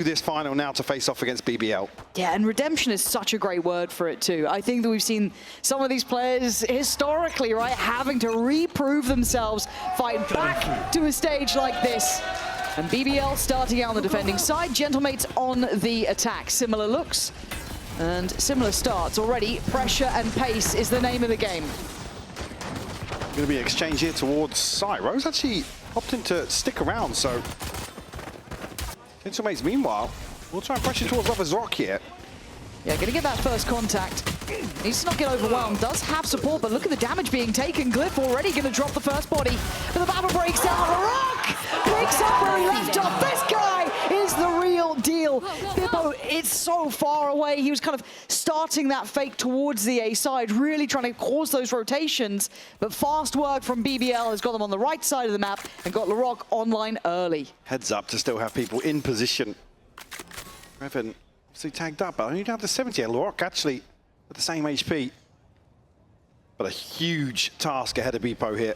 this final now to face off against BBL. Yeah, and redemption is such a great word for it too. I think that we've seen some of these players historically, right, having to reprove themselves, fight back to a stage like this. And BBL starting out on the defending side, Gentlemates on the attack. Similar looks and similar starts already. Pressure and pace is the name of the game. Going to be an exchange here towards side. Rose actually opting to stick around, so Gentlemates, meanwhile, we'll try and pressure towards Lover's Rock here. Yeah, gonna get that first contact. Needs to not get overwhelmed. Does have support, but look at the damage being taken. Glyph already gonna drop the first body. But the battle breaks down. Rock picks up where he left off. This guy is the real deal. Bippo, it's so far away. He was kind of starting that fake towards the A side, really trying to cause those rotations. But fast work from BBL has got them on the right side of the map and got LaRock online early. Heads up to still have people in position. Revan obviously tagged up, but only down to 70. LaRock actually at the same HP. But a huge task ahead of Bippo here.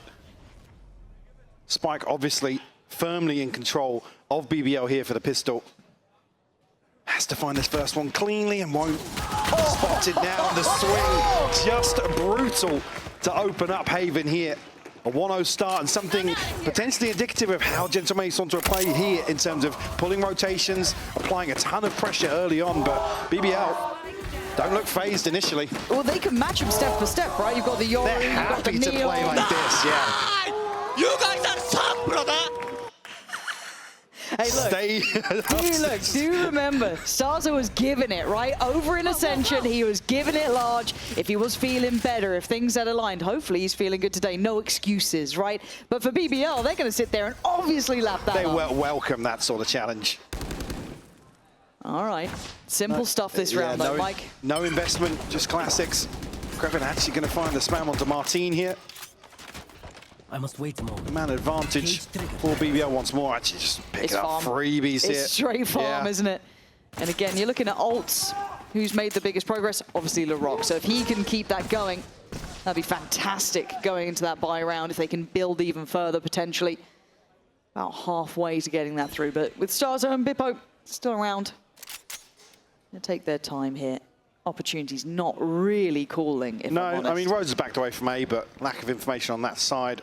Spike obviously firmly in control of BBL here for the pistol. Has to find this first one cleanly and won't. Spotted now on the swing. Just brutal to open up Haven here. A 1-0 start and something potentially indicative of how Gentlemates want to play here in terms of pulling rotations, applying a ton of pressure early on, but BBL don't look phased initially. Well, they can match him step for step, right? You've got the Yori, They're you've got the happy to Neo. play like this, yeah. You guys are tough, brother! Hey, look, do you remember, Starza was giving it, right? Over in Ascension, he was giving it large. If he was feeling better, if things had aligned, hopefully he's feeling good today. No excuses, right? But for BBL, they're going to sit there and obviously lap that They up. welcome that sort of challenge. All right, simple stuff this round though, Mike. No investment, just classics. Kreven actually going to find the spam onto Martine here. I must wait a moment. Man advantage for BBL once more. Actually just picking up freebies here. It's straight farm, isn't it? And again, you're looking at Alts, who's made the biggest progress. Obviously, LaRock. So if he can keep that going, that'd be fantastic going into that buy round if they can build even further, potentially. About halfway to getting that through. But with Starzo and Bippo still around, they'll take their time here. Opportunities not really calling, if I'm honest. I mean, Rose has backed away from A, but lack of information on that side.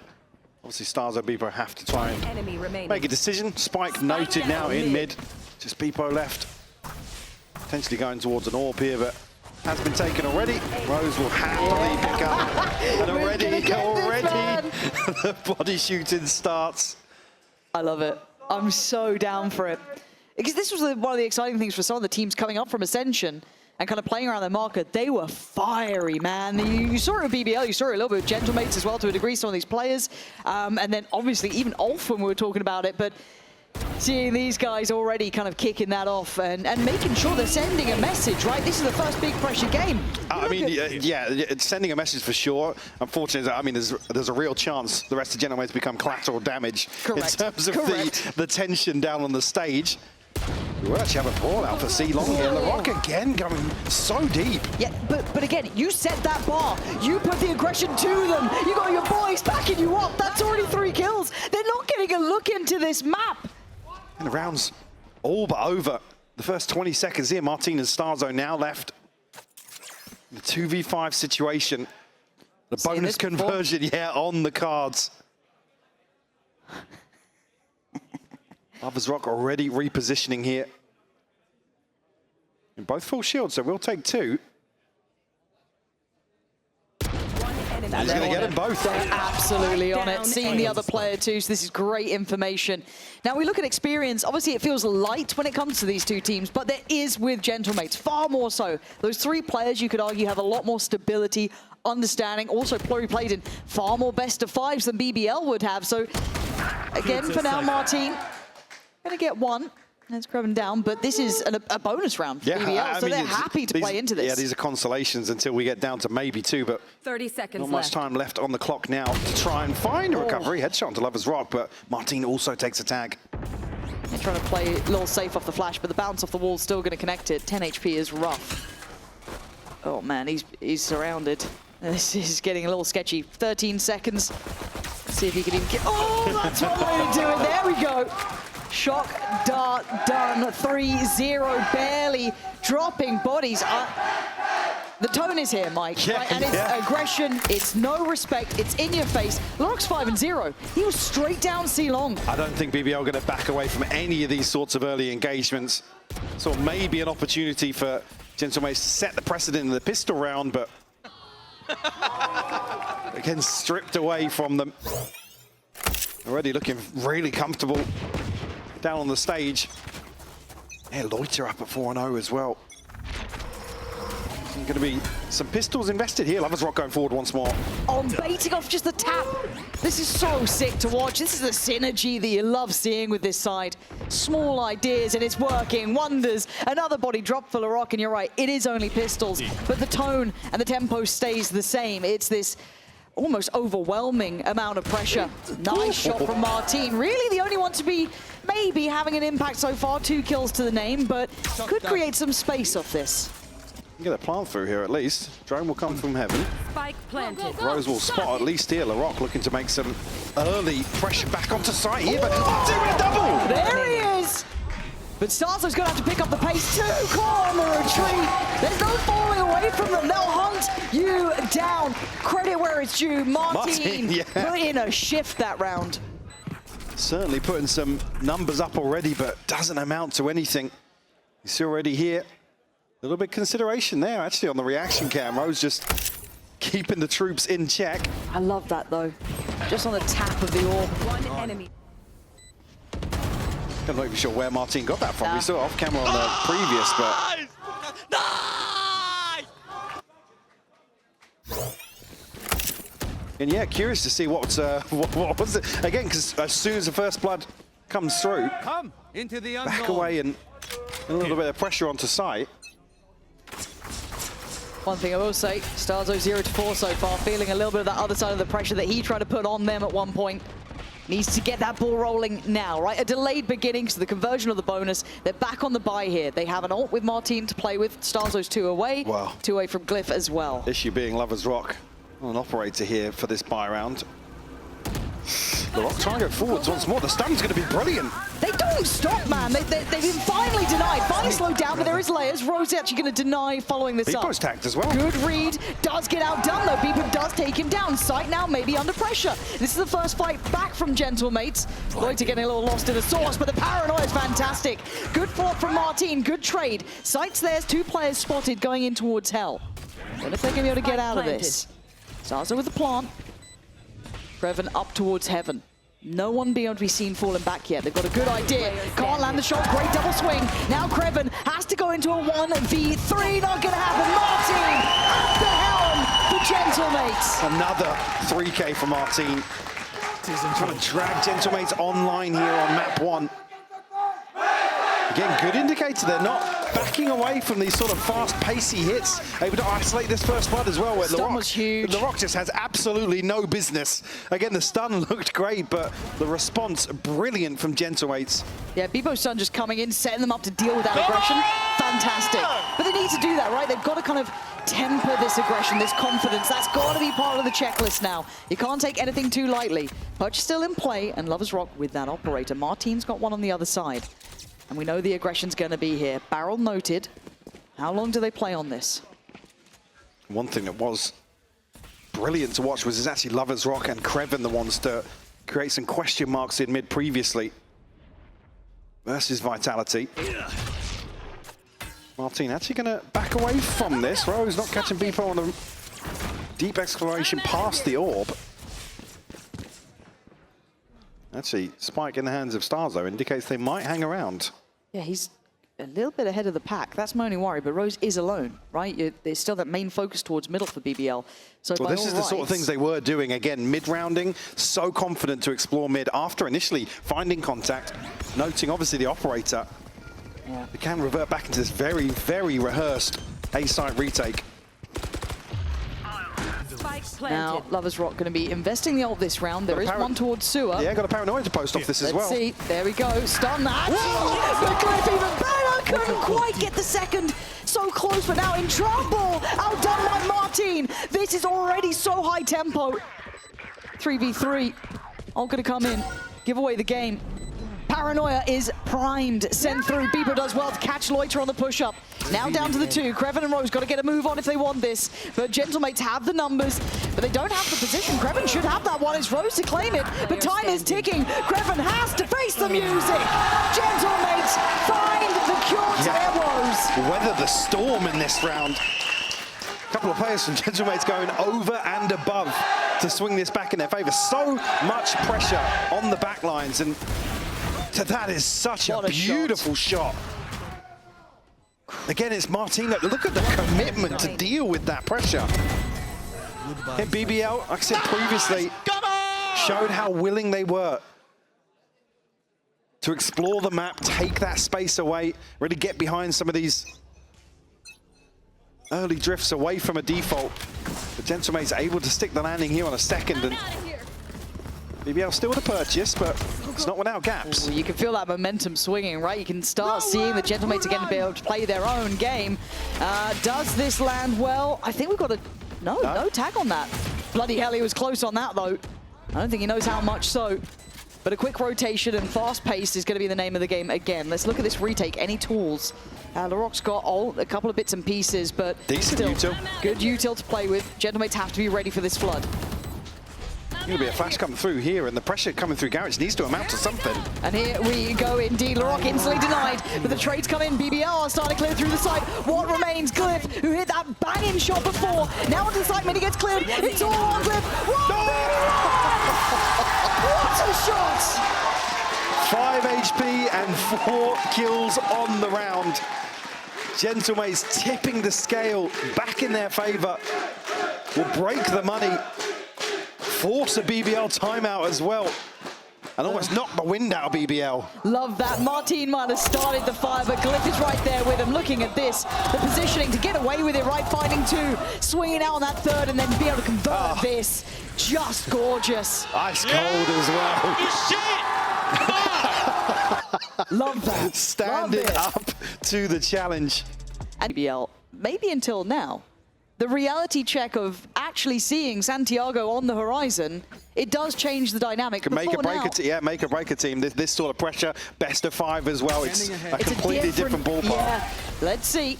Obviously, Stars and Bippo have to try and make a decision. Spike noted now in mid. Just Bippo left. Potentially going towards an AWP here, but has been taken already. Rose will happily pick up. And already the body shooting starts. I love it. I'm so down for it. Because this was one of the exciting things for some of the teams coming up from Ascension and kind of playing around their marker. They were fiery, man. You saw it with BBL, you saw it a little bit with Gentlemates as well to a degree, some of these players. And then obviously even Ulf when we were talking about it, but seeing these guys already kind of kicking that off and making sure they're sending a message, right? This is the first big pressure game. I mean, yeah, it's sending a message for sure. Unfortunately, I mean, there's a real chance the rest of Gentlemates become collateral damage in terms of the tension down on the stage. We actually have a brawl out for C-Long here. LaRock again going so deep. Yeah, but again, you set that bar. You put the aggression to them. You got your boys backing you up. That's already 3 kills. They're not getting a look into this map. And the round's all but over. The first 20 seconds here. Martine and Starzo now left. The 2v5 situation. The bonus conversion, on the cards. Lover's Rock already repositioning here. And both full shields, so we'll take 2. He's going to get them both. They're absolutely on it. Seeing the other player too, so this is great information. Now we look at experience. Obviously it feels light when it comes to these 2 teams, but there is with Gentlemates, far more so. Those 3 players, you could argue, have a lot more stability, understanding, also pluri-played in far more best of 5s than BBL would have. So again, for now, Martine going to get 1. That's Kreven down, but this is a bonus round for BBL, so they're happy to play into this. Yeah, these are consolations until we get down to maybe 2, but 30 seconds not much time left on the clock now to try and find a recovery. Headshot onto Lover's Rock, but Martine also takes a tag. They're trying to play a little safe off the flash, but the bounce off the wall is still going to connect it. 10 HP is rough. Oh man, he's surrounded. This is getting a little sketchy. 13 seconds. Let's see if he can even get... Oh, that's one way to do it. There we go. Shock dart done, 3-0, barely dropping bodies. The tone is here, Mike, Yeah, right? And it's aggression, it's no respect, it's in your face. Lorok's 5-0. He was straight down C-Long. I don't think BBL are going to back away from any of these sorts of early engagements. So maybe an opportunity for Gentlemates to set the precedent in the pistol round, but again, stripped away from them. Already looking really comfortable down on the stage. Yeah, Loiter up at 4-0 as well. Going to be some pistols invested here. Lovers Rock going forward once more. On baiting off just the tap. This is so sick to watch. This is the synergy that you love seeing with this side. Small ideas and it's working wonders. Another body drop for Larok, and you're right, it is only pistols, but the tone and the tempo stays the same. It's this almost overwhelming amount of pressure. Nice shot from Martin. Really the only one to be maybe having an impact so far. 2 kills to the name, but could create some space off this. Get a plant through here at least. Drone will come from heaven. Spike planted. Rose will spot at least here. Larok looking to make some early pressure back onto site here, but Martin with a double! There he is! But Starzo's going to have to pick up the pace. 2 on the retreat. There's no falling away from them. They'll hunt you down. Credit where it's due. Martin yeah. put in a shift that round. Certainly putting some numbers up already, but doesn't amount to anything. He's already here. A little bit of consideration there, actually, on the reaction cam. Rose just keeping the troops in check. I love that, though. Just on the tap of the orb. One enemy. I'm not even sure where Martin got that from. Nah. We saw it off camera on the previous, but... And yeah, curious to see what was it. Again, because as soon as the first blood comes through, Come into the back away and a little bit of pressure onto site. One thing I will say, Starzo 0-4 so far, feeling a little bit of that other side of the pressure that he tried to put on them at one point. Needs to get that ball rolling now, right? A delayed beginning, so the conversion of the bonus. They're back on the buy here. They have an ult with Martin to play with. Starzo's 2 away. Wow. 2 away from Glyph as well. Issue being Lovers Rock, an operator here for this buy round. The Rock trying to go forwards once more. The stun's going to be brilliant. They don't stop, man. They've been finally denied, finally slowed down, but there is layers. Rose actually going to deny following this up. Beepo's tagged as well. Good read. Does get outdone, though. Beepo does take him down. Sight now maybe under pressure. This is the first fight back from Gentlemates. Loiter getting a little lost in the sauce, but the paranoia is fantastic. Good fought from Martin. Good trade. Sight's there. 2 players spotted going in towards Hell. What if they're going to be able to get out of this? Starzo with the plant. Creven up towards Heaven. No one being able to be seen falling back yet. They've got a good idea. Can't land the shot. Great double swing. Now Creven has to go into a 1v3. Not going to happen. Martin at the helm for Gentlemates. Another 3K for Martin. Trying to drag Gentlemates online here on map 1. Again, good indicator. They're not backing away from these sort of fast, pacey hits. Able to isolate this first blood as well. Where Stun was huge. Larok just has absolutely no business. Again, the stun looked great, but the response brilliant from Gentlemates. Yeah, Beepo's stun just coming in, setting them up to deal with that aggression. Fantastic. But they need to do that, right? They've got to kind of temper this aggression, this confidence. That's got to be part of the checklist now. You can't take anything too lightly. Pudge still in play, and Lovers Rock with that operator. Martin's got one on the other side. And we know the aggression's going to be here. Barrel noted. How long do they play on this? One thing that was brilliant to watch was actually Lovers Rock and Creven the ones to create some question marks in mid previously. Versus Vitality. Martin actually going to back away from this. Rose not catching Beepo on the deep exploration past the orb. Actually, Spike in the hands of Starzo indicates they might hang around. Yeah, he's a little bit ahead of the pack. That's my only worry, but Rose is alone, right? There's still that main focus towards middle for BBL. So well, this is the sort of things they were doing. Again, mid-rounding, so confident to explore mid after initially finding contact, noting obviously the operator. Yeah. They can revert back into this very, very rehearsed A-side retake. Now, Lovers Rock going to be investing the ult this round. There is one towards Sewer. Yeah, got a paranoia to post off this as well. Let's see. There we go. Stun that. The Glyph even better. Couldn't quite get the second. So close, but now in trouble. Outdone by Martin. This is already so high tempo. 3v3. All going to come in. Give away the game. Paranoia is primed. Sent through. Bieber does well to catch Loiter on the push-up. Now down to the 2. Kreven and Rose got to get a move on if they want this. But Gentlemates have the numbers, but they don't have the position. Kreven should have that one. It's Rose to claim it, but time is ticking. Kreven has to face the music. Gentlemates find the cure to their woes. Weather the storm in this round. A couple of players from Gentlemates going over and above to swing this back in their favor. So much pressure on the back lines, and that is such a beautiful shot. Again, it's Martino. Look at the commitment to deal with that pressure. And BBL, like I said previously, showed how willing they were to explore the map, take that space away, really get behind some of these early drifts away from a default. But Gentlemates able to stick the landing here on a second, and BBL still with a purchase, but it's not without gaps. Ooh, you can feel that momentum swinging, right? You can start seeing the Gentlemates again be able to play their own game. Does this land well? I think we've got a... No tag on that. Bloody hell, he was close on that, though. I don't think he knows how much so. But a quick rotation and fast pace is going to be the name of the game again. Let's look at this retake. Any tools? Laroc's got a couple of bits and pieces, but decent still, util. Good util to play with. Gentlemates have to be ready for this flood. Going to be a flash coming through here, and the pressure coming through Garage needs to amount to something. And here we go indeed. Laroc instantly denied, but the trades come in. BBL are starting to clear through the side. What remains? Glyph, who hit that banging shot before. Now onto the side, mini gets cleared. It's all on Glyph. What a shot! 5 HP and 4 kills on the round. Gentlemates tipping the scale back in their favor. Will break the money. Force a BBL timeout as well. And almost knock the wind out of BBL. Love that. Martin might have started the fire, but Glyph is right there with him. Looking at this, the positioning to get away with it, right? Finding 2, swinging out on that 3rd, and then be able to convert this. Just gorgeous. Ice cold as well. Love that. Standing up to the challenge. And BBL, maybe until now, the reality check of actually seeing Santiago on the horizon, it does change the dynamic. Can make or break make or break a team. This sort of pressure, best of 5 as well. It's a completely different ballpark. Yeah, let's see.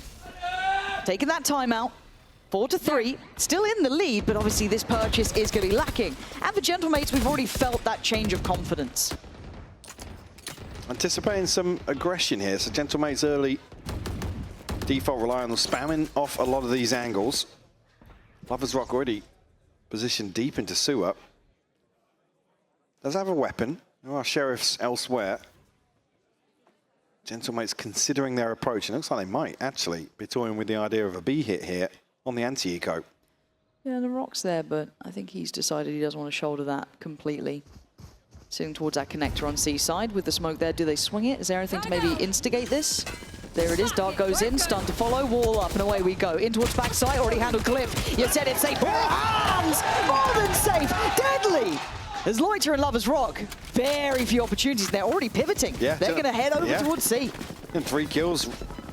Taking that timeout. 4-3, still in the lead, but obviously this purchase is going to be lacking. And for Gentlemates, we've already felt that change of confidence. Anticipating some aggression here, so Gentlemates early. Default rely on spamming off a lot of these angles. Lover's Rock already positioned deep into sewer. Does have a weapon. There are sheriffs elsewhere. Gentlemates considering their approach, and it looks like they might actually be toying with the idea of a B hit here on the anti-eco. Yeah, the rock's there, but I think he's decided he doesn't want to shoulder that completely. Sitting towards that connector on C side with the smoke there. Do they swing it? Is there anything to maybe instigate this? There it is. Dark goes in, stun to follow, wall up, and away we go. In towards backside, already handled Glyph. You said it's safe. Bare hands! More than safe! Deadly! There's Loiter and Lover's Rock. Very few opportunities. They're already pivoting. Yeah, they're going to head over towards C. And 3 kills,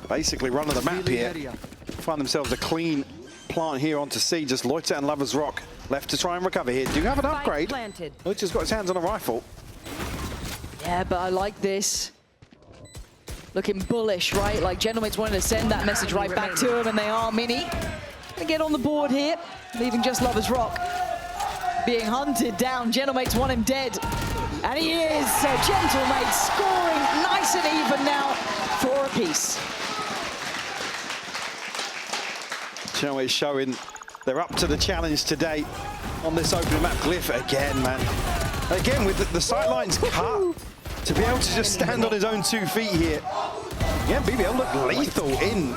basically run of the map here. Find themselves a clean plant here onto C. Just Loiter and Lover's Rock left to try and recover here. Do you have an upgrade? Loiter's got his hands on a rifle. Yeah, but I like this. Looking bullish, right? Like Gentlemates wanted to send that message right back to him, and they are. Mini gonna get on the board here, leaving just Lover's Rock being hunted down. Gentlemates want him dead, and he is. So Gentlemates scoring nice and even now, 4 apiece. Gentlemates showing they're up to the challenge today on this opening map. Glyph again, man. Again with the sightlines cut. To be able to just stand on his own 2 feet here. Yeah, BBL looked lethal in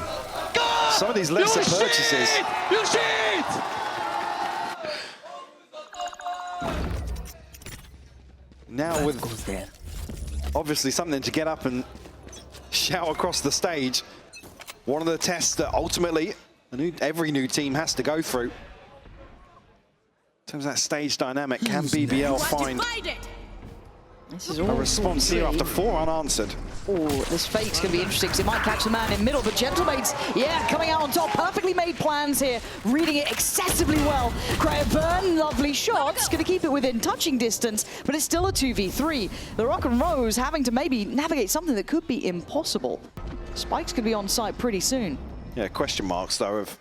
some of these lesser purchases. You shit! Now with obviously something to get up and shout across the stage. One of the tests that ultimately every new team has to go through. In terms of that stage dynamic, can BBL find This is all A response here after 4 unanswered. Oh, this fake's going to be interesting because it might catch the man in middle, but Gentlemates, yeah, coming out on top. Perfectly made plans here, reading it excessively well. Burn, lovely shots, going to keep it within touching distance, but it's still a 2v3. The Rock and Rose having to maybe navigate something that could be impossible. Spikes could be on site pretty soon. Yeah, question marks though of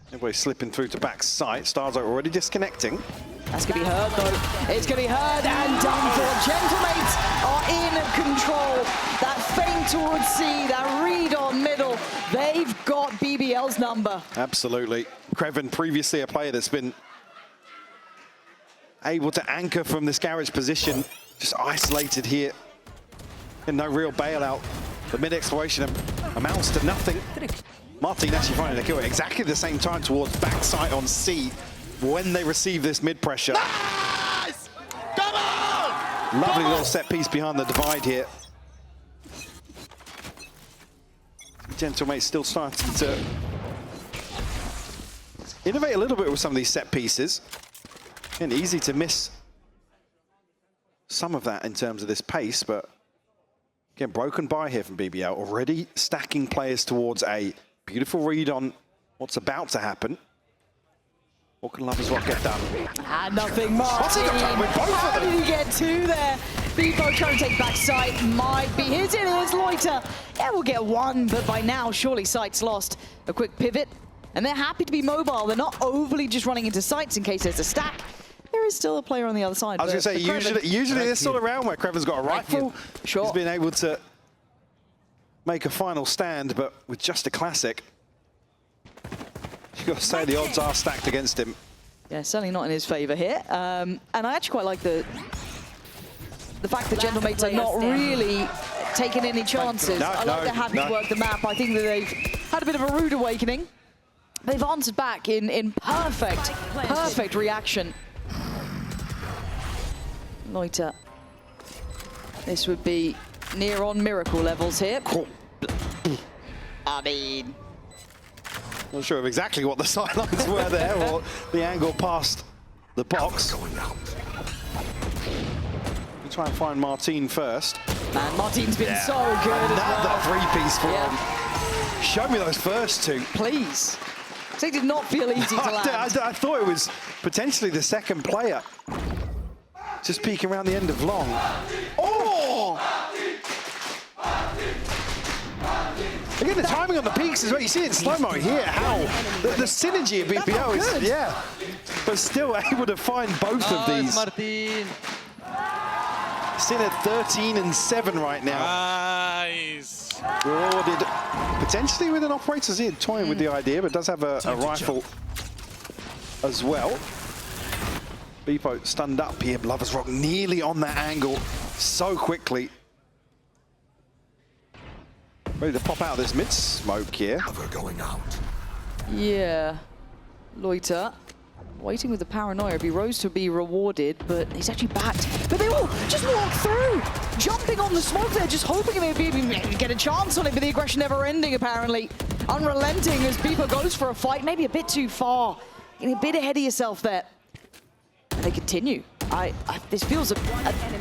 everybody slipping through to back site. Stars are already disconnecting. That's going to be heard, though. It's going to be heard and done for. Gentlemates are in control. That feint towards C, that read on middle, they've got BBL's number. Absolutely. Kreven, previously a player that's been able to anchor from this garage position, just isolated here. And no real bailout. The mid-exploration amounts to nothing. Martin actually finding the kill at exactly the same time towards backside on C when they receive this mid-pressure. Nice! Come on! Lovely little set piece behind the divide here. Gentlemates still starting to innovate a little bit with some of these set pieces. And easy to miss some of that in terms of this pace, but again, broken by here from BBL. Already stacking players towards a beautiful read on what's about to happen. What can Lovers Rock get done? And nothing, Martin. What's he got done with both How of them? did he get 2 there? Bebo trying to take back sight. Might be his. It is Loiter. Yeah, we'll get 1, but by now, surely sight's lost. A quick pivot, and they're happy to be mobile. They're not overly just running into sights in case there's a stack. There is still a player on the other side. I was going to say, usually this sort of round where Kreven's got a rifle, Sure. he's been able to make a final stand, but with just a classic, you've got to say the odds are stacked against him. Yeah, certainly not in his favor here. And I actually quite like the fact that Gentlemates are not really taking any chances. I like they're happy to work the map. I think that they've had a bit of a rude awakening. They've answered back in perfect reaction. Loiter. This would be near on miracle levels here. I mean, Not sure of exactly what the sidelines were there or the angle past the box. We'll try and find Martin first. man, Martin's been so good Another as well. three-piece for Yeah. him. Show me those first 2. Please. They did not feel easy to land. I thought it was potentially the second player. Just peeking around the end of long. Oh! Again, the timing on the peaks is what you see in slow-mo here, how the synergy of BBL is, good. yeah. But still able to find both of these. Martin. Sitting at 13 and 7 right now. Nice. Rewarded potentially with an operator's here, toying with the idea, but does have a rifle as well. Beepo stunned up here. Lovers Rock nearly on that angle so quickly. Ready to pop out of this mid-smoke here. Cover going out. Yeah. Loiter. Waiting with the paranoia if he rose to be rewarded, but he's actually backed. But they all just walk through, jumping on the smoke there, just hoping maybe get a chance on it, but the aggression never ending apparently. Unrelenting as Beepo goes for a fight, maybe a bit too far. Getting a bit ahead of yourself there. And they continue. This feels a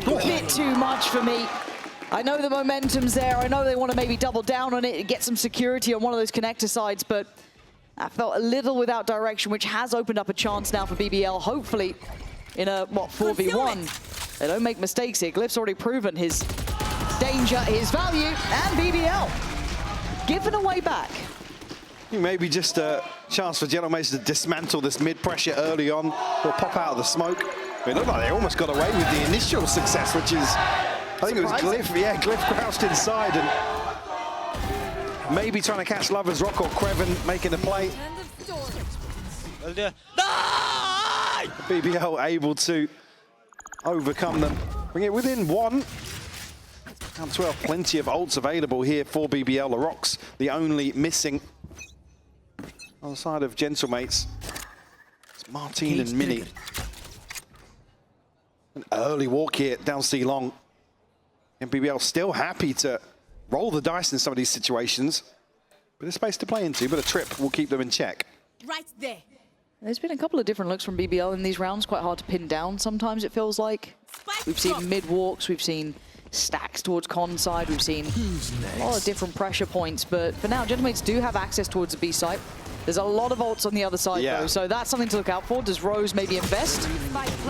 bit too much for me. I know the momentum's there. I know they want to maybe double down on it and get some security on one of those connector sides, but I felt a little without direction, which has opened up a chance now for BBL, hopefully in a, 4v1. They don't make mistakes here. Glyph's already proven his danger, his value, and BBL giving away back. Maybe just a chance for Gentlemates to dismantle this mid-pressure early on or pop out of the smoke. It looked like they almost got away with the initial success, which is, I think it was Glyph. Yeah, Glyph crouched inside and maybe trying to catch Lovers Rock or Kreven making a play. BBL able to overcome them, bring it within 1. Down 12, plenty of ults available here for BBL. The Rocks, the only missing. On the side of Gentlemates, it's Martin and Mini. An early walk here down C long. And BBL still happy to roll the dice in some of these situations. But there's space to play into, but a trip will keep them in check. Right there. There's been a couple of different looks from BBL in these rounds, quite hard to pin down sometimes, it feels like. We've seen mid-walks, we've seen stacks towards con side, we've seen a lot of different pressure points, but for now, Gentlemates do have access towards the B site. There's a lot of ults on the other side, though, so that's something to look out for. Does Rose maybe invest?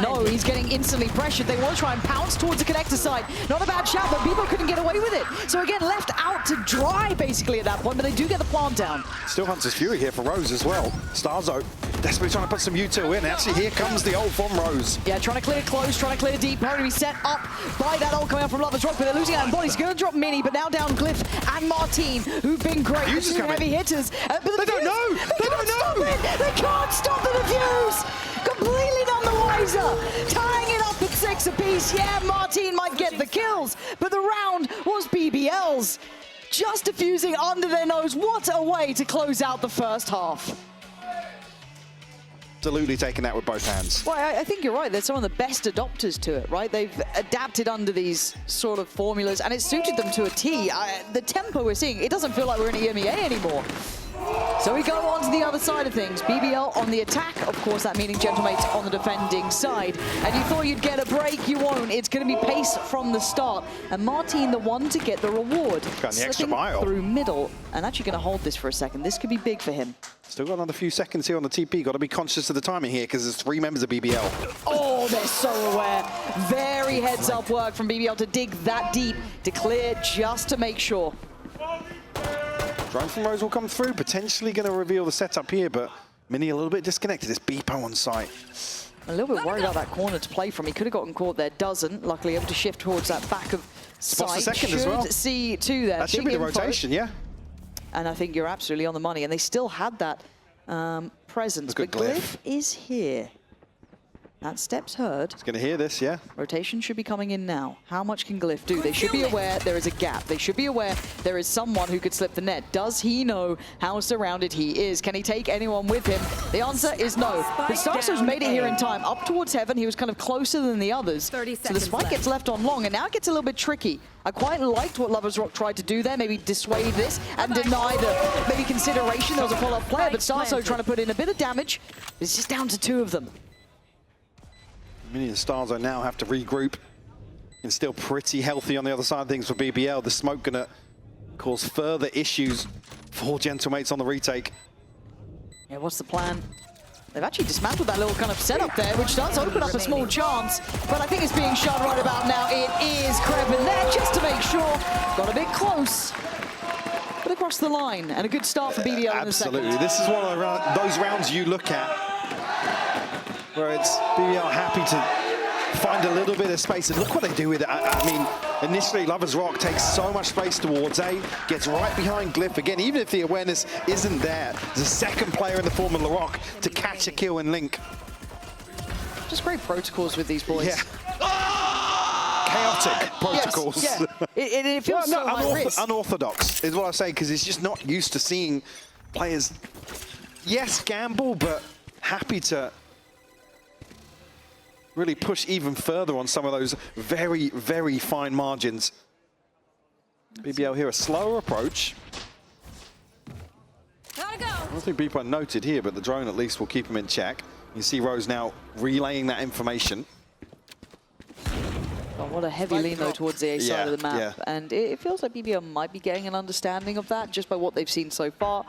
No, he's getting instantly pressured. They want to try and pounce towards the connector side. Not a bad shout, but BBL couldn't get away with it. So again, left out to dry, basically, at that point, but they do get the plant down. Still Hunter's Fury here for Rose as well. Starzo desperately trying to put some U2 in. Actually, here comes the ult from Rose. Yeah, trying to clear close, trying to clear deep. Probably be set up by that ult coming out from Lover's Rock, but they're losing out on bodies. Going to drop Mini, but now down Glyph and Martine, who've been great. Fuse is Two coming. heavy hitters. But They don't know! They don't know! They can't stop the defuse! Completely none the wiser! Tying it up at 6 apiece. Yeah, Martine might get the kills, but the round was BBL's. Just defusing under their nose. What a way to close out the first half. Absolutely taking that with both hands. Well, I think you're right. They're some of the best adopters to it, right? They've adapted under these sort of formulas, and it suited them to a T. The tempo we're seeing, it doesn't feel like we're in EMEA anymore. So we go on to the other side of things. BBL on the attack, of course, that meaning Gentlemates on the defending side. And you thought you'd get a break, you won't. It's going to be pace from the start. And Martine, the one to get the reward. Got the extra mile. Through middle, and actually going to hold this for a second. This could be big for him. Still got another few seconds here on the TP. Got to be conscious of the timing here because there's 3 members of BBL. Oh, they're so aware. Very heads-up work from BBL to dig that deep, to clear just to make sure. Drone from Rose will come through, potentially going to reveal the setup here, but Mini a little bit disconnected. It's Beepo on site. A little bit worried about that corner to play from. He could have gotten caught there, doesn't. Luckily able to shift towards that back of Spots site. the second as well. See two there. That should be the rotation, yeah. And I think you're absolutely on the money. And they still had that presence. But Glyph is here. That step's heard. He's going to hear this, yeah. Rotation should be coming in now. How much can Glyph do? They should be aware there is a gap. They should be aware there is someone who could slip the net. Does he know how surrounded he is? Can he take anyone with him? The answer is no. But Starso's made it here in time. Up towards heaven, he was kind of closer than the others. So the spike gets left on long, and now it gets a little bit tricky. I quite liked what Lover's Rock tried to do there, maybe dissuade this and deny the maybe consideration. There was a follow-up player, but Starso trying to put in a bit of damage. It's just down to 2 of them. Mini and Starzo now have to regroup. And still pretty healthy on the other side of things for BBL. The smoke gonna cause further issues for Gentlemates on the retake. Yeah, what's the plan? They've actually dismantled that little kind of setup there, which does open up a small chance. But I think it's being shot right about now. It is Krevin there, just to make sure. Got a bit close. But across the line, and a good start for BBL in the second. Absolutely. This is one of those rounds you look at where it's BBL happy to find a little bit of space, and look what they do with it. I mean, initially Lover's Rock takes so much space towards A, gets right behind Glyph again, even if the awareness isn't there. There's a second player in the form of LaRock to catch a kill and link. Just great protocols with these boys. Yeah. Chaotic protocols. Yes, yeah. It feels so high risk. Unorthodox is what I say, because he's just not used to seeing players, yes, gamble, but happy to really push even further on some of those very, very fine margins. BBL here, a slower approach. Gotta go. I don't think Beepo noted here, but the drone at least will keep him in check. You see Rose now relaying that information. Oh, what a heavy lean, though, towards the A side of the map. Yeah. And it feels like BBL might be getting an understanding of that just by what they've seen so far.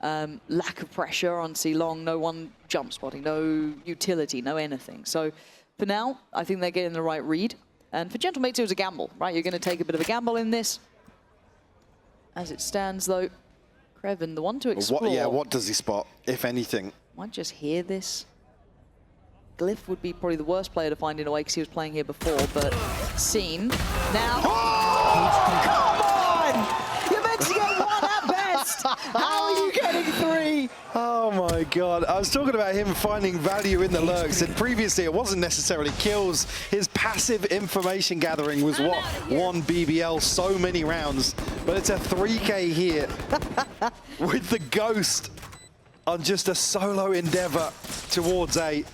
Lack of pressure on C-Long, no one jump spotting, no utility, no anything. So for now, I think they're getting the right read. And for Gentlemates, it was a gamble, right? You're going to take a bit of a gamble in this. As it stands, though, Krevin, the one to explore. What does he spot, if anything? Might just hear this. Glyph would be probably the worst player to find in a way because he was playing here before, but seen. Now, come on! You're meant to get 1 at best! How are you getting 3? Oh my God, I was talking about him finding value in the lurks, and previously it wasn't necessarily kills. His passive information gathering was what won BBL so many rounds, but it's a 3K here with the Ghost on just a solo endeavor towards A.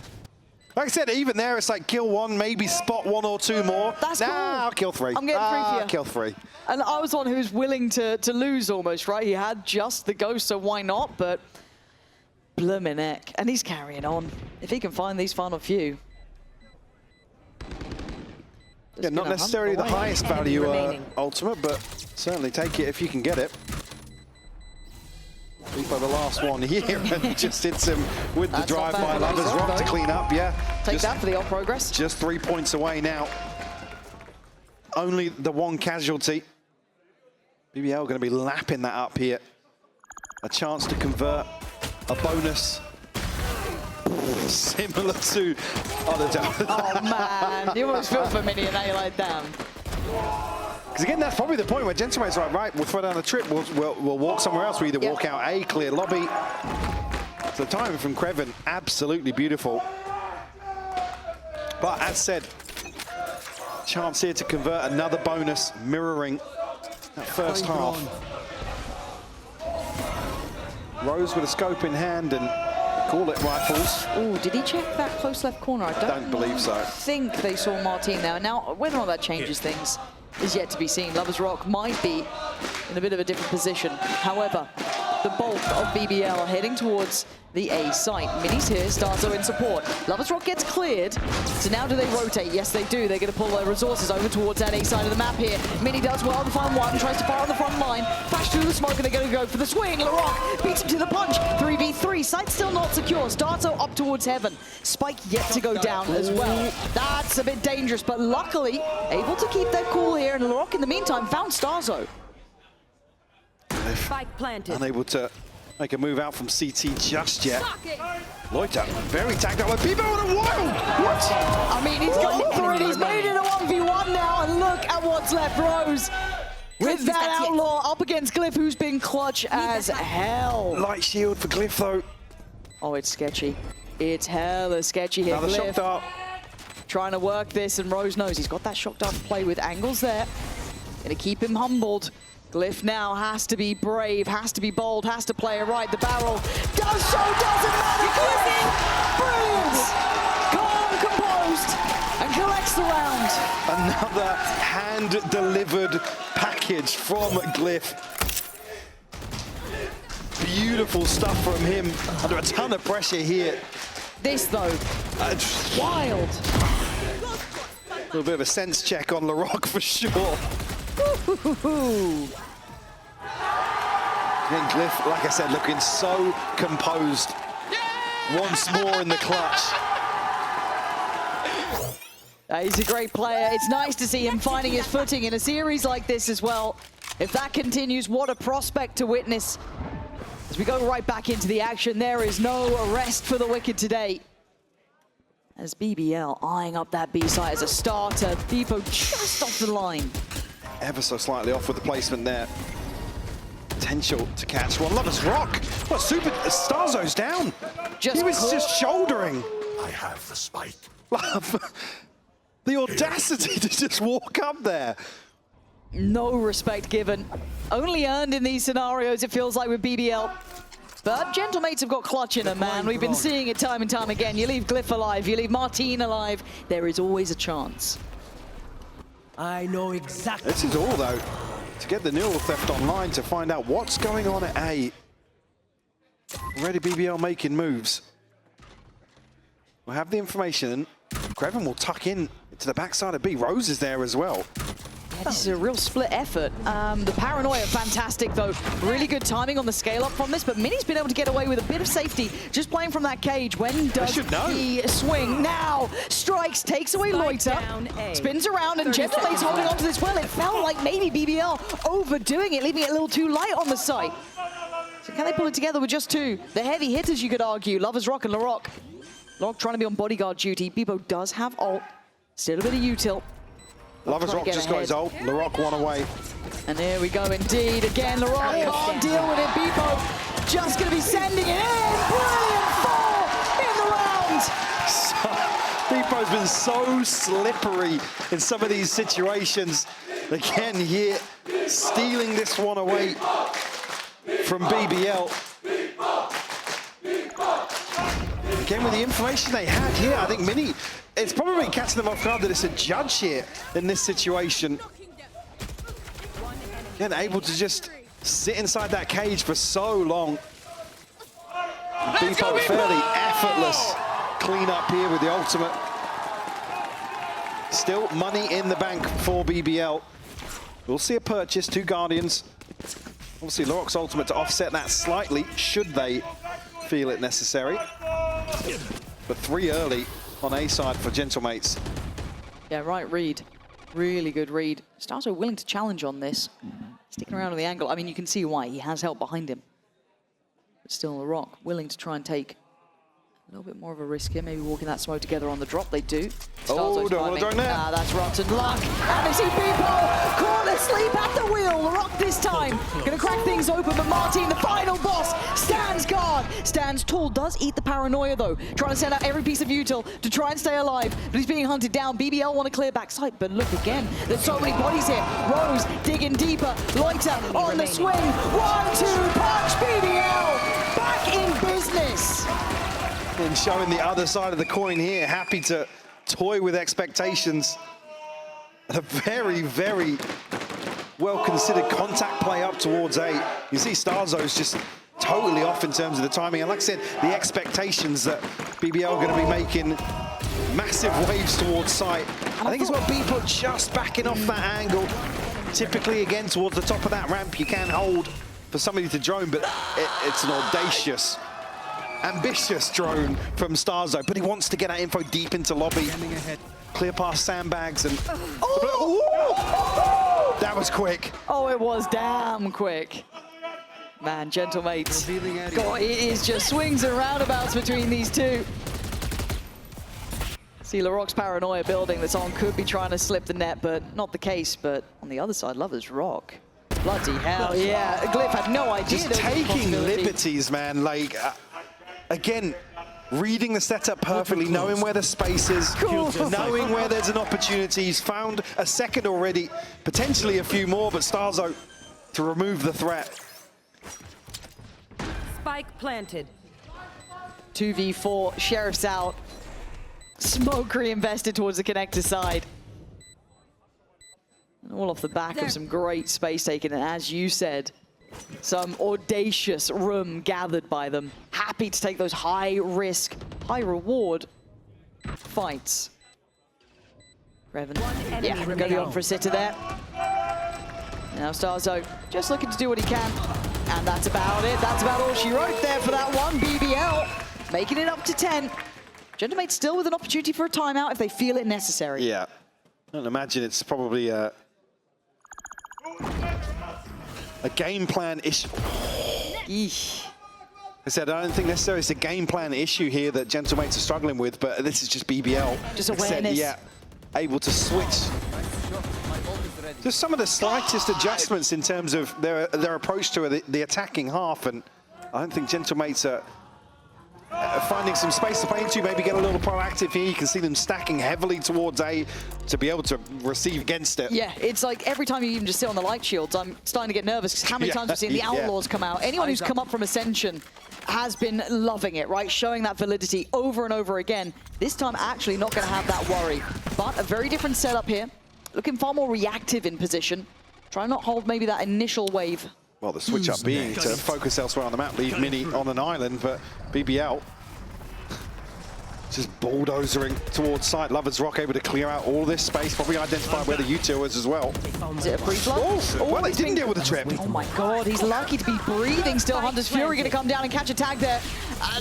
Like I said, even there, it's like kill 1, maybe spot 1 or 2 more. That's cool. I'll kill 3. I'm getting 3 for you. Kill 3. And I was one who was willing to lose almost, right? He had just the Ghost, so why not? But Bloomin' heck. And he's carrying on. If he can find these final few. Yeah, not necessarily the highest value ultimate, but certainly take it if you can get it. By the last one here and just hits him with the drive by Lovers Rock to clean up. Yeah, take that for the off progress. Just 3 points away now. Only the one casualty. BBL going to be lapping that up here. A chance to convert a bonus similar to other. Oh man, you almost feel for Mini and A like damn. Because again, that's probably the point where Gentlemate's like, right, we'll throw down the trip, we'll walk somewhere else. We either walk out A, clear lobby. So the timing from Kreven, absolutely beautiful. But as said, chance here to convert another bonus, mirroring that first half. Rose with a scope in hand and call it rifles. Oh, did he check that close left corner? I don't believe so. I think they saw Martin there. Now, whether or not that changes things is yet to be seen. Lovers Rock might be in a bit of a different position. However, the bulk of BBL are heading towards the A site. Mini's here, Starzo in support. Lovers Rock gets cleared. So now do they rotate? Yes, they do. They're going to pull their resources over towards that A side of the map here. Mini does well to find one, tries to fire on the front line. Flash through the smoke, and they're going to go for the swing. LaRock beats him to the punch. 3v3. Site still not secure. Starzo up towards heaven. Spike yet to go down as well. That's a bit dangerous, but luckily able to keep their cool here. And LaRock, in the meantime, found Starzo. Spike planted. Unable to make a move out from CT just yet. Loiter, very tagged up. People on a wild! What? I mean, he's gone for it. He's made it a 1v1 now, and look at what's left. Rose with that outlaw up against Glyph, who's been clutch as hell. Light shield for Glyph, though. Oh, it's sketchy. It's hella sketchy here. Another shock dart. Trying to work this, and Rose knows he's got that shock dart to play with. Angles there. Gonna keep him humbled. Glyph now has to be brave, has to be bold, has to play it right. The barrel does so, doesn't matter. Glyph, brilliant, calm, composed, and collects the round. Another hand-delivered package from Glyph. Beautiful stuff from him under a ton of pressure here. This though, wild. A little bit of a sense check on LaRock for sure. Again, Glyph, like I said, looking so composed. Once more in the clutch. He's a great player. It's nice to see him finding his footing in a series like this as well. If that continues, what a prospect to witness. As we go right back into the action, there is no rest for the Wicked today. As BBL eyeing up that B site as a starter. Beepo just off the line. Ever so slightly off with the placement there. Potential to catch one. Lovers Rock. What super Starzo's down. He was just shouldering. I have the spike. The audacity to just walk up there. No respect given. Only earned in these scenarios, it feels like, with BBL. But Gentlemates have got clutch in them, man. We've been seeing it time and time again. You leave Glyph alive, you leave Martin alive, there is always a chance. I know exactly. This is all, though, to get the neural theft online to find out what's going on at A. Already BBL making moves. We'll have the information. Kreven will tuck in to the backside of B. Rose is there as well. Yeah, this is a real split effort. The paranoia, fantastic though. Really good timing on the scale up from this, but Mini's been able to get away with a bit of safety just playing from that cage. When does he swing? Now strikes, takes away Loiter, spins around, and Gentlemate's holding on to this well. It felt like maybe BBL overdoing it, leaving it a little too light on the site. So can they pull it together with just two? The heavy hitters, you could argue, Lovers Rock and LaRock. LaRock trying to be on bodyguard duty. Beepo does have ult, still a bit of util. Lovers Rock just got his ult. LaRock one away. And here we go indeed. Again, LaRock can't deal with it. Beepo just going to be sending it in. Brilliant fall in the round. Beepo's been so slippery in some of these situations. Again here, stealing this one away from BBL. Again, with the information they had here, I think Mini, it's probably catching them off guard that it's a judge here in this situation. Again, able to just sit inside that cage for so long. Beepo fairly effortless clean up here with the ultimate. Still money in the bank for BBL. We'll see a purchase, 2 Guardians. Obviously, Lorok's ultimate to offset that slightly, should they feel it necessary. But 3 early on A side for Gentlemates. Yeah, right read. Really good read. Starzo willing to challenge on this. Sticking around on the angle. I mean, you can see why. He has help behind him. But still, LaRock willing to try and take a little bit more of a risk here. Maybe walking that smoke together on the drop. They do. Oh, don't want to drone there. Ah, that's rotten luck. And we see Beepo caught asleep at the wheel. LaRock this time. Going to crack things open, but Martin, the final boss, stands guard. Stands tall. Does eat the paranoia, though. Trying to send out every piece of util to try and stay alive. But he's being hunted down. BBL want to clear backside. But look again. There's so many bodies here. Rose digging deeper. Loiter on the swing. 1-2 punch. BBL back in business. And showing the other side of the coin here, happy to toy with expectations. A very, very well-considered contact play up towards A. You see Starzo's just totally off in terms of the timing. And like I said, the expectations that BBL are going to be making massive waves towards site. I think it's what Beepo just backing off that angle. Typically, again, towards the top of that ramp, you can hold for somebody to drone, but it's an audacious, ambitious drone from Starzo, but he wants to get that info deep into lobby. Clear past sandbags and... Oh! That was quick. Oh, it was damn quick. Man, Gentlemates. God, it is just swings and roundabouts between these two. See LaRock's paranoia building. That's on, could be trying to slip the net, but not the case. But on the other side, Lover's Rock. Bloody hell, yeah. Glyph had no idea. Just taking liberties, man. Like... Again, reading the setup perfectly, knowing where the space is, knowing where there's an opportunity. He's found a second already, potentially a few more, but Starzo to remove the threat. Spike planted. 2v4, Sheriff's out. Smoke reinvested towards the connector side. And all off the back of some great space taking, and as you said, some audacious room gathered by them. Happy to take those high risk, high reward fights. Revan, yeah, going on for a sitter there. Now Starzo just looking to do what he can. And that's about it. That's about all she wrote there for that one. BBL making it up to 10. Gentlemates still with an opportunity for a timeout if they feel it necessary. Yeah, I don't imagine it's probably a game plan issue. Eesh. I said, I don't think necessarily it's a game plan issue here that Gentlemates are struggling with, but this is just BBL. Just awareness. Yeah, able to switch. Just some of the slightest adjustments in terms of their approach to the attacking half, and I don't think Gentlemates are finding some space to play into, maybe get a little proactive here. You can see them stacking heavily towards A to be able to receive against it. Yeah, it's like every time you even just sit on the light shields, I'm starting to get nervous because how many times we've seen the Outlaws come out. Anyone who's come up from Ascension has been loving it, right? Showing that validity over and over again. This time actually not going to have that worry, but a very different setup here. Looking far more reactive in position. Try not hold maybe that initial wave. Well, the switch up being to focus elsewhere on the map, leave Mini on an island, but BBL just bulldozering towards site. Lover's Rock able to clear out all this space, probably identify where the util is as well. Is it a pre-flood? Well, they didn't deal with the trip. Oh my god, he's lucky to be breathing still. Hunter's Fury going to come down and catch a tag there.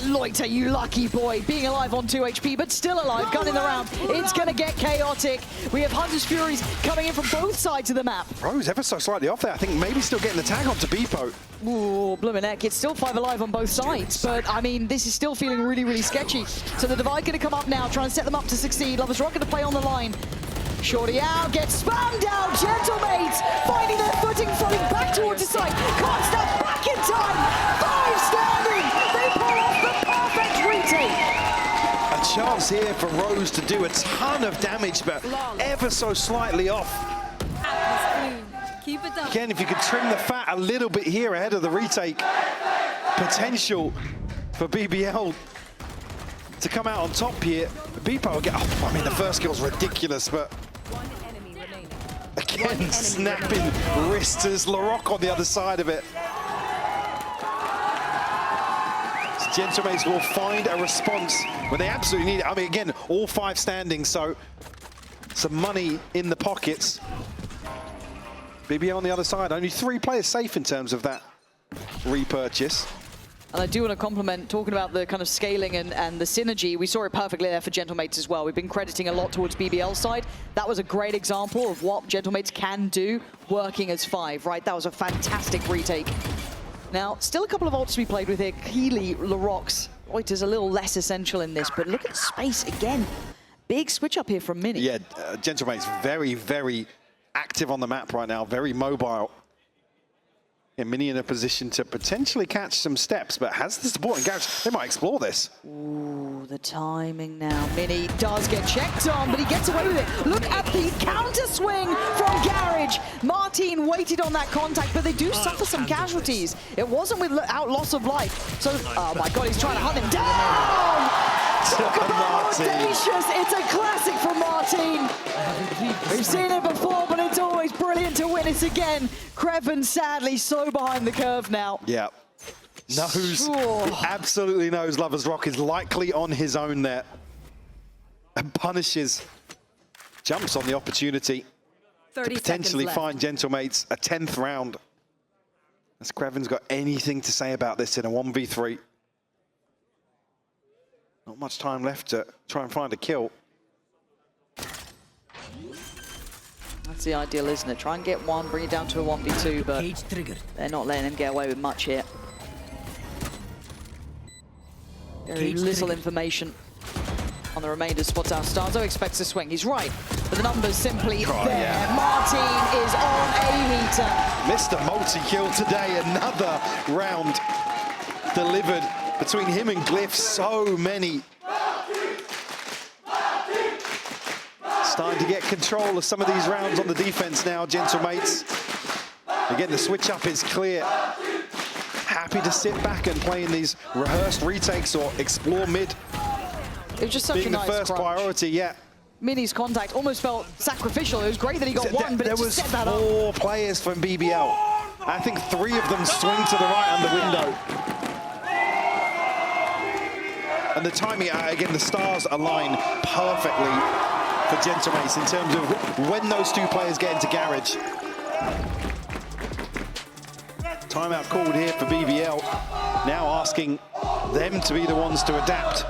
Loiter, you lucky boy, being alive on 2 HP, but still alive, gun in the round. It's going to get chaotic. We have Hunter's Furies coming in from both sides of the map. Rose ever so slightly off there. I think maybe still getting the tag onto Beepo. Ooh, bloomin' heck. It's still 5 alive on both sides, but I mean, this is still feeling really, really sketchy. So the Divide going to come up now, trying to set them up to succeed. Lover's Rock going to play on the line. Shorty out, gets spammed out. Gentlemates finding their footing, floating back towards the site. Can't step back in time. 5 standing. They pull off the perfect retake. A chance here for Rose to do a ton of damage, but ever so slightly off. Keep it up. Again, if you could trim the fat a little bit here ahead of the retake, potential for BBL to come out on top here. Beepo will get, oh, I mean, the first kill's ridiculous, but again, snapping wrists as LaRock on the other side of it. Gentlemates will find a response when they absolutely need it. I mean, again, all 5 standing, so some money in the pockets. BBL on the other side, only 3 players safe in terms of that repurchase. And I do want to compliment, talking about the kind of scaling and the synergy, we saw it perfectly there for Gentlemates as well. We've been crediting a lot towards BBL's side. That was a great example of what Gentlemates can do working as 5, right? That was a fantastic retake. Now, still a couple of ults to be played with here. Keely, Larox, Reuter's a little less essential in this, but look at the space again. Big switch up here from Mini. Yeah, Gentlemates very, very active on the map right now, very mobile. And Mini in a position to potentially catch some steps, but has the support and Garage. They might explore this. Ooh, the timing now. Mini does get checked on, but he gets away with it. Look at the counter swing from Garage. Martin waited on that contact, but they do suffer some casualties. It wasn't without loss of life. So, oh my God, he's trying to hunt him down. Talk about audacious. It's a classic from Martin. We've seen it before, but it's always brilliant to witness again. Kreven sadly so behind the curve now. Yeah. Knows, absolutely knows Lover's Rock is likely on his own there. And punishes, jumps on the opportunity to potentially find Gentlemates a 10th round. Has Kreven's got anything to say about this in a 1v3? Not much time left to try and find a kill. That's the ideal, isn't it? Try and get one, bring it down to a 1v2, but they're not letting him get away with much here. Very little information on the remainder spots out. Starzo expects a swing. He's right, but the numbers simply there. Yeah. Martin is on a heater. Mr. Multi-kill today, another round delivered between him and Glyph. So many. Starting to get control of some of these rounds on the defense now, Gentlemates. Again, the switch up is clear. Happy to sit back and play in these rehearsed retakes or explore mid. It was just such a nice being the first priority, yeah. Mini's contact almost felt sacrificial. It was great that he got one, but there was 4 players from BBL. I think 3 of them swing to the right on the window. And the timing, again, the stars align perfectly for Gentlemates in terms of when those 2 players get into Garage. Timeout called here for BBL. Now asking them to be the ones to adapt.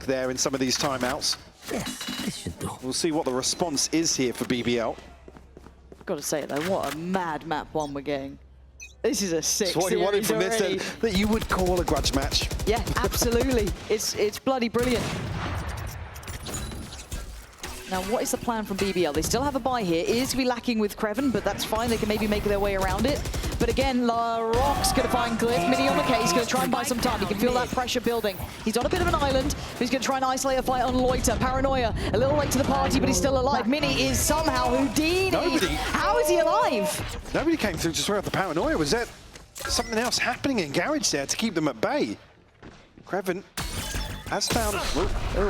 There in some of these timeouts. Yes, this should do. We'll see what the response is here for BBL. Got to say it though, what a mad map 1 we're getting. This is a 6 That's what you wanted from already. this, that you would call a grudge match. Yeah, absolutely. It's bloody brilliant. Now, what is the plan from BBL? They still have a buy here. It is to be lacking with Kreven, but that's fine. They can maybe make their way around it. But again, Larox going to find Glyph. Mini on the case, going to try and buy some time. You can feel that pressure building. He's on a bit of an island, but he's going to try and isolate a fight on Loiter. Paranoia, a little late to the party, but he's still alive. Mini is somehow Houdini. Nobody. How is he alive? Nobody came through to swear out the Paranoia. Was there something else happening in Garage there to keep them at bay? Kreven has found,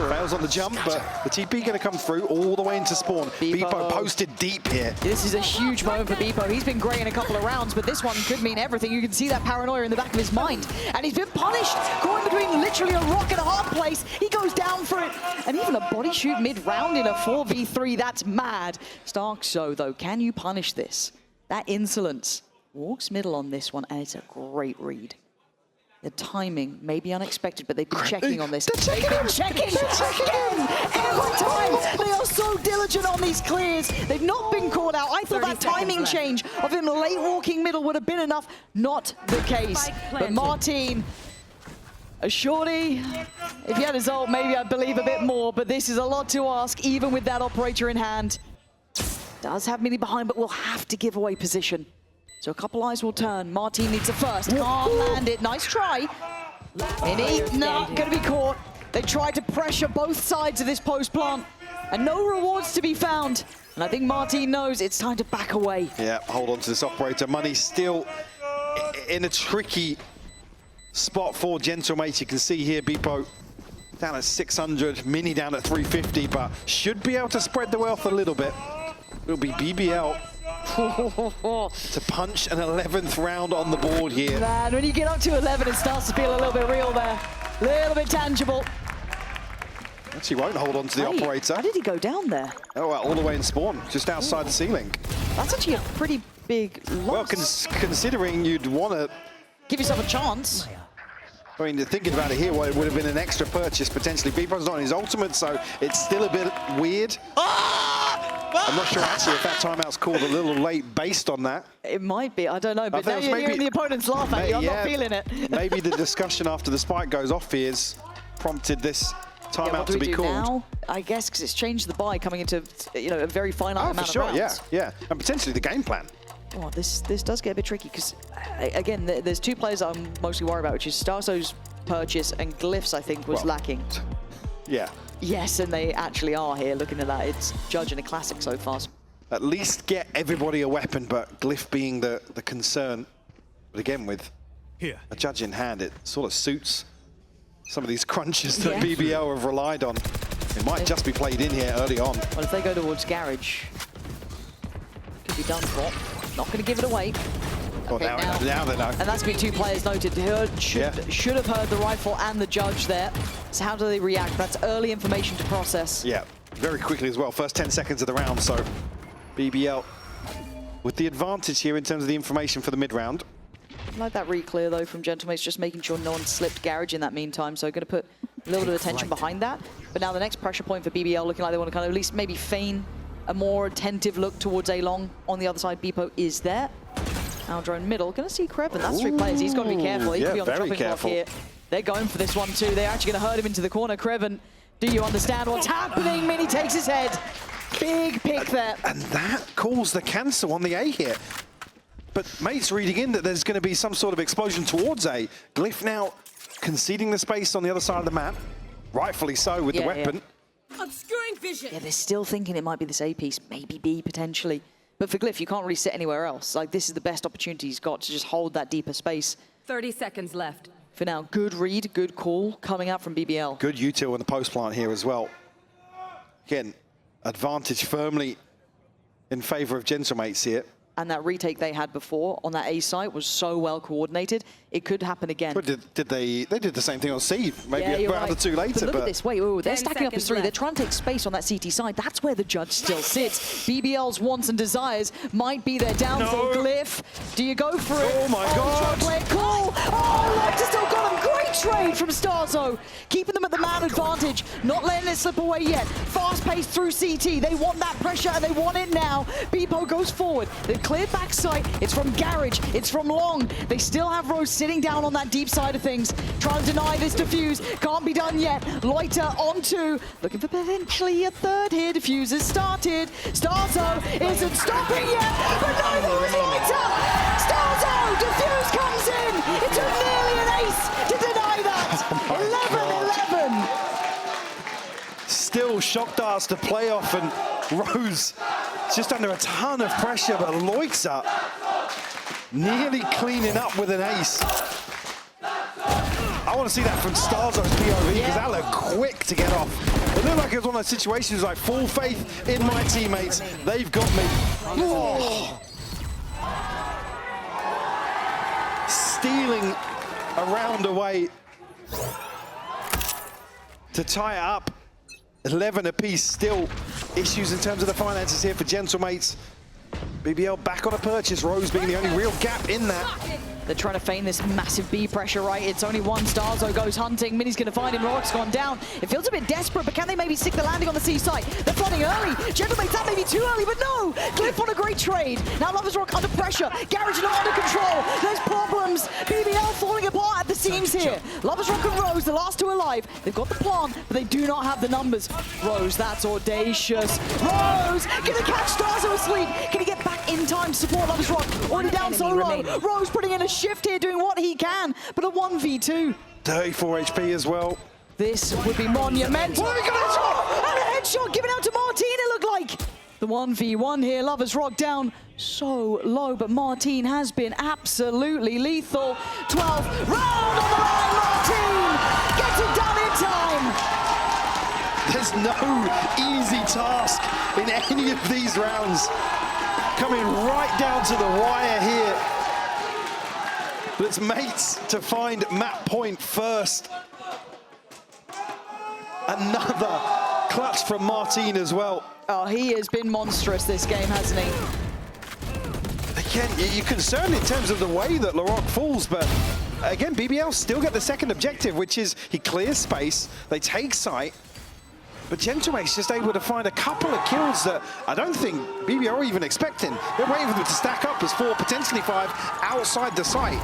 fails on the jump, but the TP going to come through all the way into spawn. Beepo posted deep here. This is a huge moment for Beepo. He's been great in a couple of rounds, but this one could mean everything. You can see that paranoia in the back of his mind. And he's been punished, caught in between literally a rock and a hard place. He goes down for it. And even a body shoot mid-round in a 4v3, that's mad. Starkzo, though, can you punish this? That insolence. Walks middle on this one, and it's a great read. The timing may be unexpected, but they've been checking on this. They've been checking again! Every time! They are so diligent on these clears. They've not been caught out. I thought that timing change of him late walking middle would have been enough. Not the case. But Martin, a shorty, if he had his ult, maybe I'd believe a bit more, but this is a lot to ask, even with that operator in hand. Does have Mini behind, but will have to give away position. So a couple eyes will turn. Martin needs a first. Can't land it. Nice try. Mini, not going to be caught. They tried to pressure both sides of this post plant. And no rewards to be found. And I think Martin knows it's time to back away. Yeah, hold on to this operator. Money still in a tricky spot for Gentlemates. You can see here, Beepo down at 600, Mini down at 350, but should be able to spread the wealth a little bit. It'll be BBL to punch an 11th round on the board here. Man, when you get up to 11, it starts to feel a little bit real there. A little bit tangible. Actually won't hold on to the operator. How did he go down there? Oh, well, all the way in spawn, just outside the ceiling. That's actually a pretty big loss. Well, considering you'd want to... Give yourself a chance. I mean, thinking about it here, well, it would have been an extra purchase potentially. Bpo's not on his ultimate, so it's still a bit weird. I'm not sure actually if that timeout's called a little late based on that. It might be, I don't know, but now you're hearing the opponents laugh at you, I'm not feeling it. Maybe the discussion after the spike goes off here has prompted this timeout to be called. Now? I guess because it's changed the buy coming into a very finite amount of rounds. Yeah, and potentially the game plan. Oh, this does get a bit tricky because, again, there's two players I'm mostly worried about, which is Starzo's purchase and Glyph's, I think, was lacking. Yeah. Yes, and they actually are here. Looking at that, it's Judge and a classic so far. At least get everybody a weapon, but Glyph being the concern. But again, with a Judge in hand, it sort of suits some of these crunches that BBL have relied on. It might just be played in here early on. Well, if they go towards Garage, could be done for. Not going to give it away. Well, Okay, now they know. And that's going to be two players noted. Should have heard the rifle and the Judge there. So how do they react? That's early information to process. Yeah, very quickly as well. First 10 seconds of the round, so BBL with the advantage here in terms of the information for the mid-round. I like that re-clear, though, from Gentlemates, just making sure no one slipped Garage in that meantime. So going to put a little bit of attention behind that. But now the next pressure point for BBL, looking like they want to kind of at least maybe feign a more attentive look towards A-Long. On the other side, Bpo is there. Now drone middle, going to see Kreven. That's three players. He's got to be careful. He could be on the chopping block here. They're going for this one too. They're actually going to herd him into the corner. Kreven, do you understand what's happening? Mini takes his head. Big pick there. And that calls the cancel on the A here. But Mate's reading in that there's going to be some sort of explosion towards A. Glyph now conceding the space on the other side of the map. Rightfully so with the weapon. Obscuring vision. Yeah, they're still thinking it might be this A piece, maybe B potentially. But for Glyph, you can't really sit anywhere else. Like, this is the best opportunity he's got to just hold that deeper space. 30 seconds left. For now, good read, good call coming out from BBL. Good util in the post plant here as well. Again, advantage firmly in favor of Gentlemates here. And that retake they had before on that A site was so well coordinated. It could happen again. But they did the same thing on C, maybe a round or two later. But look at this, wait, they're stacking up as three. left. They're trying to take space on that CT side. That's where the Judge still sits. BBL's wants and desires might be their downfall. No. Glyph, do you go for it? Oh my God. Play it cool. Oh, Lighter still got him. Great trade from Starzo. Keeping them at the man advantage. Not letting it slip away yet. Fast pace through CT. They want that pressure and they want it now. Bpo goes forward. They've cleared back sight. It's from Garage. It's from Long. They still have Rose sitting down on that deep side of things. Trying to deny this defuse. Can't be done yet. Loiter on two. Looking for potentially a third here. Diffuse has started. Starzo isn't stopping yet. But no more is Loiter. Starzo! Diffuse comes in. It took nearly an ace to deny that. 11-11. Still shock darts to play off, and Rose just under a ton of pressure, but Loiter nearly cleaning up with an ace. I want to see that from Starzo's POV, because that looked quick to get off. It looked like it was one of those situations like, full faith in my teammates. They've got me. Oh. Stealing a round away to tie it up. 11 apiece, still issues in terms of the finances here for Gentlemates. BBL back on a purchase, Rose being the only real gap in that. They're trying to feign this massive B pressure, right? It's only one. Starzo goes hunting. Mini's going to find him. Rock's gone down. It feels a bit desperate, but can they maybe stick the landing on the C site? They're flooding early. Gentlemates, that may be too early, but no! Glyph on a great trade. Now Lovers Rock under pressure. Garage not under control. There's problems. BBL falling apart at the seams here. Lovers Rock and Rose, the last two alive. They've got the plant, but they do not have the numbers. Rose, that's audacious. Rose, gonna catch Starzo asleep. Can he get back in time to support Lovers Rock? Already down so low. Rose putting in a shift here, doing what he can, but a 1v2. 34 HP as well. This would be monumental. And a headshot given out to Martin, it looked like. The 1v1 here, Lovers Rock down so low, but Martin has been absolutely lethal. 12 round on the line, Martin gets it done in time. There's no easy task in any of these rounds. coming right down to the wire here. But it's mates to find map point first. Another clutch from Martin as well. Oh, he has been monstrous this game, hasn't he? Again, you're concerned in terms of the way that Larocque falls, but again, BBL still get the second objective, which is he clears space, they take sight, but Gentlemate's just able to find a couple of kills that I don't think BBL are even expecting. They're waiting for them to stack up as 4, potentially 5, outside the site.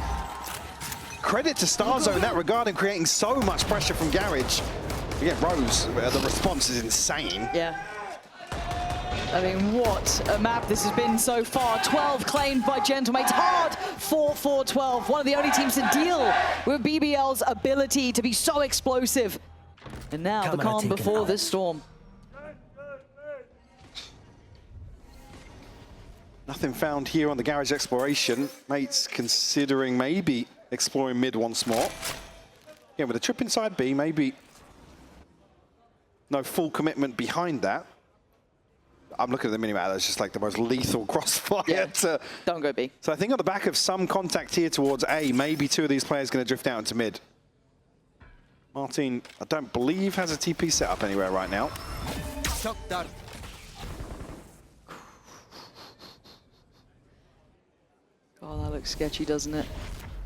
Credit to Starzo in that regard in creating so much pressure from Garage. Again, Rose, the response is insane. Yeah. I mean, what a map this has been so far. 12 claimed by Gentlemates. Hard 4-4-12. One of the only teams to deal with BBL's ability to be so explosive. And now the calm before this storm. Nothing found here on the Garage exploration. Mates considering maybe exploring mid once more. Again, with a trip inside B, maybe no full commitment behind that. I'm looking at the minimap, that's just like the most lethal crossfire. Yeah. Don't go B. So I think on the back of some contact here towards A, maybe 2 of these players going to drift out into mid. Martin, I don't believe has a TP set up anywhere right now. Oh, that looks sketchy, doesn't it?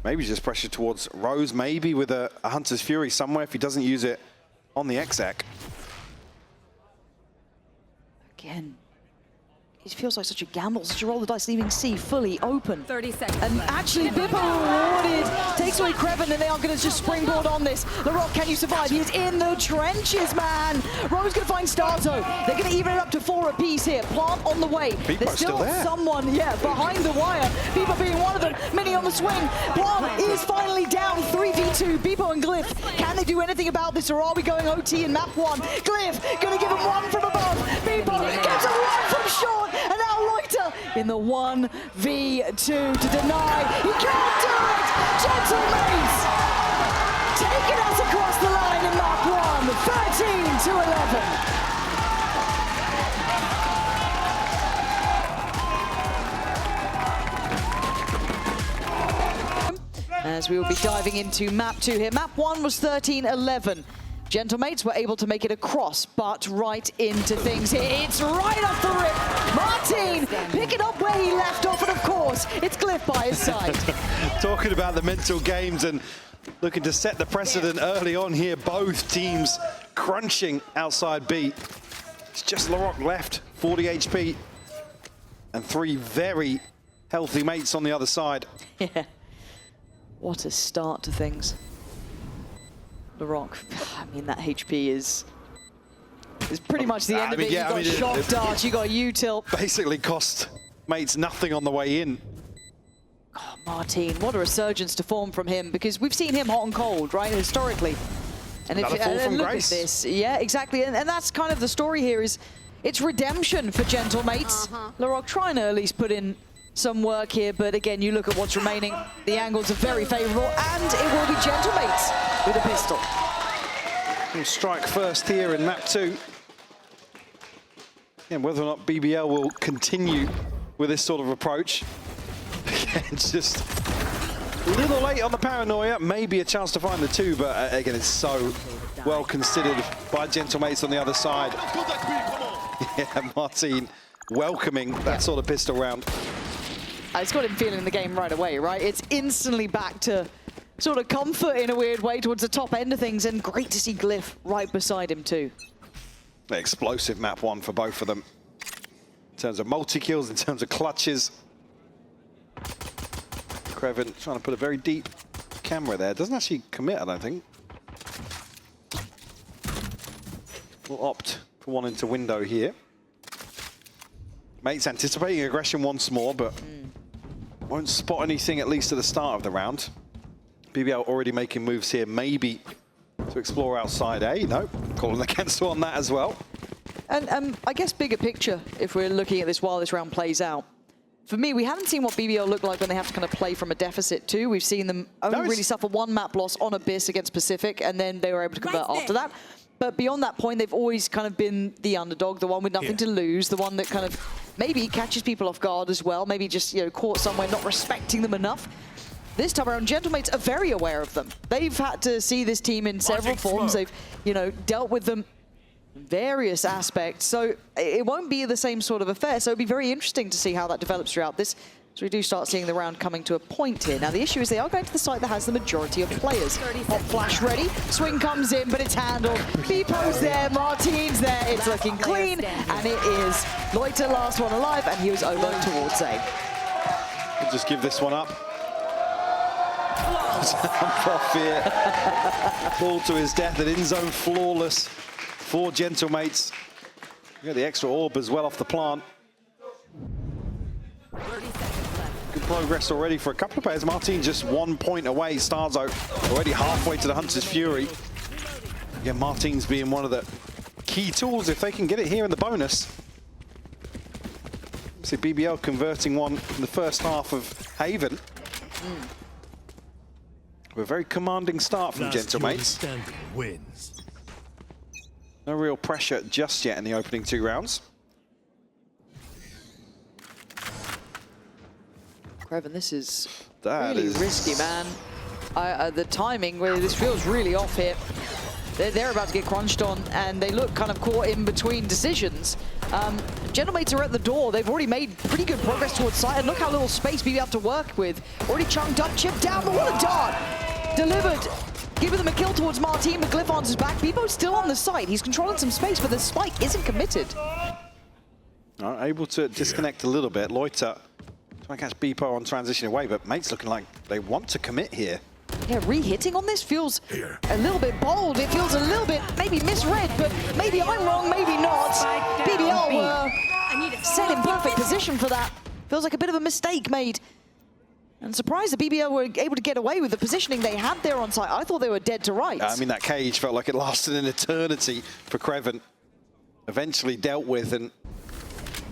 Maybe just pressure towards Rose, maybe with a Hunter's Fury somewhere if he doesn't use it on the exec. Again, it feels like such a gamble, such a roll the dice, leaving C fully open. 30 seconds And left. actually, Bippo rewarded, takes away Kreven, and they are going to just springboard on this. Larocque, can you survive? He is in the trenches, man. Rose going to find Starzo. They're going to even it up to 4 apiece here. Plant on the way. Bippo's There's still there. someone, behind the wire. Bippo being one of them. Mini on the swing. Plant is finally down. 3v2. Bippo and Glyph. Can they do anything about this, or are we going OT in map 1? Glyph going to give him 1 from above. Bippo gets a 1 from short. And now Loiter in the 1v2 to deny. He can't do it! Gentlemates taking us across the line in map 13-11. As we will be diving into map 2 here. Map 1 was 13-11. Gentlemates were able to make it across, but right into things here. It's right off the rip. Martin picking up where he left off, and of course, it's Glyph by his side. Talking about the mental games and looking to set the precedent early on here. Both teams crunching outside B. It's just Larocque left, 40 HP, and 3 very healthy mates on the other side. Yeah. What a start to things. Larocque, I mean, that HP is pretty much the end of it. Yeah, You've got shock darts, you got U-tilt. Basically cost mates nothing on the way in. Oh, Martin, what a resurgence to form from him, because we've seen him hot and cold, right, historically. And Another fall from look grace. at this. Yeah, exactly. And that's kind of the story here, is it's redemption for Gentlemates. Larocque trying to at least put in some work here, but again, you look at what's remaining. The angles are very favorable, and it will be Gentlemates with a pistol. We'll strike first here in map 2. And whether or not BBL will continue with this sort of approach. Again, just a little late on the paranoia. Maybe a chance to find the 2, but again, it's so well considered by Gentlemates on the other side. Yeah, Martin welcoming that sort of pistol round. It's got him feeling the game right away, right? It's instantly back to sort of comfort in a weird way towards the top end of things, and great to see Glyph right beside him too. Explosive map 1 for both of them. In terms of multi-kills, in terms of clutches. Kreven trying to put a very deep camera there. Doesn't actually commit, I don't think. We'll opt for one into window here. Mates anticipating aggression once more, but won't spot anything, at least at the start of the round. BBL already making moves here, maybe to explore outside A. No, calling the cancel on that as well. And I guess bigger picture, if we're looking at this while this round plays out. For me, we haven't seen what BBL look like when they have to kind of play from a deficit too. We've seen them only really suffer 1 map loss on Abyss against Pacific, and then they were able to convert after that. But beyond that point, they've always kind of been the underdog, the one with nothing to lose, the one that kind of maybe catches people off guard as well, maybe just, you know, caught somewhere not respecting them enough. This time around, Gentlemates are very aware of them. They've had to see this team in several forms. They've, you know, dealt with them in various aspects. So it won't be the same sort of affair. So it'll be very interesting to see how that develops throughout this. So we do start seeing the round coming to a point here. Now the issue is they are going to the site that has the majority of players. Hot flash ready, swing comes in, but it's handled. Bipo's there, Martin's there, it's looking clean, and it is Loiter, last one alive, and he was over towards A. We'll just give this one up. Off here. Fall to his death at in-zone flawless for Gentlemates. We got the extra orb as well off the plant. Good progress already for a couple of players. Martin just 1 point away. Starzo already halfway to the Hunter's Fury. Again, Martin's being one of the key tools if they can get it here in the bonus. See BBL converting one in the first half of Haven. A very commanding start from Gentlemates. Wins. No real pressure just yet in the opening 2 rounds. Kreven, this is That really is risky, man. The timing, where this feels really off here. They're about to get crunched on, and they look kind of caught in between decisions. Gentlemates are at the door. They've already made pretty good progress towards site, and look how little space BB have to work with. Already chunked up, chipped down, but what a dart! Delivered, giving them a kill towards Martin, but Glyph answers back. Bibo's still on the site. He's controlling some space, but the spike isn't committed. Able to disconnect a little bit. Loiter trying to catch Bipo on transition away, but Mate's looking like they want to commit here. Yeah, re-hitting on this feels a little bit bold. It feels a little bit maybe misread, but maybe I'm wrong, maybe not. BBL were set in perfect position for that. Feels like a bit of a mistake made. And surprised that BBL were able to get away with the positioning they had there on site. I thought they were dead to rights. I mean, that cage felt like it lasted an eternity for Kreven. Eventually dealt with and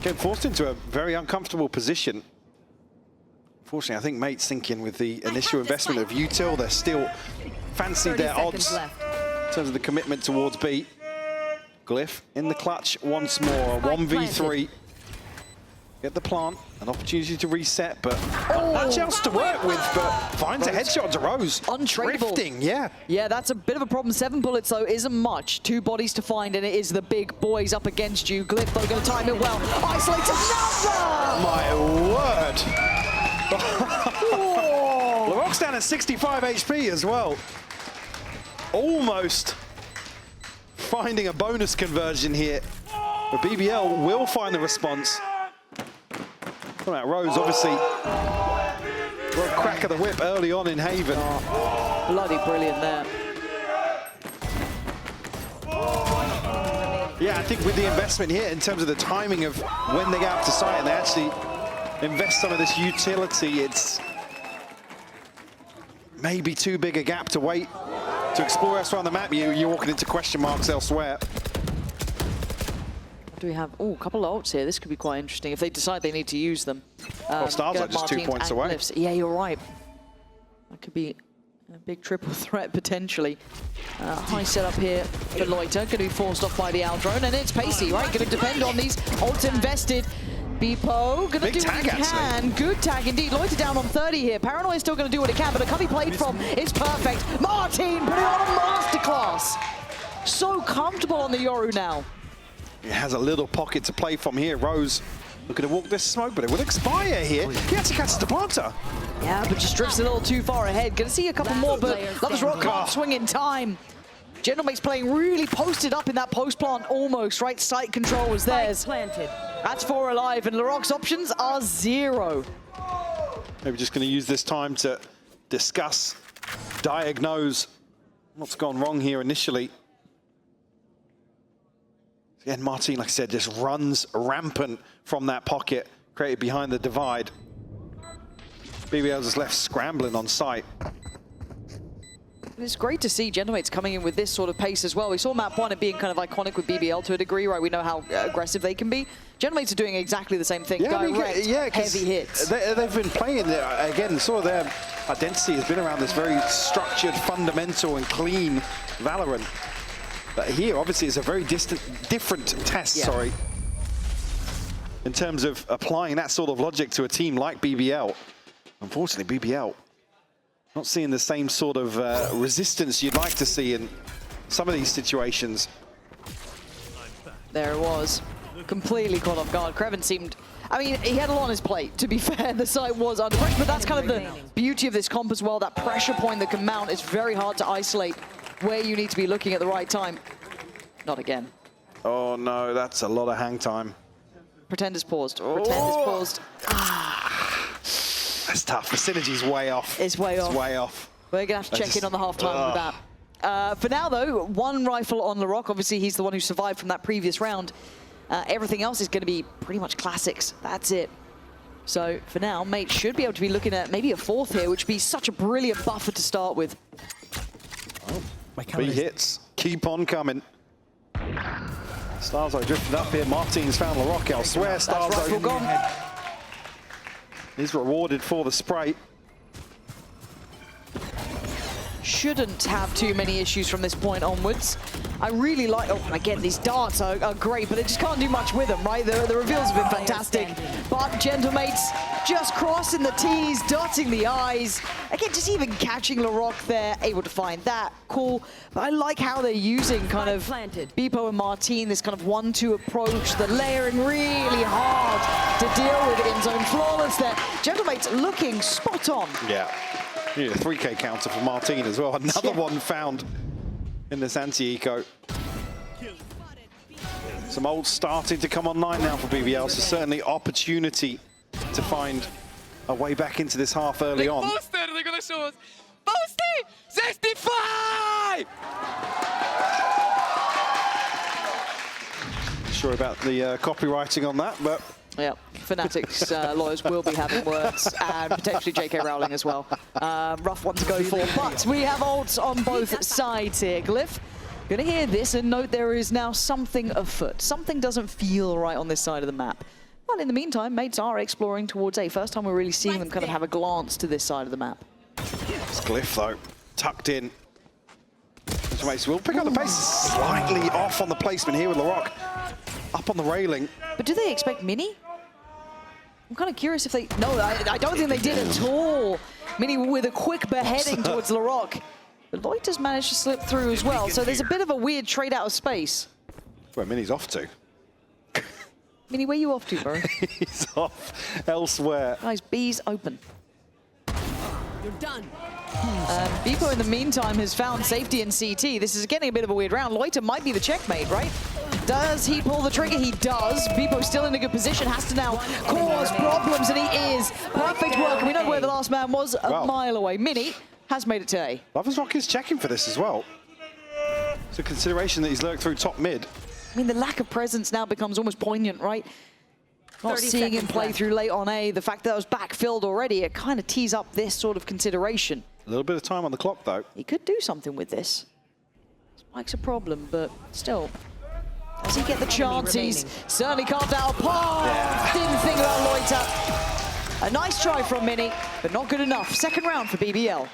getting forced into a very uncomfortable position. Unfortunately, I think Mate's thinking with the initial investment of util, they're still fancying their odds in terms of the commitment towards B. Glyph in the clutch once more, 1v3. Get the plant, an opportunity to reset, but not much else to work with, but finds a headshot to Rose. Untradeable. Drifting, yeah. Yeah, that's a bit of a problem. 7 bullets, though, isn't much. 2 bodies to find, and it is the big boys up against you. Glyph, though, going to time it well. Isolates another! My word. Larocque's down at 65 HP as well. Almost finding a bonus conversion here. But BBL will find the response. Come out, Rose, obviously. Got a crack of the whip early on in Haven. Oh, bloody brilliant there. Yeah, I think with the investment here, in terms of the timing of when they get up to site and they actually invest some of this utility, it's maybe too big a gap to wait to explore elsewhere on the map. You're walking into question marks elsewhere. Do we have, a couple of ults here. This could be quite interesting if they decide they need to use them. Well, Stars are just 2 points away. Glyphs. Yeah, you're right. That could be a big triple threat potentially. High setup here for Loiter. Going to be forced off by the Owl drone, and it's Pacey, right? Going to depend on these ults invested. Bipo going to do what he can. Good tag indeed. Loiter down on 30 here. Paranoia still going to do what he can, but the cut he played from is perfect. Martin putting on a masterclass. So comfortable on the Yoru now. He has a little pocket to play from here. Rose looking to walk this smoke, but it will expire here. He actually catches the planter. Yeah, but just drifts a little too far ahead. Gonna see a couple more, but Love's Rock can't swing in time. Gentlemate's playing really posted up in that post plant almost, right? Site control was theirs. That's 4 alive, and Larocque's options are 0. Maybe just going to use this time to discuss, diagnose what's gone wrong here initially. Again, Martin, like I said, just runs rampant from that pocket created behind the divide. BBL is left scrambling on site. It's great to see Gentlemates coming in with this sort of pace as well. We saw map 1 it being kind of iconic with BBL to a degree, right? We know how aggressive they can be. Gentlemates are doing exactly the same thing. Direct, heavy hits. They've been playing, again, sort of their identity has been around this very structured, fundamental and clean Valorant. But here, obviously, it's a very different test, Yeah. in terms of applying that sort of logic to a team like BBL. Unfortunately, BBL not seeing the same sort of resistance you'd like to see in some of these situations. There it was. Completely caught off guard. Kreven seemed... I mean, he had a lot on his plate, to be fair. The site was under pressure, but that's kind of the beauty of this comp as well. That pressure point that can mount is very hard to isolate where you need to be looking at the right time. Not again. Oh, no, that's a lot of hang time. Pretender's paused. Pretender's paused. That's tough. The synergy's way off. It's way off. It's way off. We're going to have to check in on the halftime with that. For now, though, one rifle on Larocque. Obviously, he's the one who survived from that previous round. Everything else is going to be pretty much classics. That's it. So for now, Mate should be able to be looking at maybe a fourth here, which would be such a brilliant buffer to start with. Oh, 3 hits. Keep on coming. Starzo drifted up here. Martin's found Larocque elsewhere. Rifle Starzo gone. is rewarded for the spray. Shouldn't have too many issues from this point onwards. I really like, oh, again, these darts are great, but it just can't do much with them, right? The reveals have been fantastic. But Gentlemates just crossing the T's, dotting the I's. Again, just even catching Larocque there, able to find that. Cool. But I like how they're using kind of Beepo and Martin, this kind of 1-2 approach, the layering really hard to deal with it in zone. Flawless there. Gentlemates looking spot on. Yeah. Need a 3K counter for Martin as well. Another one found in this anti-eco. Some ults starting to come online now for BBL, so certainly opportunity to find a way back into this half early on. They're gonna show us. Posty! 65! Sure about the copywriting on that, but... Yeah, Fnatic's lawyers will be having words, and potentially J.K. Rowling as well. Rough one to go for, but we have ults on both sides here. Glyph, gonna hear this and note there is now something afoot. Something doesn't feel right on this side of the map. Well, in the meantime, Mates are exploring towards A. First time we're really seeing them kind of have a glance to this side of the map. It's Glyph, though, tucked in. Mates will pick up the pace, slightly off on the placement here with Larocque. Up on the railing. But do they expect Mini? I'm kind of curious if they... No, I don't think they did at all. Mini with a quick beheading towards Larocque. But Loiter's managed to slip through as well, so there's a bit of a weird trade out of space. Where Mini's off to. Mini, where you off to, bro? He's off elsewhere. Guys, B's open. You're done. Beepo, in the meantime, has found safety in CT. This is getting a bit of a weird round. Loiter might be the checkmate, right? Does he pull the trigger? He does. Beepo's still in a good position, has to now cause problems, and he is. Perfect work. We know where the last man was, a mile away. Mini has made it to A. Lovers Rock is checking for this as well. It's a consideration that he's lurked through top mid. I mean, the lack of presence now becomes almost poignant, right? Not seeing him play through late on A, the fact that it was backfilled already, it kind of tees up this sort of consideration. A little bit of time on the clock, though. He could do something with this. Spike's a problem, but still. Does he get the chance? He's certainly carved out a path. Didn't think about Loiter. A nice try from Mini, but not good enough. Second round for BBL.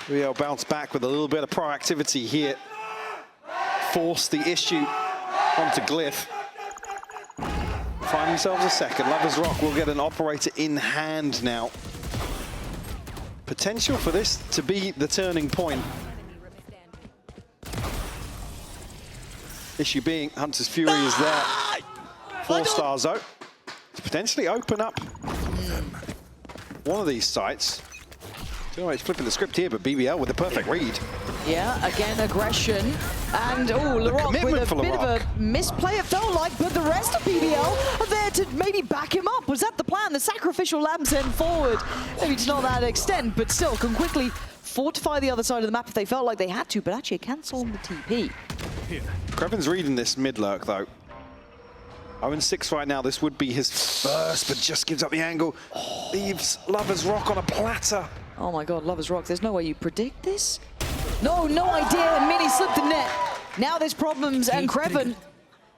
BBL bounce back with a little bit of proactivity here. Force the issue onto Glyph. Find themselves a second. Lovers Rock will get an operator in hand now. Potential for this to be the turning point. Issue being Hunter's Fury is there for Starzo to potentially open up one of these sites. Don't know, he's flipping the script here, but BBL with the perfect read. Yeah, again, aggression. And, Larocque with a bit of a misplay, it felt like, but the rest of BBL are there to maybe back him up. Was that the plan? The sacrificial lamb sent forward. Maybe to not that extent, but still can quickly fortify the other side of the map if they felt like they had to, but actually cancel on the TP. Kreven's reading this mid lurk, though. 0-6 right now. This would be his first, but just gives up the angle. Leaves Lovers Rock on a platter. Oh my God, Lovers Rock. There's no way you predict this? No idea. Mini slipped the net. Now there's problems, and Kreven,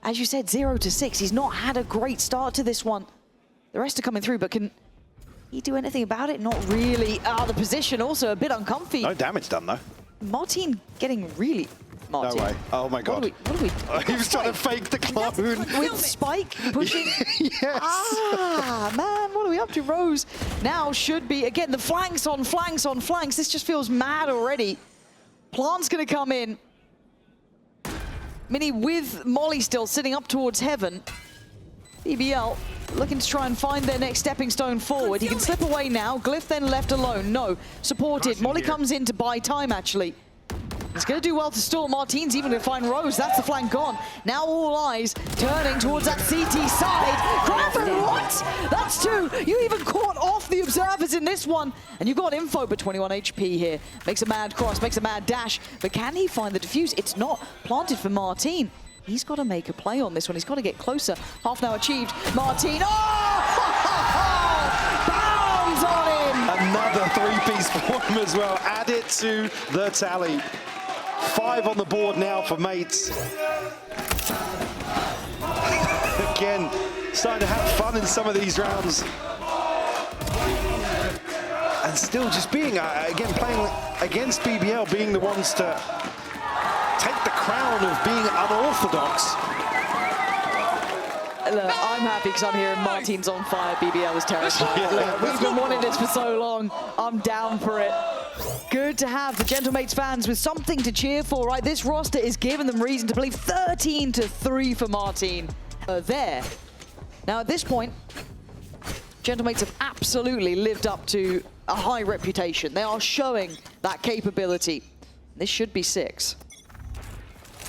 as you said, 0-6. He's not had a great start to this one. The rest are coming through, but can he do anything about it? Not really. The position also a bit uncomfy. No damage done, though. Martin getting really Martin. No way. Oh my God. What are we He was trying to fake the clone. with Spike pushing? Yes. Ah, man, what are we up to? Rose now should be, again, the flanks on flanks on flanks. This just feels mad already. Plant's going to come in. Mini with Molly still sitting up towards heaven. BBL looking to try and find their next stepping stone forward. He can slip away now. Glyph then left alone. No, supported. Molly comes in to buy time, actually. He's going to do well to stall. Martin's even going to find Rose. That's the flank gone. Now all eyes turning towards that CT side. Craven, what? That's two. You even caught off the observers in this one. And you've got info, but 21 HP here. Makes a mad cross, makes a mad dash. But can he find the defuse? It's not planted for Martin. He's got to make a play on this one. He's got to get closer. Half now achieved. Martin, bounds on him. Another three-piece for him as well. Add it to the tally. 5 on the board now for mates. Again, starting to have fun in some of these rounds. And still just being, again, playing against BBL, being the ones to take the crown of being unorthodox. Look, I'm happy because I'm hearing Martin's on fire. BBL is terrified. Yeah. Look, we've been wanting this for so long. I'm down for it. Good to have the Gentlemates fans with something to cheer for, right? This roster is giving them reason to believe. 13-3 for Martin there. Now, at this point, Gentlemates have absolutely lived up to a high reputation. They are showing that capability. This should be 6.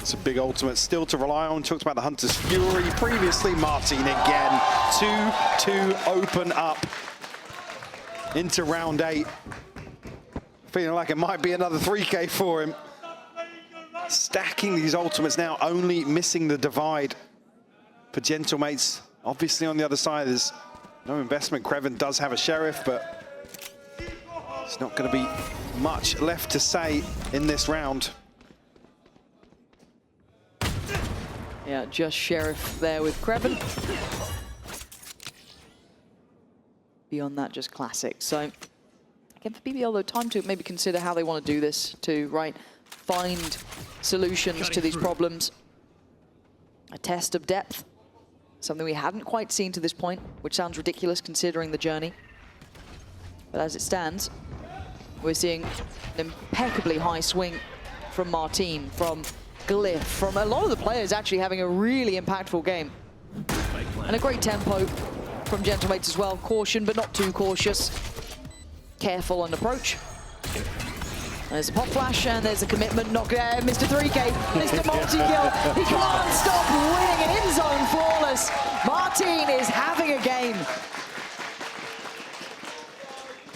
It's a big ultimate still to rely on. Talked about the Hunter's Fury previously. Martin again. 2-2 open up into round 8. Feeling like it might be another 3K for him. Stacking these ultimates now, only missing the divide for Gentlemates. Obviously on the other side, there's no investment. Craven does have a Sheriff, but it's not going to be much left to say in this round. Yeah, just Sheriff there with Craven. Beyond that, just classic. So, again, for BBL, though, time to maybe consider how they want to do this to, right, find solutions to these problems. A test of depth, something we hadn't quite seen to this point, which sounds ridiculous considering the journey. But as it stands, we're seeing an impeccably high swing from Martin, from Glyph, from a lot of the players actually having a really impactful game. And a great tempo from Gentlemates as well. Caution, but not too cautious. Careful on approach. There's a pop flash, and there's a commitment. Not Mr. 3K, Mr. Multi-kill. He can't stop winning an in-zone flawless. Martin is having a game.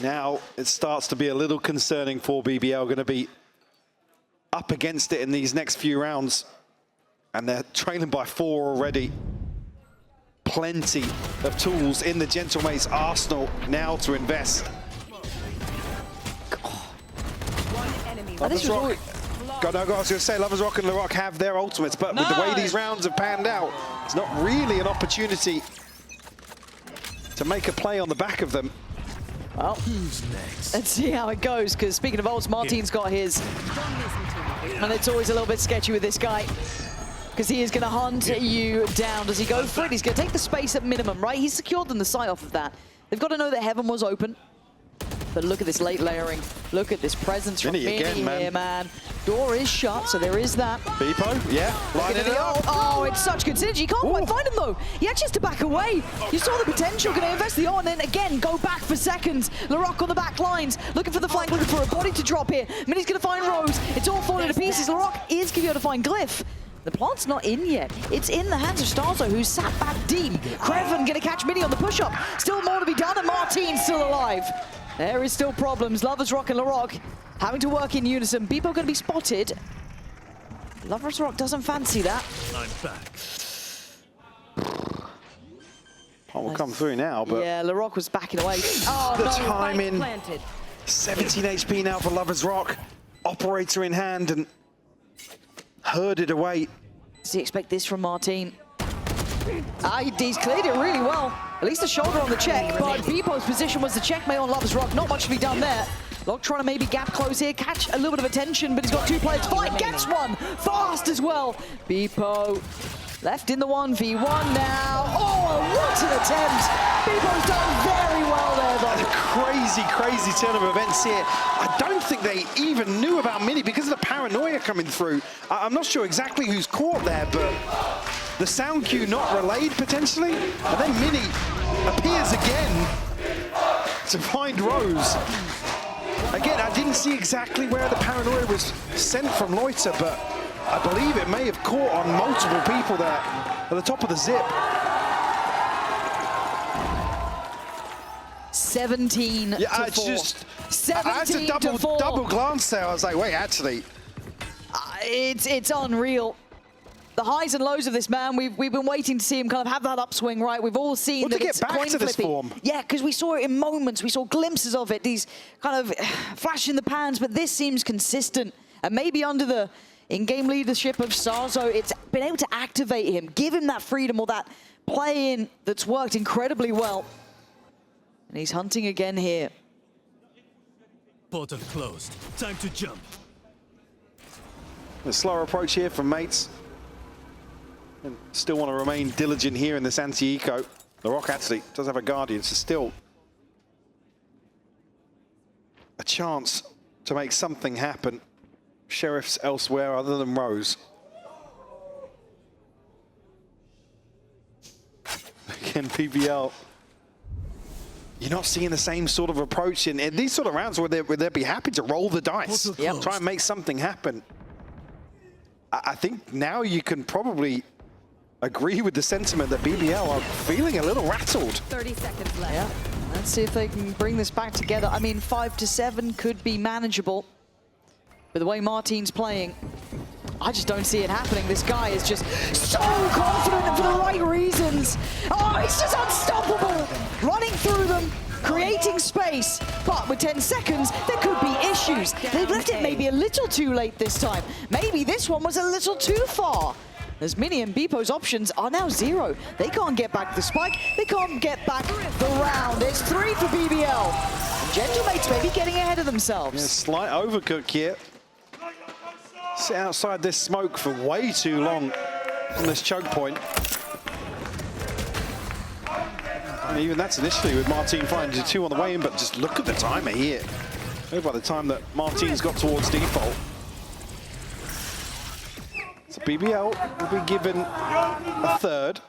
Now it starts to be a little concerning for BBL. Going to be up against it in these next few rounds. And they're trailing by 4 already. Plenty of tools in the Gentlemates arsenal now to invest. Lovers Rock, I was going to say, Lovers Rock and Larocque have their ultimates, but with the way these rounds have panned out, it's not really an opportunity to make a play on the back of them. Well, let's see how it goes, because speaking of ults, Martin's got his. And it's always a little bit sketchy with this guy, because he is going to hunt you down. Does he go for it? He's going to take the space at minimum, right? He's secured them the sight off of that. They've got to know that heaven was open. But look at this late layering. Look at this presence from Mini here, man. Door is shut, so there is that. Beepo, yeah, line it up. Oh, it's such good synergy. You can't quite find him, though. He actually has to back away. You saw the potential. Going to invest the ult, and then again, go back for seconds. Larocque on the back lines, looking for the flank, looking for a body to drop here. Mini's going to find Rose. It's all falling to pieces. Larocque is going to be able to find Glyph. The plant's not in yet. It's in the hands of Starzo, who's sat back deep. Craven going to catch Mini on the push-up. Still more to be done, and Martin's still alive. There is still problems. Lovers Rock and Larocque having to work in unison. Beepo going to be spotted. Lovers Rock doesn't fancy that. I'm back. Will come through now, but yeah, Larocque was backing away. Oh, the no. timing. 17 HP now for Lovers Rock. Operator in hand and herded away. Does he expect this from Martin? He's cleared it really well. At least the shoulder on the check, but Beepo's position was the checkmate on Lovers Rock. Not much to be done there. Locke trying to maybe gap close here, catch a little bit of attention, but he's got two players to fight, gets one, fast as well. Beepo left in the 1v1 now. Oh, what an attempt. Beepo's done very well there, though. Crazy, crazy turn of events here. I don't think they even knew about Mini because of the paranoia coming through. I'm not sure exactly who's caught there, but the sound cue not relayed potentially, and then Mini appears again to find Rose. Again, I didn't see exactly where the paranoia was sent from Loiter, but I believe it may have caught on multiple people there at the top of the zip. 17 to 4. I had to 17 to 4. double glance there. I was like, wait, actually. It's unreal. The highs and lows of this man, we've been waiting to see him kind of have that upswing, right? We've all seen that it's coin flipping. To this form. Yeah, because we saw it in moments. We saw glimpses of it, these kind of flash in the pans, but this seems consistent. And maybe under the in-game leadership of Sarzo, it's been able to activate him, give him that freedom or that play-in that's worked incredibly well. And he's hunting again here. Portal closed. Time to jump. A slower approach here from mates. And still want to remain diligent here in this anti-eco. The Rock actually does have a Guardian, so still a chance to make something happen. Sheriff's elsewhere other than Rose. Again, BBL. You're not seeing the same sort of approach in these sort of rounds where they'd be happy to roll the dice. Yep. Try and make something happen. I think now you can probably agree with the sentiment that BBL are feeling a little rattled. 30 seconds left. Yeah. Let's see if they can bring this back together. I mean, 5 to 7 could be manageable. But the way Martin's playing, I just don't see it happening. This guy is just so confident and for the right reasons. Oh, he's just unstoppable. Running through them, creating space. But with 10 seconds, there could be issues. They've left it maybe a little too late this time. Maybe this one was a little too far. As Mini and Beepo's options are now 0. They can't get back the spike. They can't get back the round. It's 3 for BBL. And Gentlemates maybe getting ahead of themselves. Yeah, slight overcook here. Sit outside this smoke for way too long on this choke point. And even that's initially with Martin finding 2 on the way in, but just look at the timer here. Maybe by the time that Martin's got towards default. So BBL will be given a third.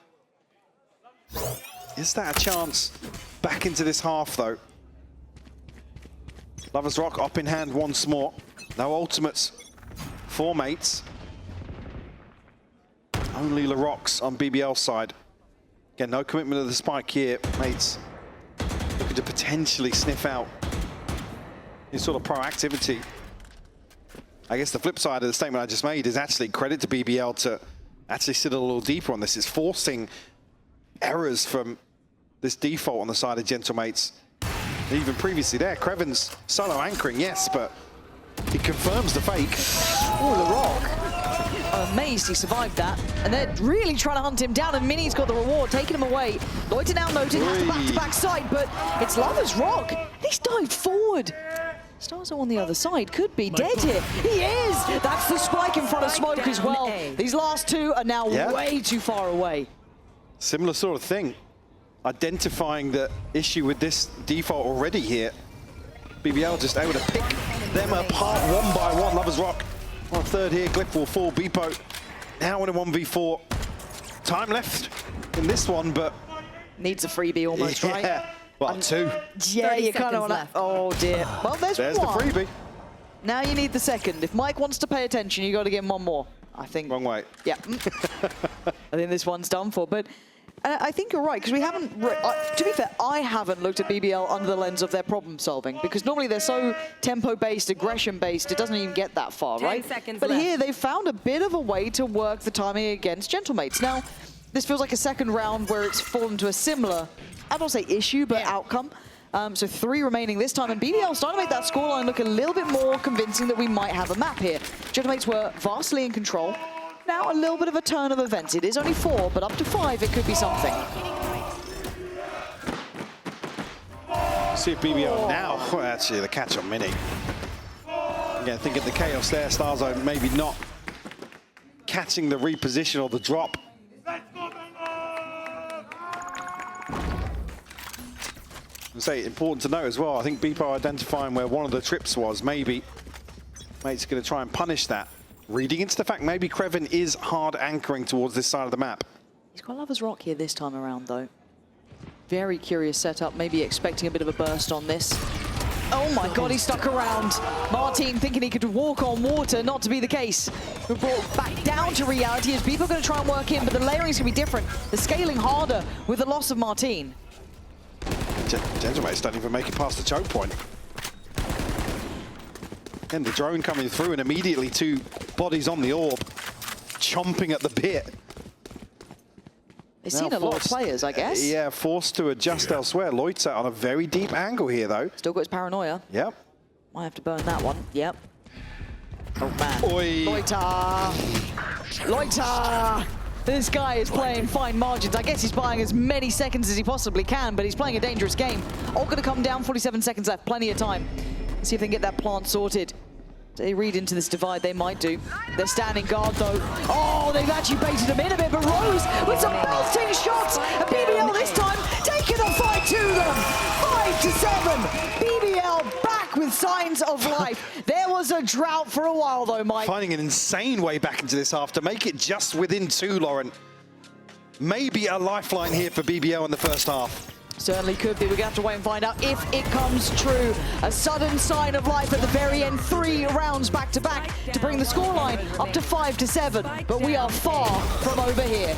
Is that a chance back into this half though? Lovers Rock up in hand once more. No ultimates. 4 mates. Only LaRock's on BBL side. Again, no commitment to the spike here. Mates looking to potentially sniff out his sort of proactivity. I guess the flip side of the statement I just made is actually credit to BBL to actually sit a little deeper on this. It's forcing errors from this default on the side of Gentlemates. Even previously there, Creven's solo anchoring, yes, but he confirms the fake. Oh, the Rock. Amazed he survived that. And they're really trying to hunt him down, and Mini's got the reward, taking him away. Loiter now noted, has the back-to-back side, but it's Lovers Rock. He's dived forward. Starzo on the other side could be dead here. He is! That's the spike in front of Smoke as well. These last 2 are now way too far away. Similar sort of thing. Identifying the issue with this default already here. BBL just able to pick them apart one by one. Lovers Rock on 3rd here. Glyph will fall. Beepo now in a 1v4. Time left in this one, but... Needs a freebie almost, right? Yeah, well, 2. Yeah, you kind of want to... Oh, dear. Well, there's the one. freebie. Now you need the second. If Mike wants to pay attention, you got to give him one more, I think. Wrong way. Yeah. I think this one's done for, but... I think you're right, because we haven't, to be fair, I haven't looked at BBL under the lens of their problem solving, because normally they're so tempo-based, aggression-based, it doesn't even get that far, right? 10 seconds but left. Here they've found a bit of a way to work the timing against Gentlemates. Now, this feels like a second round where it's fallen to a similar, I don't say issue, but outcome. So 3 remaining this time, and BBL starting to make that scoreline look a little bit more convincing that we might have a map here. Gentlemates were vastly in control. Now a little bit of a turn of events. It is only 4, but up to 5, it could be something. See if BBL now, well, actually the catch on Mini. Again, thinking the chaos there, Starzo maybe not catching the reposition or the drop. Say important to note as well, I think Beepo identifying where one of the trips was, maybe Mate's going to try and punish that. Reading into the fact maybe Krevin is hard anchoring towards this side of the map. He's got Lover's Rock here this time around, though. Very curious setup, maybe expecting a bit of a burst on this. Oh my God, he stuck around. Martin thinking he could walk on water, not to be the case. We're brought back down to reality as people are going to try and work in, but the layering's going to be different. The scaling harder with the loss of Martin. Gentlemates don't even make it past the choke point. And the drone coming through and immediately 2 bodies on the orb, chomping at the bit. They've seen a lot of players, I guess. Yeah, forced to adjust elsewhere. Loiter on a very deep angle here, though. Still got his paranoia. Yep. Might have to burn that one. Yep. Oh, man. Oi. Loiter! Loiter! This guy is playing fine margins. I guess he's buying as many seconds as he possibly can, but he's playing a dangerous game. All going to come down, 47 seconds left, plenty of time. Let's see if they can get that plant sorted. They read into this divide, they might do. They're standing guard though. Oh, they've actually baited him in a bit, but Rose with some belting shots. And BBL this time taking a fight to them. 5-7. BBL back with signs of life. There was a drought for a while though, Mike. Finding an insane way back into this half to make it just within 2, Lauren. Maybe a lifeline here for BBL in the first half. Certainly could be. We're going to have to wait and find out if it comes true. A sudden sign of life at the very end. 3 rounds back to back to bring the scoreline up to 5-7. But we are far from over here.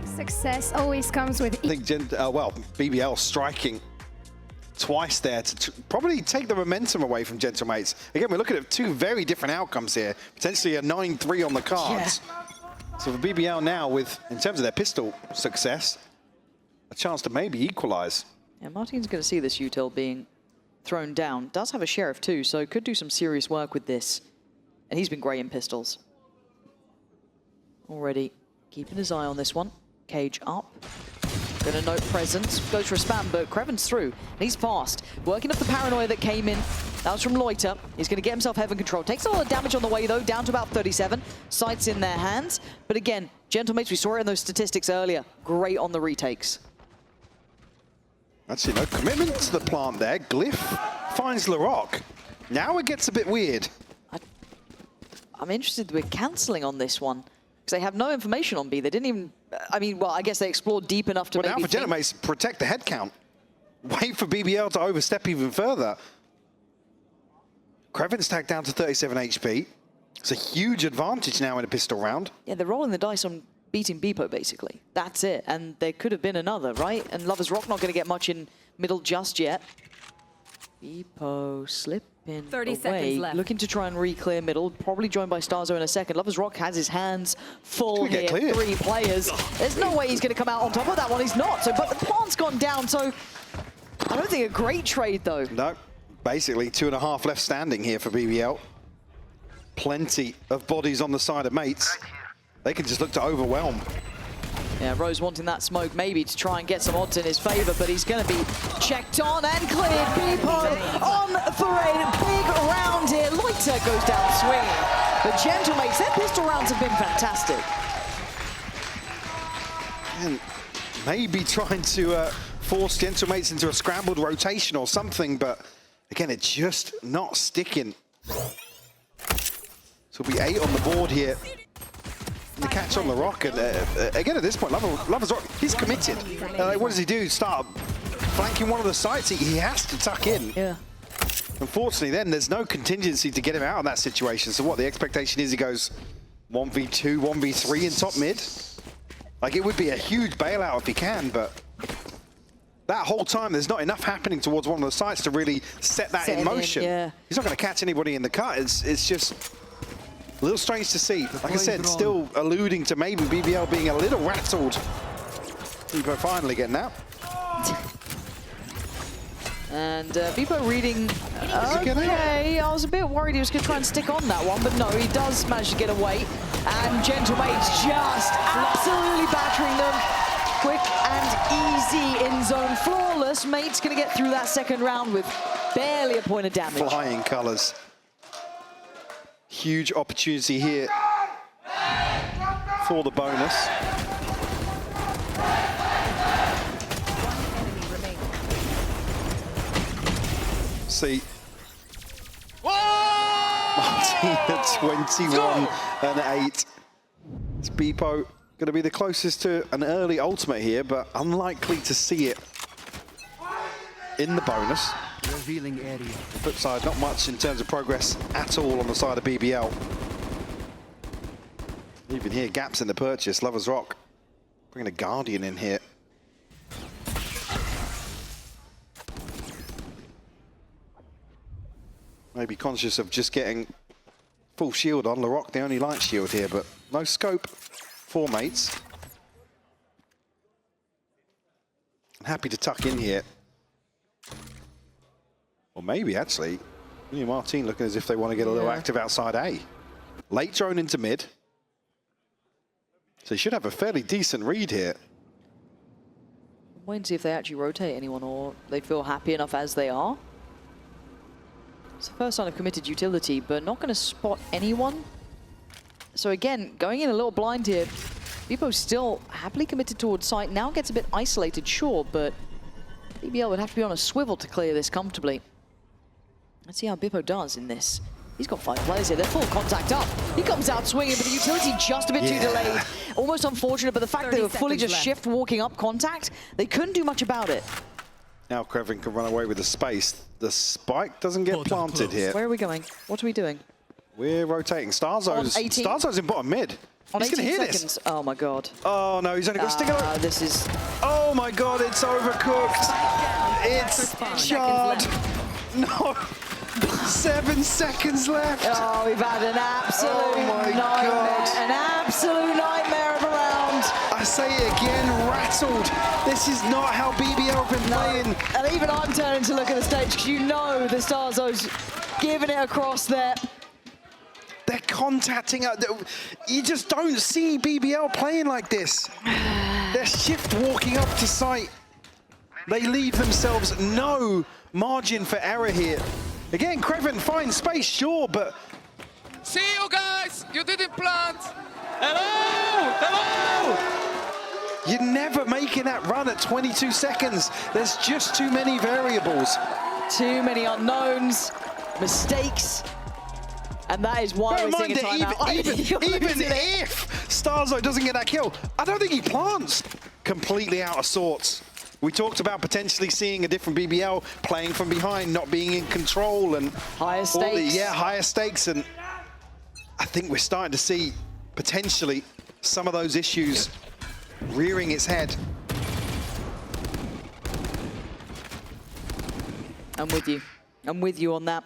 Success always comes with... I think, BBL striking twice there to probably take the momentum away from Gentlemates. Again, we're looking at 2 very different outcomes here. Potentially a 9-3 on the cards. Yeah. So for BBL now, with, in terms of their pistol success, a chance to maybe equalize. Yeah, Martin's going to see this util being thrown down. Does have a sheriff too, so could do some serious work with this. And he's been great in pistols. Already keeping his eye on this one. Cage up. Gonna note presence, goes for a spam, but Kreven's through, and he's fast. Working off the paranoia that came in. That was from Loiter. He's gonna get himself heaven control. Takes a lot of damage on the way though, down to about 37. Sights in their hands. But again, Gentlemates, we saw it in those statistics earlier. Great on the retakes. Actually, no commitment to the plant there. Glyph finds Larocque. Now it gets a bit weird. I'm interested with cancelling on this one. Because they have no information on B. They didn't even, I mean, well, I guess they explored deep enough to maybe now for Gentlemates, protect the head count. Wait for BBL to overstep even further. Kreven's tagged down to 37 HP. It's a huge advantage now in a pistol round. Yeah, they're rolling the dice on beating Beepo, basically. That's it. And there could have been another, right? And Lover's Rock not going to get much in middle just yet. Beepo slipping 30 away, seconds left. looking to try and re-clear middle, probably joined by Starzo in a second. Lover's Rock has his hands full here, 3 players. There's no way he's going to come out on top of that one, he's not. So, but the plant's gone down, so I don't think a great trade though. No, basically 2.5 left standing here for BBL. Plenty of bodies on the side of Mates. They can just look to overwhelm. Yeah, Rose wanting that smoke maybe to try and get some odds in his favor, but he's going to be checked on and cleared. Beepo on parade. Big round here. Loiter goes down swinging. But Gentlemates, their pistol rounds have been fantastic. And maybe trying to force Gentlemates into a scrambled rotation or something, but again, it's just not sticking. So it'll be 8 on the board here. The catch on the rock, and again at this point, Lover's Rock, he's committed. What does he do? Start flanking one of the sites. He has to tuck in. Yeah. Unfortunately, then there's no contingency to get him out of that situation. So what the expectation is, he goes 1v2, 1v3 in top mid. Like, it would be a huge bailout if he can, but that whole time there's not enough happening towards one of the sites to really set that in motion. Yeah. He's not going to catch anybody in the cut. It's just a little strange to see. Like I said, still alluding to maybe BBL being a little rattled. Beepo finally getting out. And Beepo reading, okay, I was a bit worried he was going to try and stick on that one, but no, he does manage to get away. And Gentlemates just absolutely battering them. Quick and easy in zone. Flawless. Mate's going to get through that second round with barely a point of damage. Flying colors. Huge opportunity here for the bonus. See. Martin at 21 and 8. It's Beepo going to be the closest to an early ultimate here, but unlikely to see it in the bonus. Revealing area. The flip side, not much in terms of progress at all on the side of BBL. Even here, gaps in the purchase. Lovers Rock bringing a Guardian in here. Maybe conscious of just getting full shield on. Larocque, the only light shield here, but no scope for Mates. I'm happy to tuck in here. Or maybe, actually, Martin looking as if they want to get a little active outside A. Late drone into mid. So he should have a fairly decent read here. Wait and see if they actually rotate anyone or they feel happy enough as they are. It's the first sign of committed utility, but not going to spot anyone. So again, going in a little blind here. Beepo's still happily committed towards site. Now gets a bit isolated, sure, but BBL would have to be on a swivel to clear this comfortably. Let's see how Beepo does in this. He's got 5 players here. They're full contact up. He comes out swinging, but the utility just a bit too delayed. Almost unfortunate, but the fact they were fully just shift walking up contact, they couldn't do much about it. Now Krevin can run away with the space. The spike doesn't get planted here. Where are we going? What are we doing? We're rotating. Starzo's in bottom mid. On He's going to hear seconds. this. Oh my god. Oh no, he's only got stick it. This is... Oh my god, it's overcooked. It's charred. No. 7 seconds left. Oh, we've had an absolute nightmare. An absolute nightmare of a round. I say it again, rattled. This is not how BBL have been playing. And even I'm turning to look at the stage because you know the Starzo's giving it across there. They're contacting out. You just don't see BBL playing like this. They're shift walking up to site. They leave themselves no margin for error here. Again, Krevin finds space, sure, but... See you guys! You didn't plant! Hello! Hello! You're never making that run at 22 seconds. There's just too many variables. Too many unknowns, mistakes, and that is why we're seeing a timeout. Even if Starzo doesn't get that kill, I don't think he plants. Completely out of sorts. We talked about potentially seeing a different BBL playing from behind, not being in control, and higher stakes. Higher stakes, and I think we're starting to see potentially some of those issues rearing its head. I'm with you. I'm with you on that.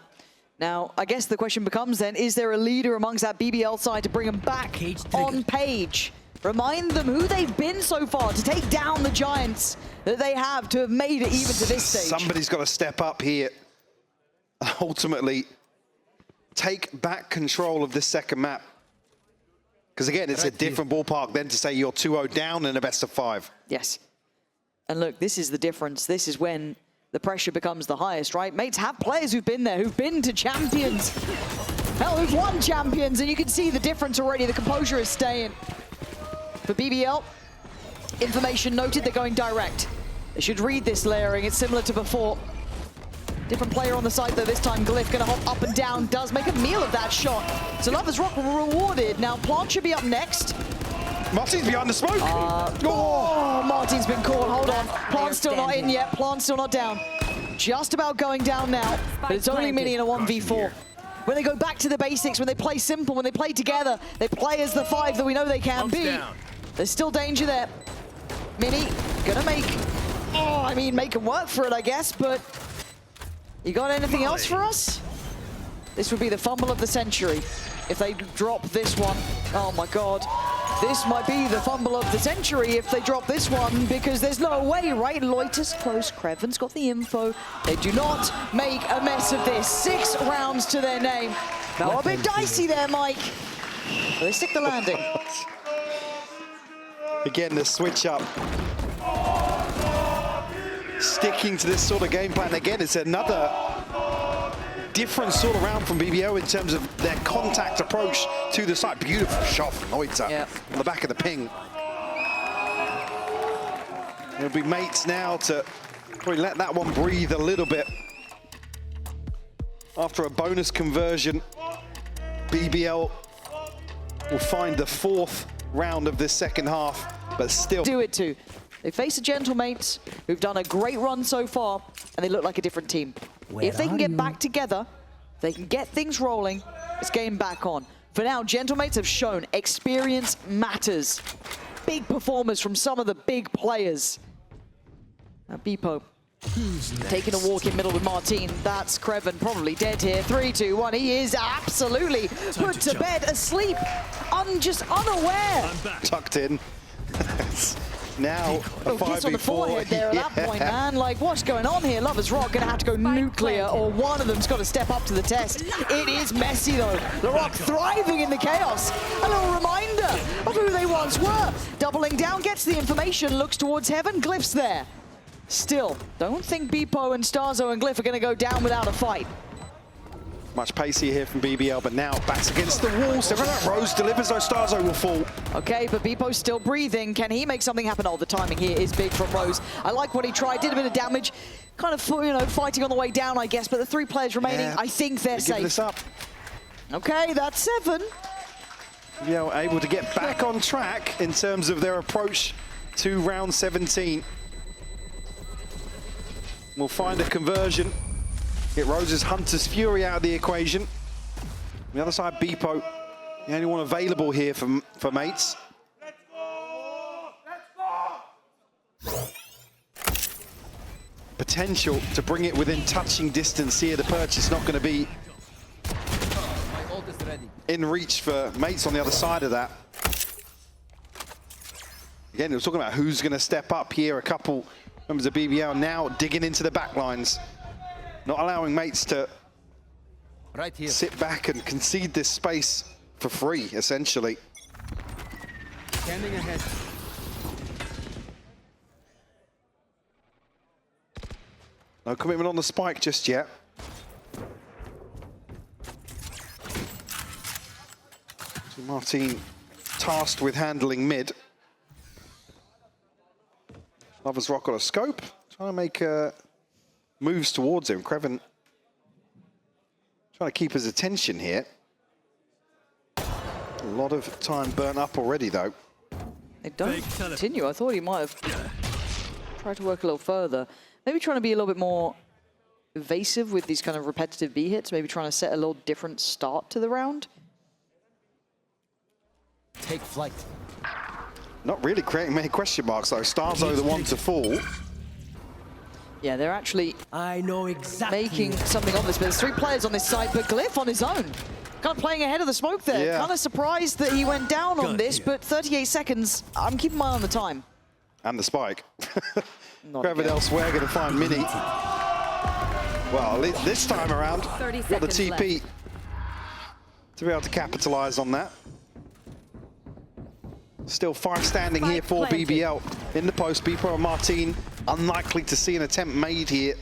Now, I guess the question becomes then, is there a leader amongst that BBL side to bring them back on page? Remind them who they've been so far to take down the giants that they have to have made it even to this stage. Somebody's got to step up here and ultimately take back control of this second map. Because again, it's a different ballpark than to say you're 2-0 down in a best of 5. Yes. And look, this is the difference. This is when the pressure becomes the highest, right? Mates have players who've been there, who've been to champions. Hell, who've won champions, and you can see the difference already. The composure is staying. For BBL, information noted, they're going direct. They should read this layering, it's similar to before. Different player on the side though, this time Glyph gonna hop up and down, does make a meal of that shot. So Lovers Rock rewarded. Now Plant should be up next. Martin's behind the smoke. Oh, Martin's been caught, hold on. Plant's still not in yet, Plant's still not down. Just about going down now, but it's only Mini in a 1v4. When they go back to the basics, when they play simple, when they play together, they play as the 5 that we know they can be. There's still danger there. Mini, gonna make them work for it, I guess, but you got anything else for us? This would be the fumble of the century if they drop this one. Oh my God. This might be the fumble of the century if they drop this one, because there's no way, right? Loiter's close, Krevin's got the info. They do not make a mess of this. 6 rounds to their name. Now a bit dicey there, Mike. They stick the landing. Again, the switch up. Sticking to this sort of game plan. Again, it's another different sort of round from BBL in terms of their contact approach to the site. Beautiful shot from Neutzer on the back of the ping. It'll be mates now to probably let that one breathe a little bit. After a bonus conversion, BBL will find the 4th round of this second half, but still. Do it too. They face the Gentlemates, who've done a great run so far, and they look like a different team. If they can get back together, they can get things rolling, it's game back on. For now, Gentlemates have shown experience matters. Big performers from some of the big players. Now, Beepo taking a walk in middle with Martin. That's Kreven probably dead here. 3, 2, 1. He is absolutely put to bed, asleep, just unaware. Tucked in. Now, a 5v4. Kiss on the forehead there at that point, man. Like, what's going on here? Lovers Rock gonna have to go nuclear, or one of them's got to step up to the test. It is messy though. LaRock thriving in the chaos. A little reminder of who they once were. Doubling down, gets the information, looks towards heaven. Glyph's there. Still, don't think Beepo and Starzo and Glyph are gonna go down without a fight. Much pacier here from BBL, but now backs against the wall. So Rose delivers, though Starzo will fall. Okay, but Beepo's still breathing. Can he make something happen? Oh, the timing here is big from Rose. I like what he tried, did a bit of damage. Kind of, you know, fighting on the way down, I guess, but the 3 players remaining, I think they're safe. Give this up. Okay, that's 7. BBL able to get back on track in terms of their approach to round 17. We'll find a conversion. Get Rose's Hunter's Fury out of the equation. On the other side, Beepo, the only one available here for mates. Potential to bring it within touching distance here. The purchase not going to be in reach for mates on the other side of that. Again, we're talking about who's going to step up here. A couple members of BBL now digging into the back lines. Not allowing mates to sit back and concede this space for free, essentially. Standing ahead. No commitment on the spike just yet. So Martin tasked with handling mid. Lovers Rock on a scope, trying to make moves towards him. Kreven trying to keep his attention here. A lot of time burnt up already, though. They don't continue. I thought he might have tried to work a little further. Maybe trying to be a little bit more evasive with these kind of repetitive B hits. Maybe trying to set a little different start to the round. Take flight. Not really creating many question marks, though. Starzo the one to fall. Yeah, they're actually I know exactly making something on this, but there's 3 players on this side, but Glyph on his own. Kind of playing ahead of the smoke there. Yeah. Kind of surprised that he went down on this, but 38 seconds. I'm keeping my eye on the time. And the spike. Not Kreven again. elsewhere going to find Mini. Well, this time around, 30 got the seconds TP to be able to capitalize on that. Still 5 standing here for BBL in the post. Beepo and Martin unlikely to see an attempt made here.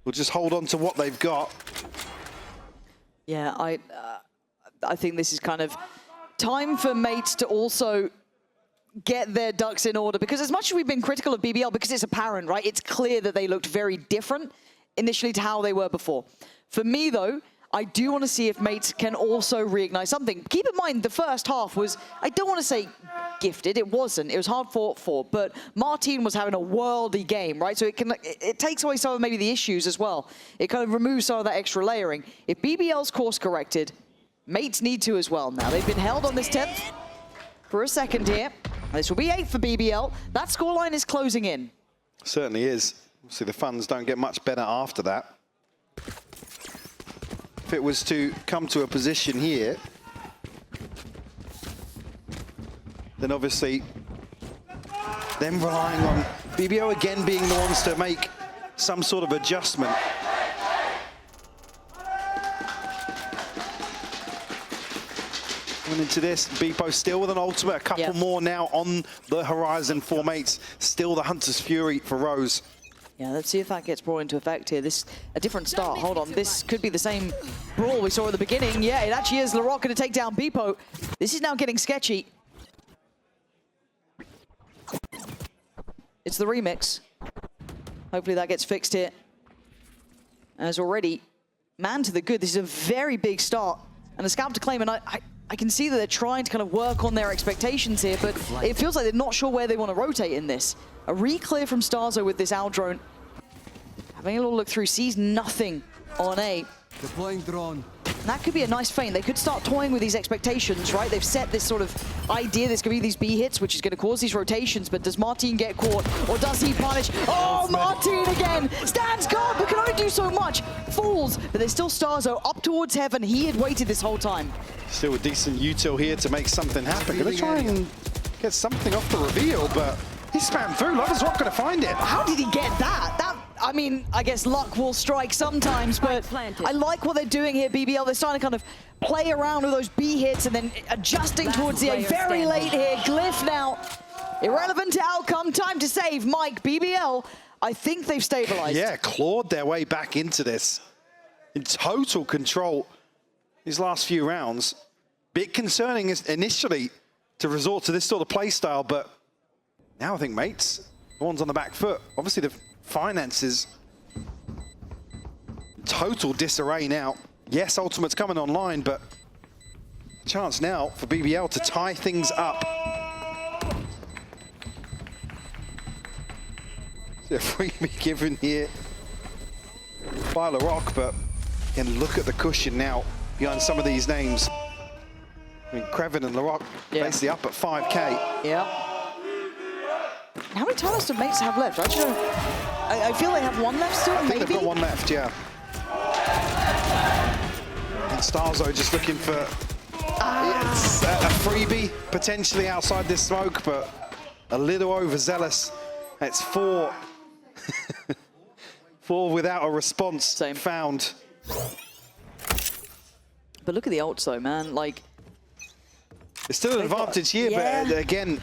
We'll just hold on to what they've got. Yeah, I think this is kind of time for mates to also get their ducks in order, because as much as we've been critical of BBL, because it's apparent, right? It's clear that they looked very different initially to how they were before. For me, though, I do want to see if mates can also reignite something. Keep in mind, the first half was, I don't want to say gifted, it wasn't. It was hard fought for, but Martin was having a worldy game, right? So it takes away some of maybe the issues as well. It kind of removes some of that extra layering. If BBL's course corrected, mates need to as well now. They've been held on this 10th for a second here. This will be 8 for BBL. That scoreline is closing in. Certainly is. Obviously, the funds don't get much better after that. If it was to come to a position here, then obviously them relying on BBL again being the ones to make some sort of adjustment. Coming into this, Beepo still with an ultimate, a couple more now on the horizon for mates. Still the Hunter's Fury for Rose. Yeah, let's see if that gets brought into effect here. This a different start. Hold on, this could be the same brawl we saw at the beginning. Yeah, it actually is. Larocque going to take down Beepo. This is now getting sketchy. It's the remix. Hopefully that gets fixed here. As already, man to the good. This is a very big start. And a scalp to claim, and I can see that they're trying to kind of work on their expectations here, but it feels like they're not sure where they want to rotate in this. A re-clear from Starzo with this Owl drone. Having a little look through, sees nothing on A. Deploying drone. And that could be a nice feint. They could start toying with these expectations, right? They've set this sort of idea, there's going to be these B hits, which is going to cause these rotations, but does Martin get caught, or does he punish? Oh, Martin again! Stands guard, but can only do so much. Falls, but there's still Starzo up towards heaven. He had waited this whole time. Still a decent util here to make something happen. Gonna try and get something off the reveal, but he spammed through. Lover's Rock gonna find it. How did he get that? I mean, I guess luck will strike sometimes, but I like what they're doing here, BBL. They're starting to kind of play around with those B hits and then adjusting towards the end. Very late here. Glyph now. Irrelevant outcome. Time to save. Mike, BBL, I think they've stabilized. Yeah, clawed their way back into this. In total control these last few rounds. Bit concerning initially to resort to this sort of play style, but now I think mates, the one's on the back foot. Obviously the finances, total disarray now. Yes, Ultimate's coming online, but chance now for BBL to tie things up. So a freebie given here by Larocque, but again, look at the cushion now behind some of these names. I mean, Krevin and Larocque basically up at 5K. Yeah. How many tiles do mates have left? I feel they have one left still, I think maybe? they've got one left, yeah. And Starzo just looking for a freebie, potentially outside this smoke, but a little overzealous. It's 4. 4 without a response found. But look at the ults though, man. Like, it's still an advantage here, but again,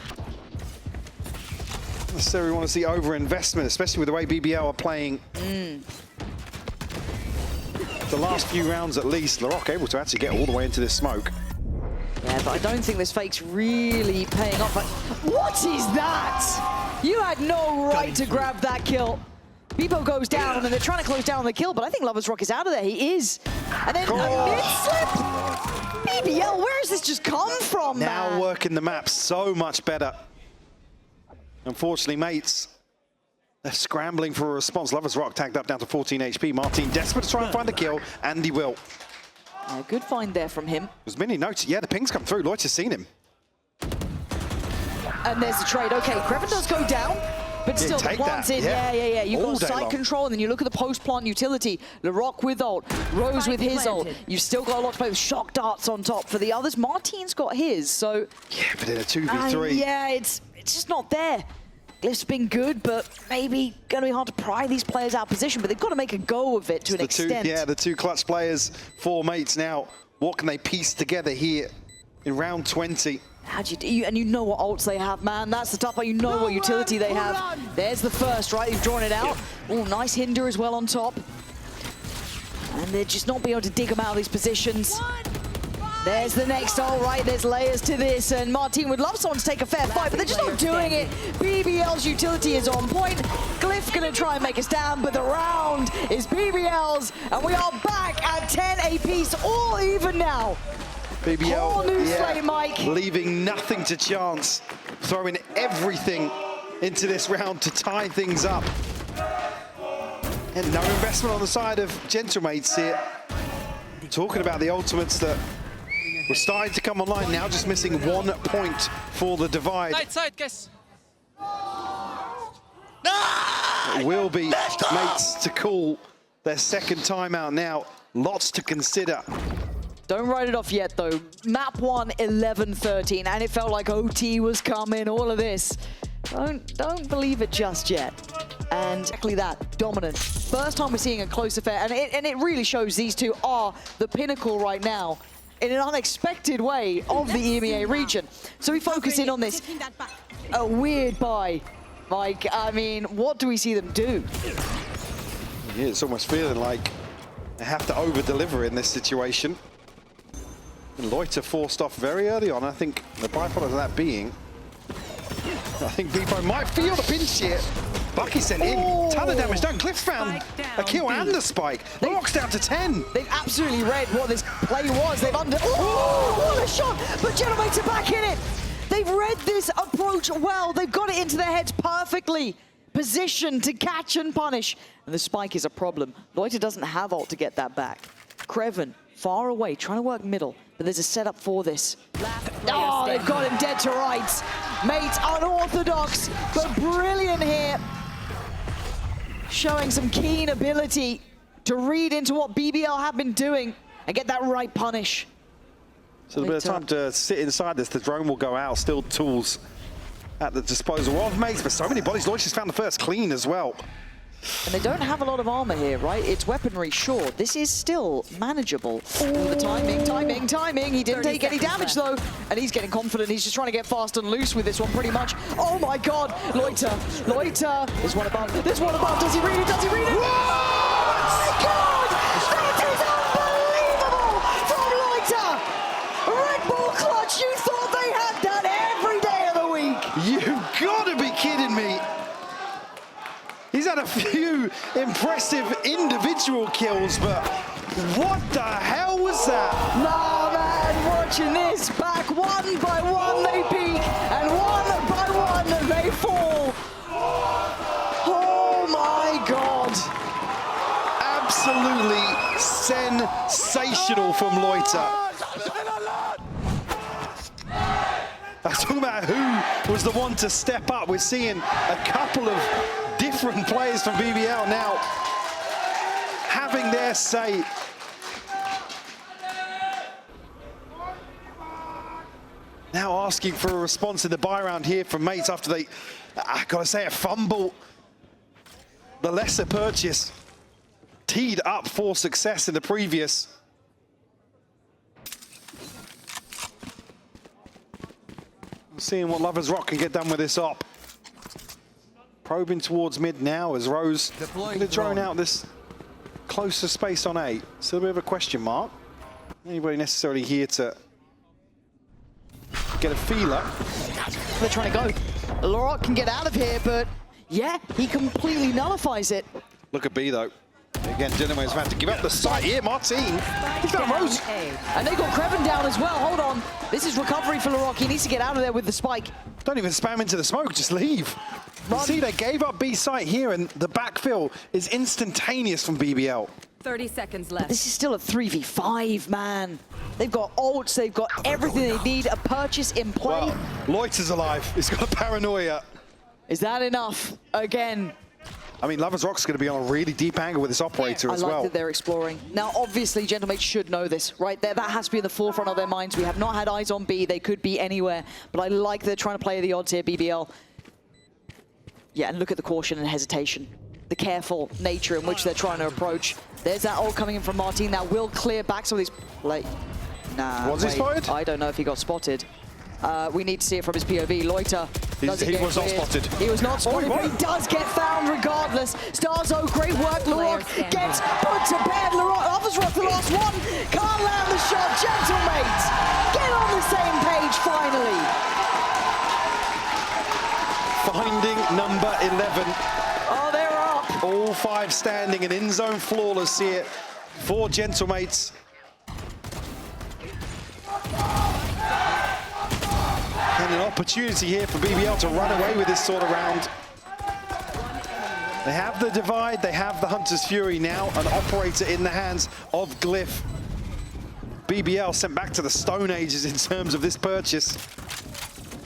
not necessarily want to see over-investment, especially with the way BBL are playing. The last few rounds at least, Larocque able to actually get all the way into this smoke. Yeah, but I don't think this fake's really paying off. What is that? You had no right to grab that kill. Beepo goes down, and they're trying to close down on the kill, but I think Lover's Rock is out of there. He is. And then a mid-slip. BBL, where has this just come from, now man? working the map so much better. Unfortunately, mates, they're scrambling for a response. Lover's Rock tagged up down to 14 HP. Martin desperate to try and find the kill, and he will. Good find there from him. There's many notes. Yeah, the ping's come through. Lloyd's has seen him. And there's the trade. Okay, Krevin does go down, but still the plant's in. Yeah. You've got side control, and then you look at the post-plant utility. Larocque with ult, Rose with his ult. You've still got a lot to play with. Shock darts on top for the others. Martin's got his, so... Yeah, but in a 2v3. Yeah, it's just not there. Glyph's been good, but maybe going to be hard to pry these players out of position, but they've got to make a go of it to an extent. The two clutch players, 4 mates now. What can they piece together here in round 20? How do you do? And you know what ults they have, man. That's the tough part. You know what utility they have. There's the first, right? You've drawn it out. Oh, nice hinder as well on top. And they're just not being able to dig them out of these positions. There's the next ult, right? There's layers to this, and Martin would love someone to take a fair fight, but they're just not doing it. BBL's utility is on point. Glyph gonna try and make a stand, but the round is BBL's, and we are back at 10 apiece, all even now. BBL, whole new slate, Mike. Leaving nothing to chance, throwing everything into this round to tie things up. And no investment on the side of Gentlemates here. Talking about the ultimates that were starting to come online, now just missing 1 point for the divide. Side, guess. It will be mates to call their second timeout now. Lots to consider. Don't write it off yet, though. Map 1, 11-13, and it felt like OT was coming, all of this. Don't believe it just yet. And exactly that, dominant. First time we're seeing a close affair, and it really shows these two are the pinnacle right now. in an unexpected way of the EMEA region. So we focus in on this. A weird buy. Mike, I mean, what do we see them do? Yeah, it's almost feeling like they have to over-deliver in this situation. And Loiter forced off very early on. I think the byproduct of that being, I think Beepo might feel the pinch here. Bucky sent in, ton of damage done. Cliff found a kill and the spike. Locks down to 10. They've absolutely read what this play was. They've what a shot! But Genomates are back in it. They've read this approach well. They've got it into their heads perfectly. Positioned to catch and punish. And the spike is a problem. Loiter doesn't have ult to get that back. Kreven, far away, trying to work middle. But there's a setup for this. Oh, they've got him dead to rights. Mate, unorthodox, but brilliant here. Showing some keen ability to read into what BBL have been doing and get that right punish. So a bit of time to sit inside this. The drone will go out. Still tools at the disposal of mates, but so many bodies. Loiter's found the first clean as well. And they don't have a lot of armor here, right? It's weaponry, sure. This is still manageable. Ooh, the timing. He didn't take any damage, though. And he's getting confident. He's just trying to get fast and loose with this one, pretty much. Oh, my God. Loiter. There's one above. Does he read it? Whoa! Oh, my God! That is unbelievable from Loiter! Red Bull clutch. You thought they had that every day of the week. You've got to be kidding me. He's had a few impressive individual kills, but what the hell was that? No, man, watching this. Back one by one they peak, and one by one they fall. Oh my God. Absolutely sensational from Loiter. I was talking about who was the one to step up. We're seeing a couple of different players from BBL now having their say. Now asking for a response in the buy round here from mates after they, I gotta say, a fumble. The lesser purchase teed up for success in the previous. Seeing what Lovers Rock can get done with this op. Probing towards mid now as Rose going to drone out this closer space on A. Still a bit of a question mark. Anybody necessarily here to get a feeler? They're trying to go. Laurent can get out of here, but yeah, he completely nullifies it. Look at B though. Again, Genomate's about to give up the site here. Martin, he's got Rose. And they got Kreven down as well. Hold on. This is recovery for Laurent. He needs to get out of there with the spike. Don't even spam into the smoke, just leave. You see, they gave up B site here, and the backfill is instantaneous from BBL. 30 seconds left. But this is still a 3v5, man. They've got ults, they've got everything they need. A purchase in play. Well, Loiter's alive. He's got a paranoia. Is that enough? Again. I mean, Lovers Rock's going to be on a really deep angle with this operator as well. I like that they're exploring. Now, obviously, Gentlemates should know this, right? That has to be in the forefront of their minds. We have not had eyes on B. They could be anywhere. But I like they're trying to play the odds here, BBL. Yeah, and look at the caution and hesitation. The careful nature in which they're trying to approach. There's that ult coming in from Martin. That will clear back some of these... Nah, Was he spotted? I don't know if he got spotted. We need to see it from his POV. Loiter. He was not spotted. He was not spotted, but he does get found regardless. Starzo, great work. Laurent gets put to bed. Laurent, Lovers Rock, the last one. Can't land the shot. Gentlemates, get on the same page finally. Finding number 11. Oh, they're up. All five standing and in zone flawless here for Gentlemates. And an opportunity here for BBL to run away with this sort of round. They have the divide, they have the Hunter's Fury now, an operator in the hands of Glyph. BBL sent back to the Stone Ages in terms of this purchase.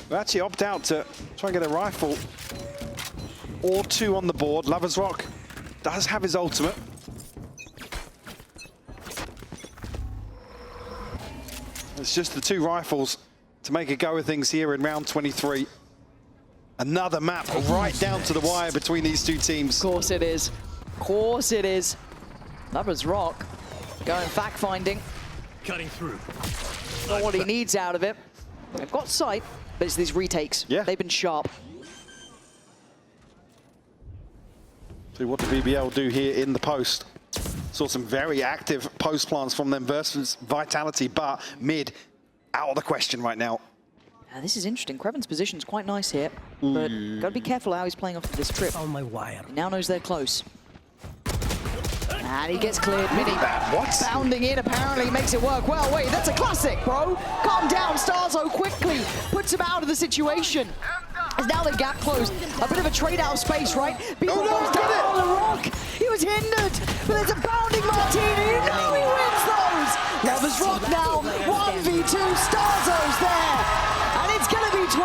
They actually opt out to try and get a rifle or two on the board. Lovers Rock does have his ultimate. It's just the two rifles to make a go of things here in round 23. Another map right down to the wire between these two teams. Of course it is. Of course it is. Lovers Rock going fact-finding. Cutting through. Not what he needs out of it. They've got sight, but it's these retakes. Yeah. They've been sharp. So what did BBL do here in the post? Saw some very active post plants from them versus Vitality, but mid out of the question right now. This is interesting. Kreven's position's quite nice here, but got to be careful how he's playing off of this trip. On my wire. He now knows they're close. And he gets cleared. Mini What? bounding in, apparently makes it work. Well, wait, that's a classic, bro. Calm down. Starzo quickly puts him out of the situation. As now the gap closed. A bit of a trade out of space, right? People goes down on the rock. He was hindered, but there's a bounding Martini. You know he wins those. Lovers Rock now. 1v2. Starzo's there. And it's going to be 12.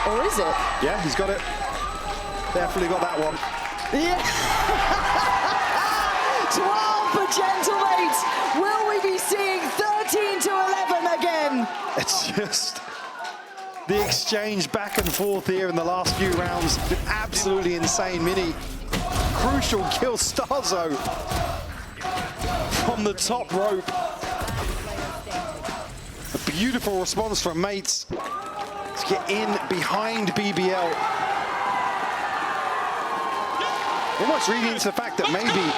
Or is it? Yeah, he's got it. Definitely got that one. Yeah. 12 for Gentlemates. Will we be seeing 13 to 11 again? It's just the exchange back and forth here in the last few rounds. Been absolutely insane. Mini, crucial kill Starzo from the top rope. A beautiful response from Mates to get in behind BBL. Almost reading into the fact that maybe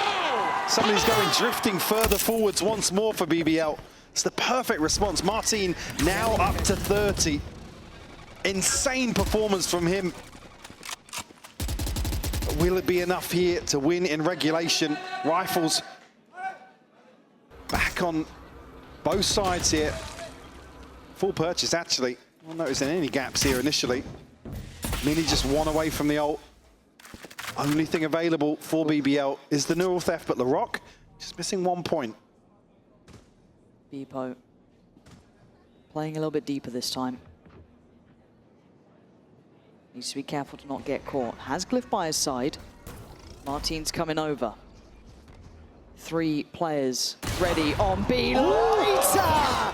somebody's going drifting further forwards once more for BBL. It's the perfect response. Martin now up to 30. Insane performance from him. Will it be enough here to win in regulation? Rifles back on both sides here. Full purchase, actually. Not noticing any gaps here initially. Mini just one away from the ult. Only thing available for BBL is the neural theft, but LaRock just missing 1 point. Beepo playing a little bit deeper this time. Needs to be careful to not get caught. Has Glyph by his side. Martin's coming over. 3 players ready on B. Later!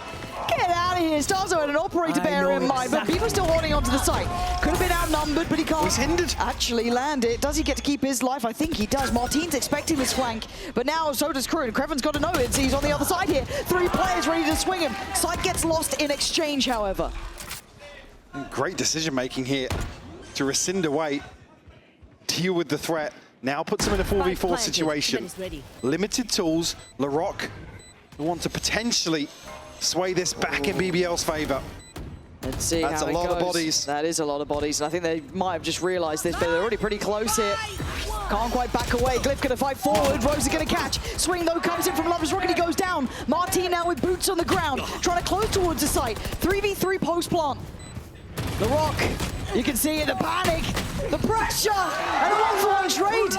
Get out of here. Starzo had an operator bear in mind, but people still holding onto the site. Could have been outnumbered, but he can't He's hindered. actually land it. Does he get to keep his life? I think he does. Martin's expecting this flank, but now so does Crew. Kreven's got to know it. He's on the other side here. 3 players ready to swing him. Site gets lost in exchange, however. Great decision making here to rescind away, deal with the threat. Now puts him in a 4v4 situation. Limited tools. LaRock want to potentially sway this back in BBL's favor. Let's see That's how a it lot goes. of bodies. That is a lot of bodies. And I think they might have just realized this, but they're already pretty close here. Can't quite back away. Glyph gonna fight forward. Rose is gonna catch. Swing though comes in from Lovers Rock and he goes down. Martin now with boots on the ground, trying to close towards the site. 3v3 post plant. The Rock, you can see it, the panic, the pressure, and a 1-for-1 trade.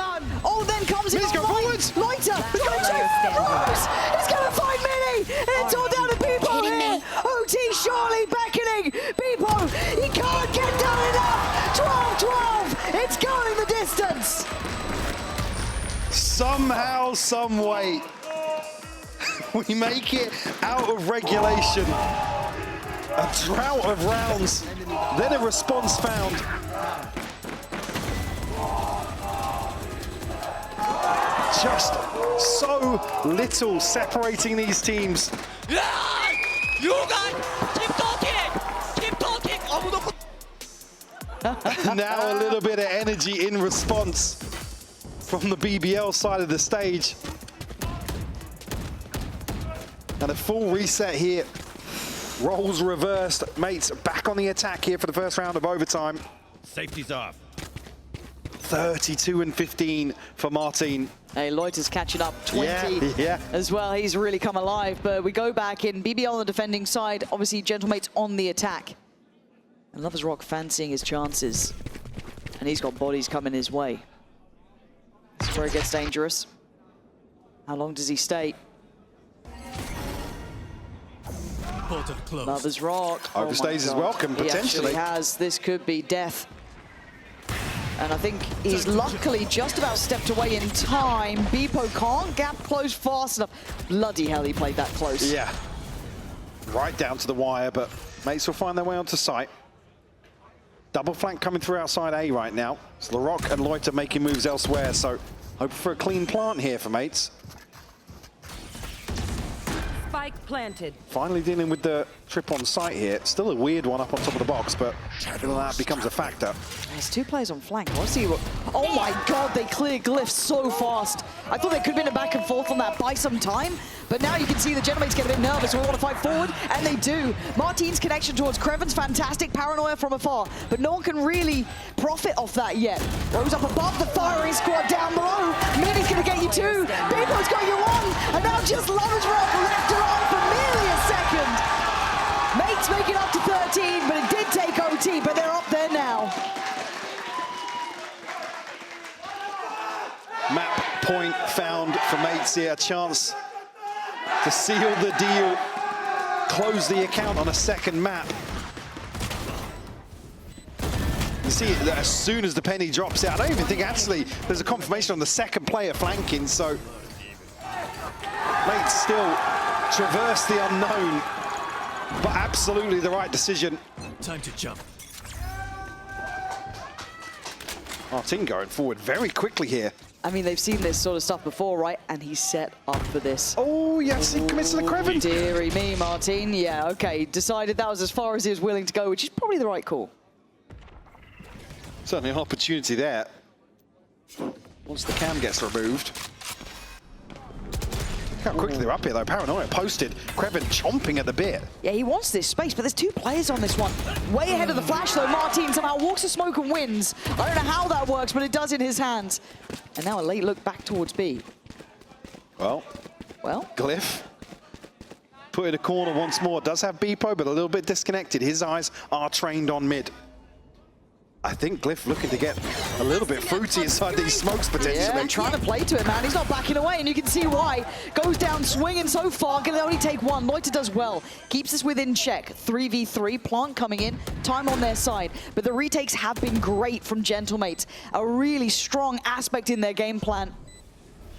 Oh, then comes in. He's going forwards. Loiter, he's going to Rose. He's gonna find Mini. And it's all down to Beepo here. OT surely beckoning. Beepo, he can't get down enough. 12-12. It's going the distance. Somehow, some way, we make it out of regulation. A drought of rounds, then a response found. Just so little separating these teams. Yeah! You guys keep talking! Keep talking! Now a little bit of energy in response from the BBL side of the stage. And a full reset here. Roles reversed. Mates back on the attack here for the first round of overtime. Safety's off. 32 and 15 for Martin. Hey, Loiter's catching up 20 Yeah. as well. He's really come alive, but we go back in. BBL on the defending side, obviously Gentlemates on the attack. And Lovers Rock fancying his chances. And he's got bodies coming his way. This is where it gets dangerous. How long does he stay? Portal closed. Lovers Rock. Overstays is welcome, potentially. He actually has. This could be death. And I think he's luckily just about stepped away in time. Beepo can't gap close fast enough. Bloody hell, he played that close. Yeah. Right down to the wire, but Mates will find their way onto site. Double flank coming through outside A right now. It's LaRock and Loiter making moves elsewhere, so hope for a clean plant here for Mates. Spike planted. Finally dealing with the trip on site here. Still a weird one up on top of the box, but that becomes a factor. There's 2 players on flank. Let's see what... Oh my god, they clear Glyph so fast. I thought they could have been a back and forth on that by some time, but now you can see the Genomates get a bit nervous and want to fight forward, and they do. Martin's connection towards Kreven's fantastic, paranoia from afar, but no one can really profit off that yet. Rose up above, the firing squad down below. Mini's going to get you 2. Beebo's got you 1, and now just Lover's Rock left her on for merely a second. Mates make it up to 13, but it did take OT, but they're up there now. Map point found for Mates here. A chance to seal the deal, close the account on a second map. You see that as soon as the penny drops out, I don't even think actually there's a confirmation on the second player flanking, so Mates still traverse the unknown, but absolutely the right decision. Time to jump. Martin going forward very quickly here. I mean, they've seen this sort of stuff before, right? And he's set up for this. Oh, yes, he commits to the Kreven. Dearie me, Martin. Yeah, okay. Decided that was as far as he was willing to go, which is probably the right call. Certainly an opportunity there. Once the cam gets removed. Look how quickly they're up here, though. Paranoia posted. Kreven chomping at the bit. Yeah, he wants this space, but there's 2 players on this one. Way ahead of the flash, though. Martin somehow walks the smoke and wins. I don't know how that works, but it does in his hands. And now a late look back towards B. Well, Glyph put in a corner once more. Does have Beepo, but a little bit disconnected. His eyes are trained on mid. I think Glyph looking to get a little bit fruity inside these smokes potentially. Yeah, trying to play to it, man. He's not backing away, and you can see why. Goes down swinging so far, can only take 1. Loiter does well. Keeps us within check. 3v3, Plant coming in, time on their side. But the retakes have been great from Gentlemates. A really strong aspect in their game plan.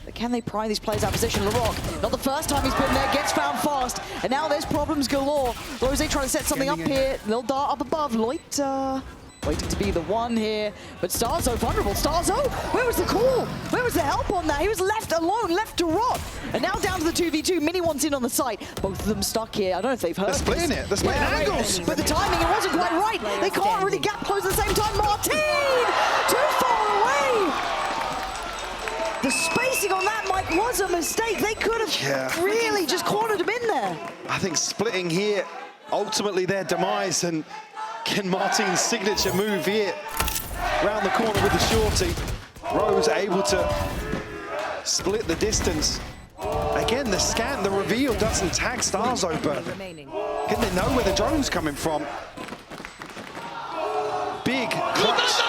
But can they pry these players out of position? Larocque, not the first time he's been there, gets found fast. And now there's problems galore. Rose trying to set something up here. Little dart up above. Loiter waiting to be the one here, but Starzo vulnerable. Starzo, where was the call? Where was the help on that? He was left alone, left to rot. And now down to the 2v2. Mini wants in on the site. Both of them stuck here. I don't know if they've heard. They're splitting it. They're splitting angles. But the timing, it wasn't quite right. They can't really gap close at the same time. Martin, too far away. The spacing on that, Mike, was a mistake. They could have really just cornered him in there. I think splitting here, ultimately their demise, and can Martin's signature move here round the corner with the shorty. Rose able to split the distance. Again, the scan, the reveal doesn't tag Starzo, but can they know where the drone's coming from? Big clutch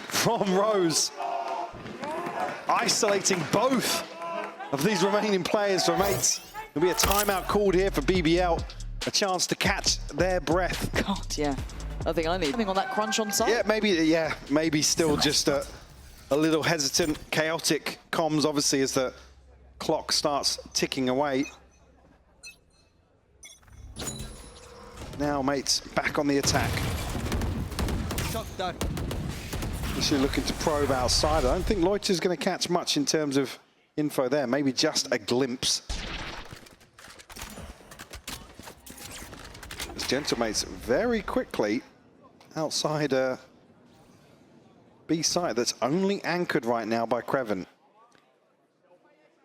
from Rose. Isolating both of these remaining players for Mates. There'll be a timeout called here for BBL. A chance to catch their breath. God, yeah. I think I need something on that crunch on site. Yeah, maybe still just a little hesitant, chaotic comms, obviously, as the clock starts ticking away. Now, Mates back on the attack. Actually looking to probe outside. I don't think Loiter's going to catch much in terms of info there. Maybe just a glimpse. Gentlemates very quickly outside a B site that's only anchored right now by Kreven.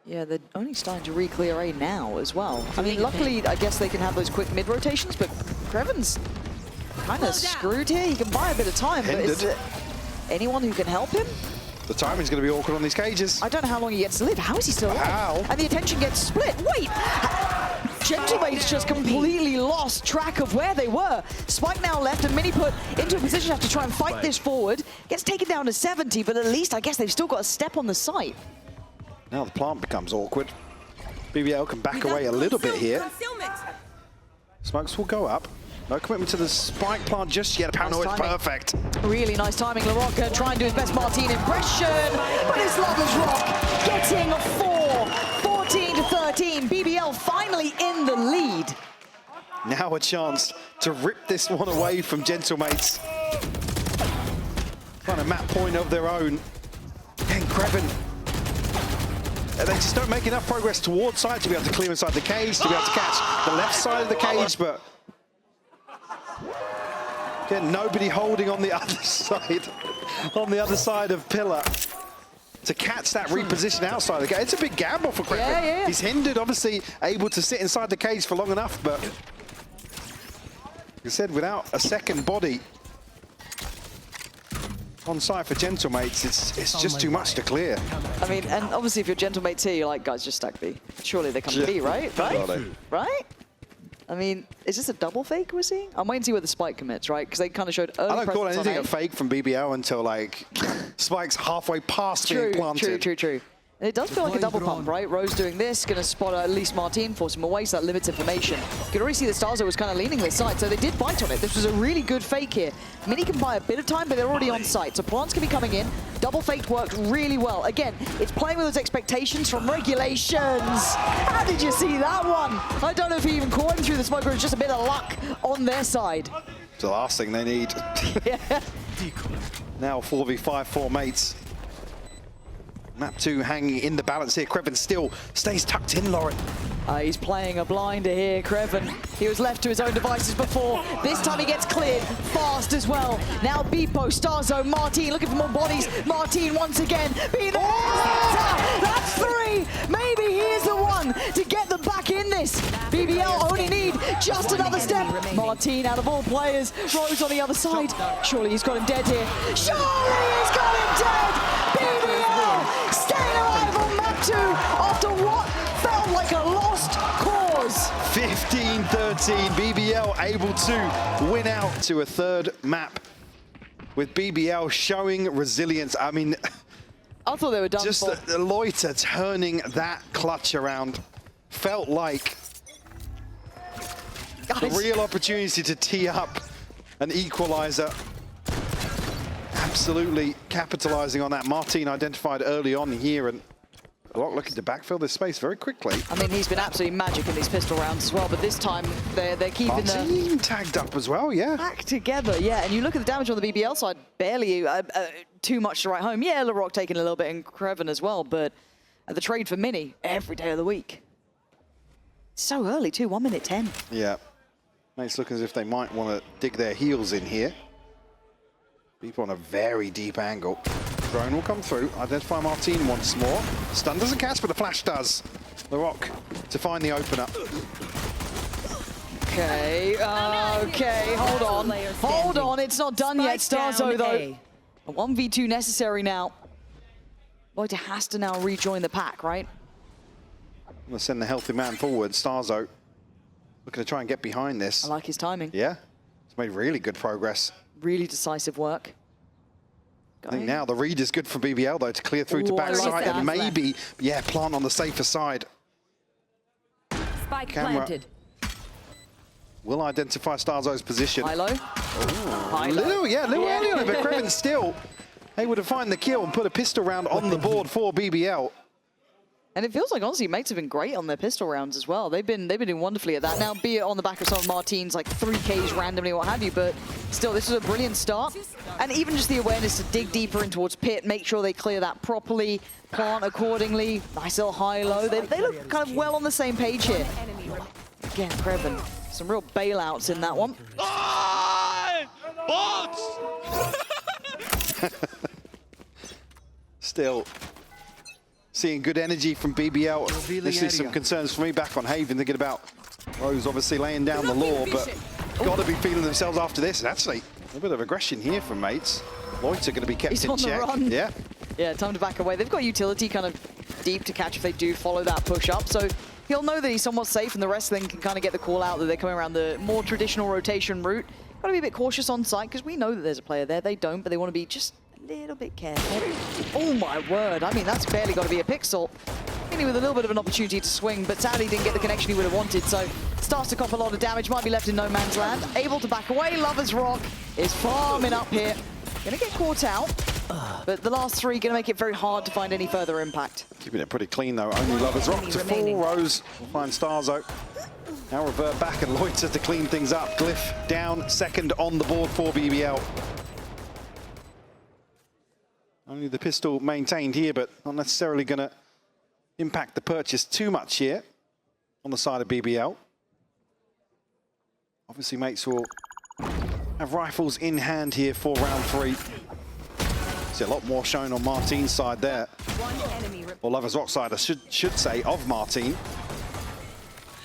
Yeah, they're only starting to re-clear A now as well. I mean, luckily, I guess they can have those quick mid rotations, but Kreven's kind of screwed here. He can buy a bit of time, but is there anyone who can help him? The timing's going to be awkward on these cages. I don't know how long he gets to live. How is he still alive? How? And the attention gets split. Wait! Gentlemates just completely lost track of where they were. Spike now left and Mini put into a position to have to try and fight this forward. Gets taken down to 70, but at least I guess they've still got a step on the site. Now the plant becomes awkward. BBL can back away a little bit here. Smokes will go up. No commitment to the spike plant just yet. Paranoid perfect. Really nice timing. Larocque trying to do his best Martin impression, but it's Lover's Rock getting a 14 to 13. BBL finally in the lead. Now a chance to rip this one away from Gentlemates. Find a map point of their own. And Kreven they just don't make enough progress towards side to be able to clear inside the cage, to be able to catch the left side of the cage, but again, nobody holding on the other side of Pillar to catch that reposition outside the cage. It's a big gamble for Kreven. Yeah. He's hindered, obviously, able to sit inside the cage for long enough, but like I said, without a second body on site for Gentlemates, it's just too much to clear. I mean, and obviously if you're Gentlemates here, you're like, guys, just stack B. Surely they come to B, right? Right? I mean, is this a double fake we're seeing? I'm waiting to see where the spike commits, right? Because they kind of showed early I don't call presence on anything A. a fake from BBL until like Spike's halfway past being planted. True. And it does feel like a double pump, right? Rose doing this, going to spot at least Martin, force him away, so that limits information. You can already see that Starzo was kind of leaning this side, so they did bite on it. This was a really good fake here. Mini can buy a bit of time, but they're already on site, so plants can be coming in. Double faked worked really well. Again, it's playing with those expectations from regulations. How did you see that one? I don't know if he even caught him through the smoke, or it's just a bit of luck on their side. It's the last thing they need. Now 4v5, 4 mates. Map 2 hanging in the balance here. Kreven still stays tucked in, Lauren. He's playing a blinder here, Kreven. He was left to his own devices before. This time he gets cleared fast as well. Now Beepo, Starzo, Martin looking for more bodies. Martin once again being there. That's 3. Maybe he is the one to get them back in this. BBL only need just another step. Martin out of all players. Rose on the other side. Surely he's got him dead here. Surely he's got him dead. BBL staying alive on map 2 after what felt like a lost cause. 15-13, BBL able to win out to a third map with BBL showing resilience. I mean, I thought they were done just for. the Loiter turning that clutch around felt like the real opportunity to tee up an equalizer. Absolutely capitalizing on that. Martin identified early on here, and Glock looking to backfill this space very quickly. I mean, he's been absolutely magic in these pistol rounds as well, but this time they're keeping Martin tagged up as well, yeah. back together. Yeah, and you look at the damage on the BBL side, barely too much to write home. Yeah, LaRock taking a little bit in Kreven as well, but the trade for Mini every day of the week. So early too, 1 minute 10. Yeah, makes look as if they might want to dig their heels in here. People on a very deep angle. Drone will come through, identify Martin once more. Stun doesn't catch, but the flash does. LaRock to find the opener. Okay, hold on, it's not done yet, Starzo though. A 1v2 necessary now. Loiter has to now rejoin the pack, right? I'm gonna send the healthy man forward, Starzo. Looking to try and get behind this. I like his timing. Yeah, it's made really good progress. Really decisive work. I think now the read is good for BBL though to clear through to backside and maybe, yeah, plant on the safer side. Spike Camera planted. will identify Starzo's position. High-low. A little early on it, but Kreven still able to find the kill and put a pistol round on the board for BBL. And it feels like, honestly, mates have been great on their pistol rounds as well. They've been doing wonderfully at that. Now, be it on the back of some of Martin's, like 3Ks randomly, what have you, but still, this is a brilliant start. And even just the awareness to dig deeper in towards pit, make sure they clear that properly, plant accordingly, nice little high-low. They look kind of well on the same page here. Again, Kreven, some real bailouts in that one. Still seeing good energy from BBL. This is some concerns for me back on Haven, thinking about Rose obviously laying down the law, but got to be feeling themselves after this. And actually, a bit of aggression here from mates. Loiter going to be kept in check. Run. Yeah. Yeah, time to back away. They've got utility kind of deep to catch if they do follow that push up. So he'll know that he's somewhat safe, and the rest of them can kind of get the call out that they're coming around the more traditional rotation route. Got to be a bit cautious on site because we know that there's a player there. They don't, but they want to be just a little bit careful. Oh my word. I mean, that's barely got to be a pixel. Mini with a little bit of an opportunity to swing, but sadly didn't get the connection he would have wanted. So starts to cop a lot of damage, might be left in no man's land. Able to back away. Lover's Rock is farming up here. Gonna get caught out, but the last 3 gonna make it very hard to find any further impact. Keeping it pretty clean though. Only Lover's Rock to full. Rose will find Starzo. Now revert back and Loiter to clean things up. Glyph down, second on the board for BBL. Only the pistol maintained here, but not necessarily gonna impact the purchase too much here on the side of BBL. Obviously, mates will have rifles in hand here for round 3. See a lot more shown on Martin's side there. Or Lovers Rock side, I should say, of Martin.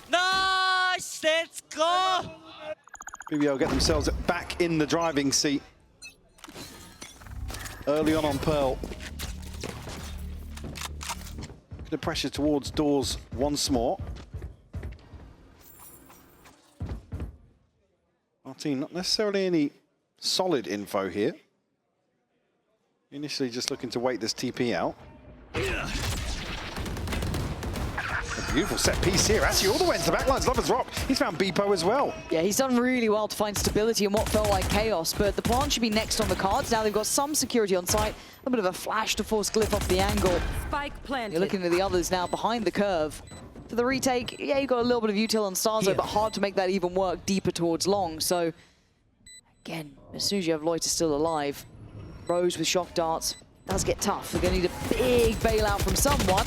Nice! Let's go! BBL get themselves back in the driving seat. Early on Pearl. The pressure towards doors once more. Martin, not necessarily any solid info here. Initially just looking to wait this TP out. A beautiful set piece here. Actually, all the way into the backlines. Lovers Rock. He's found Beepo as well. Yeah, he's done really well to find stability in what felt like chaos, but the plant should be next on the cards. Now they've got some security on site. A bit of a flash to force Glyph off the angle. Spike planted. You're looking at the others now behind the curve. For the retake, yeah, you got a little bit of util on Starzo, but hard to make that even work deeper towards long. So, again, as soon as you have Loiter still alive, Rose with shock darts does get tough. They're going to need a big bailout from someone,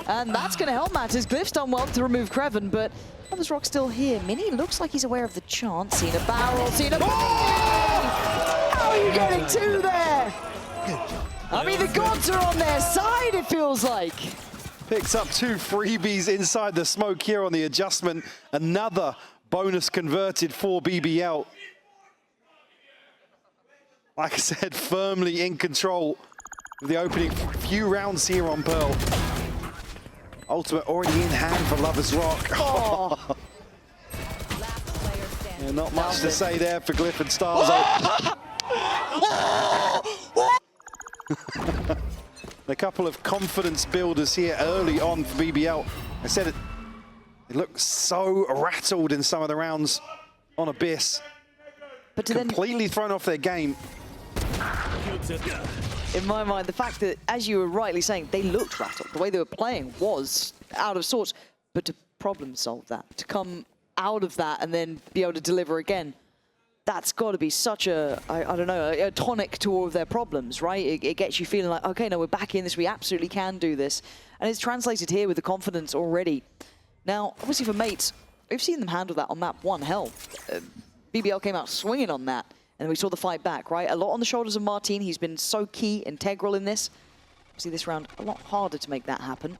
and that's going to help matters. Glyph's done well to remove Kreven, but Lovers Rock still here. Mini looks like he's aware of the chance. Seen a barrel, seen a... How are you getting two there? I mean, the gods are on their side, it feels like. Picks up 2 freebies inside the smoke here on the adjustment. Another bonus converted for BBL. Like I said, firmly in control of the opening few rounds here on Pearl. Ultimate already in hand for Lovers Rock. Oh. Yeah, not much to say there for Glyph and Starzo. A couple of confidence builders here early on for BBL. I said it looked so rattled in some of the rounds on Abyss. But to completely thrown off their game. In my mind, the fact that, as you were rightly saying, they looked rattled. The way they were playing was out of sorts. But to problem solve that, to come out of that and then be able to deliver again, that's got to be such a, I don't know, a tonic to all of their problems, right? It gets you feeling like, okay, no, we're back in this. We absolutely can do this. And it's translated here with the confidence already. Now, obviously for mates, we've seen them handle that on map 1. Hell, BBL came out swinging on that. And we saw the fight back, right? A lot on the shoulders of Martin. He's been so key, integral in this. See this round, a lot harder to make that happen.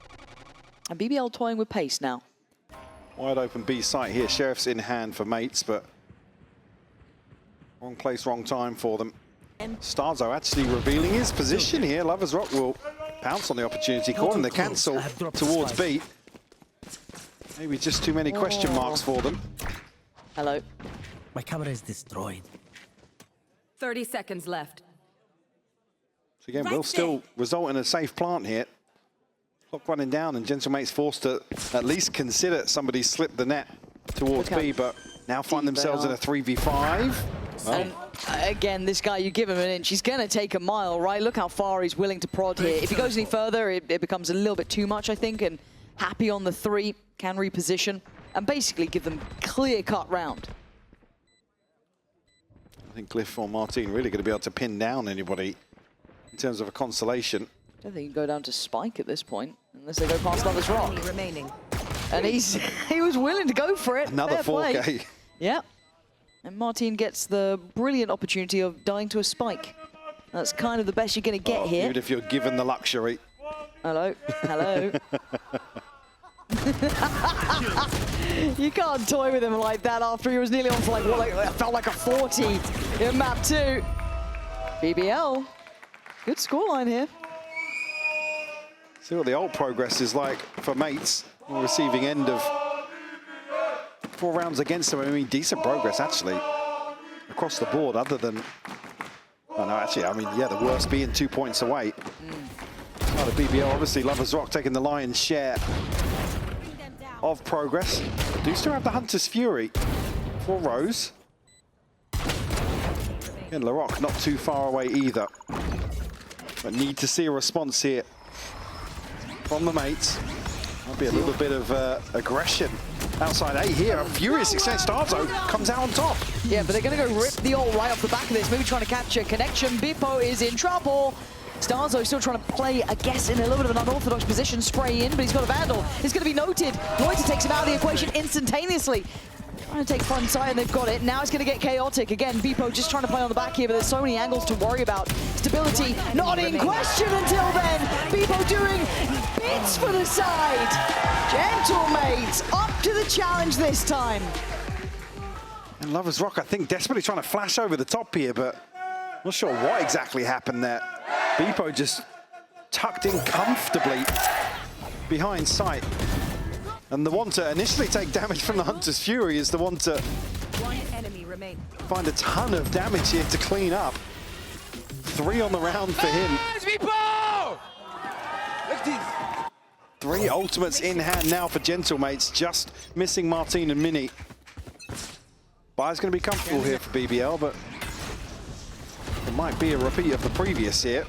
And BBL toying with pace now. Wide open B site here. Sheriff's in hand for mates, but wrong place, wrong time for them. Starzo actually revealing his position here. Lovers Rock will pounce on the opportunity, calling the cancel towards B. Maybe just too many question marks for them. Hello. My camera is destroyed. 30 seconds left. So again, we'll still result in a safe plant here. Clock running down, and Gentlemate's forced to at least consider somebody slip the net towards B, but now find themselves in a 3v5. And again, this guy, you give him an inch, he's going to take a mile, right? Look how far he's willing to prod here. If he goes any further, it becomes a little bit too much, I think, and happy on the 3, can reposition, and basically give them clear-cut round. I think Glyph or Martin really going to be able to pin down anybody in terms of a consolation. I don't think you can go down to Spike at this point, unless they go past Lovers Rock. Remaining. And he was willing to go for it. Another Fair 4K. Play. Yeah. And Martin gets the brilliant opportunity of dying to a Spike. That's kind of the best you're going to get here. Even if you're given the luxury. Hello. Hello. You can't toy with him like that after he was nearly on for like, what, it felt like a 40 in map 2. BBL, good scoreline here. See what the ult progress is like for mates on the receiving end of 4 rounds against them. I mean, decent progress actually across the board, other than, oh no, actually, I mean, yeah, the worst being 2 points away. Oh, the BBL, obviously, Lovers Rock taking the lion's share of progress. Do still have the Hunter's Fury for Rose. And Larocque not too far away either. But need to see a response here from the mates. Might be a little bit of aggression outside A here. A furious exchange. Starzo comes out on top. Yeah, but they're going to go rip the ult right off the back of this. Maybe trying to capture connection. Bippo is in trouble. Starzo still trying to play, I guess, in a little bit of an unorthodox position, spray in, but he's got a Vandal. It's going to be noted. Loiter takes him out of the equation instantaneously. Trying to take front side, and they've got it. Now it's going to get chaotic. Again, Beepo just trying to play on the back here, but there's so many angles to worry about. Stability not in question until then. Beepo doing bits for the side. Gentlemates up to the challenge this time. And Lovers Rock, I think, desperately trying to flash over the top here, but not sure what exactly happened there. Beepo just tucked in comfortably behind sight. And the one to initially take damage from the Hunter's Fury is the one to find a ton of damage here to clean up. 3 on the round for him. 3 ultimates in hand now for Gentlemates, just missing Martine and Mini. Buy's going to be comfortable here for BBL, but it might be a repeat of the previous here.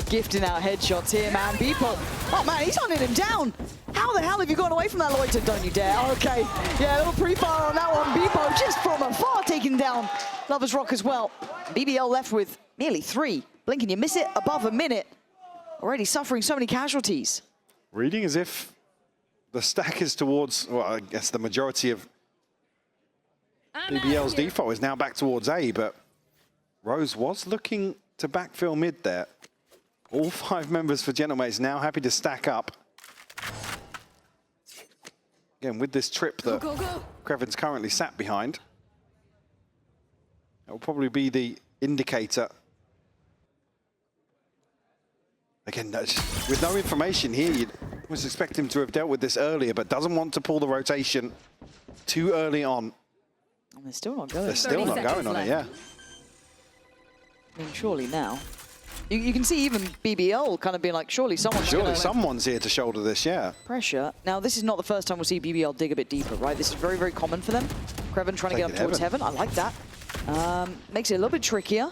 Gifting out headshots here, man. Beepo. Oh, man, he's hunting him down. How the hell have you gone away from that Loiter? Don't you dare. Okay. Yeah, a little pre-fire on that one. Beepo just from afar taking down Lovers Rock as well. BBL left with nearly 3. Blink and you miss it, above a minute. Already suffering so many casualties. Reading as if the stack is towards, well, I guess the majority of BBL's default is now back towards A, but Rose was looking to backfill mid there. All 5 members for Gentlemates now happy to stack up. Again, with this trip that Creven's currently sat behind, that will probably be the indicator. Again, with no information here, you'd almost expect him to have dealt with this earlier, but doesn't want to pull the rotation too early on. And they're still not going. They're still not going on it, yeah. I mean, surely now. You can see even BBL kind of being like, surely someone's someone's here to shoulder this, yeah. Pressure. Now, this is not the first time we'll see BBL dig a bit deeper, right? This is very, very common for them. Creven trying to get up towards Heaven. I like that. Makes it a little bit trickier.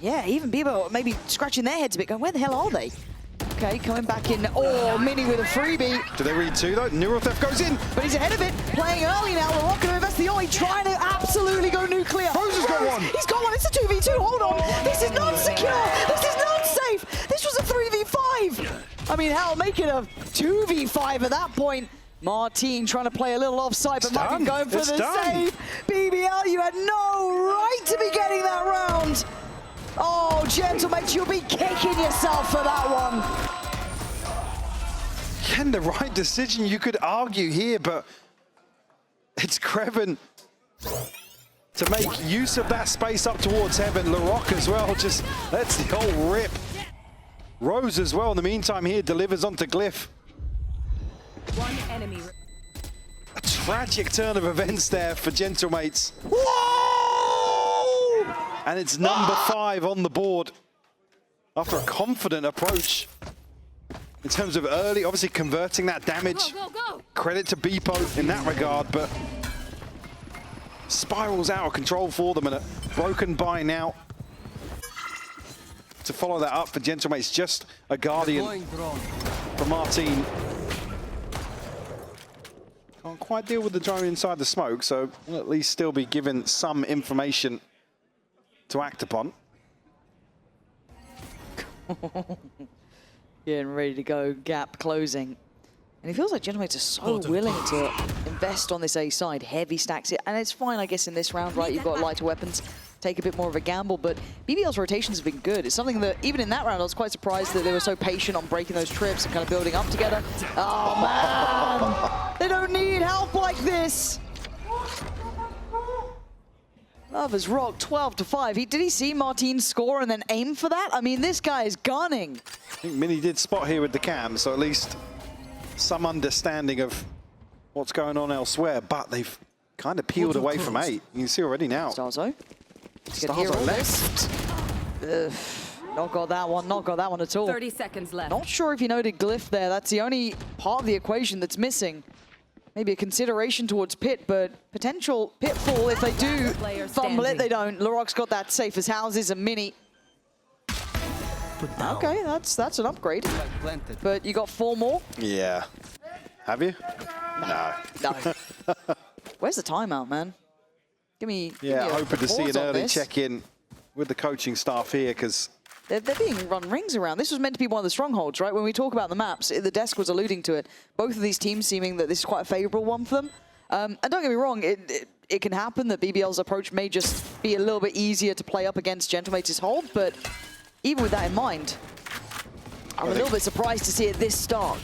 Yeah, even BBL maybe scratching their heads a bit, going, where the hell are they? Okay, coming back in. Oh, Mini with a freebie. Do they read 2, though? Neural Theft goes in. But he's ahead of it, playing early now. We're not going to invest the oi, trying to absolutely go nuclear. Rose has got one. He's got one. It's a 2v2. Hold on. This is not secure. This is not safe. This was a 3v5. I mean, hell, make it a 2v5 at that point. Martine trying to play a little offside, but Martin going for the save. BBL, you had no right to be getting that round. Oh, Gentlemates, you'll be kicking yourself for that one. Again, the right decision, you could argue here, but it's Creven to make use of that space up towards Heaven. Larocque as well, just lets the whole rip. Rose as well, in the meantime here, delivers onto Glyph. One enemy. A tragic turn of events there for Gentlemates. Whoa! And it's number 5 on the board after a confident approach in terms of early, obviously converting that damage. Credit to Beepo in that regard, but spirals out of control for them and a broken buy now. To follow that up for Gentlemates, just a Guardian from Martine. Can't quite deal with the drone inside the smoke, so we'll at least still be given some information to act upon. Getting ready to go, gap closing. And it feels like Gentlemates are so willing to invest on this A side. Heavy stacks it, and it's fine, I guess, in this round, right? You've got lighter weapons, take a bit more of a gamble, but BBL's rotations have been good. It's something that, even in that round, I was quite surprised that they were so patient on breaking those trips and kind of building up together. Oh, man! They don't need help like this! Lovers Rock, 12-5. Did he see Martine score and then aim for that? I mean, this guy is gunning. I think Mini did spot here with the cam, so at least some understanding of what's going on elsewhere, but they've kind of peeled away from 8. You can see already now. Starzo. Starzo left. Not got that one, not got that one at all. 30 seconds left. Not sure if you noted Glyph there. That's the only part of the equation that's missing. Maybe a consideration towards Pit, but potential pitfall if they do fumble it. They don't. Larocque's got that safe as houses, and Mini. Okay, that's an upgrade. But you got 4 more. Yeah. Have you? No. No. Where's the timeout, man? Give me Yeah, a hoping to see report an on early this. check-in with the coaching staff here, because They're being run rings around. This was meant to be one of the strongholds, right? When we talk about the maps, the desk was alluding to it. Both of these teams seeming that this is quite a favorable one for them. And don't get me wrong, it can happen that BBL's approach may just be a little bit easier to play up against Gentlemate's hold, but even with that in mind, I'm a little bit surprised to see it this stark.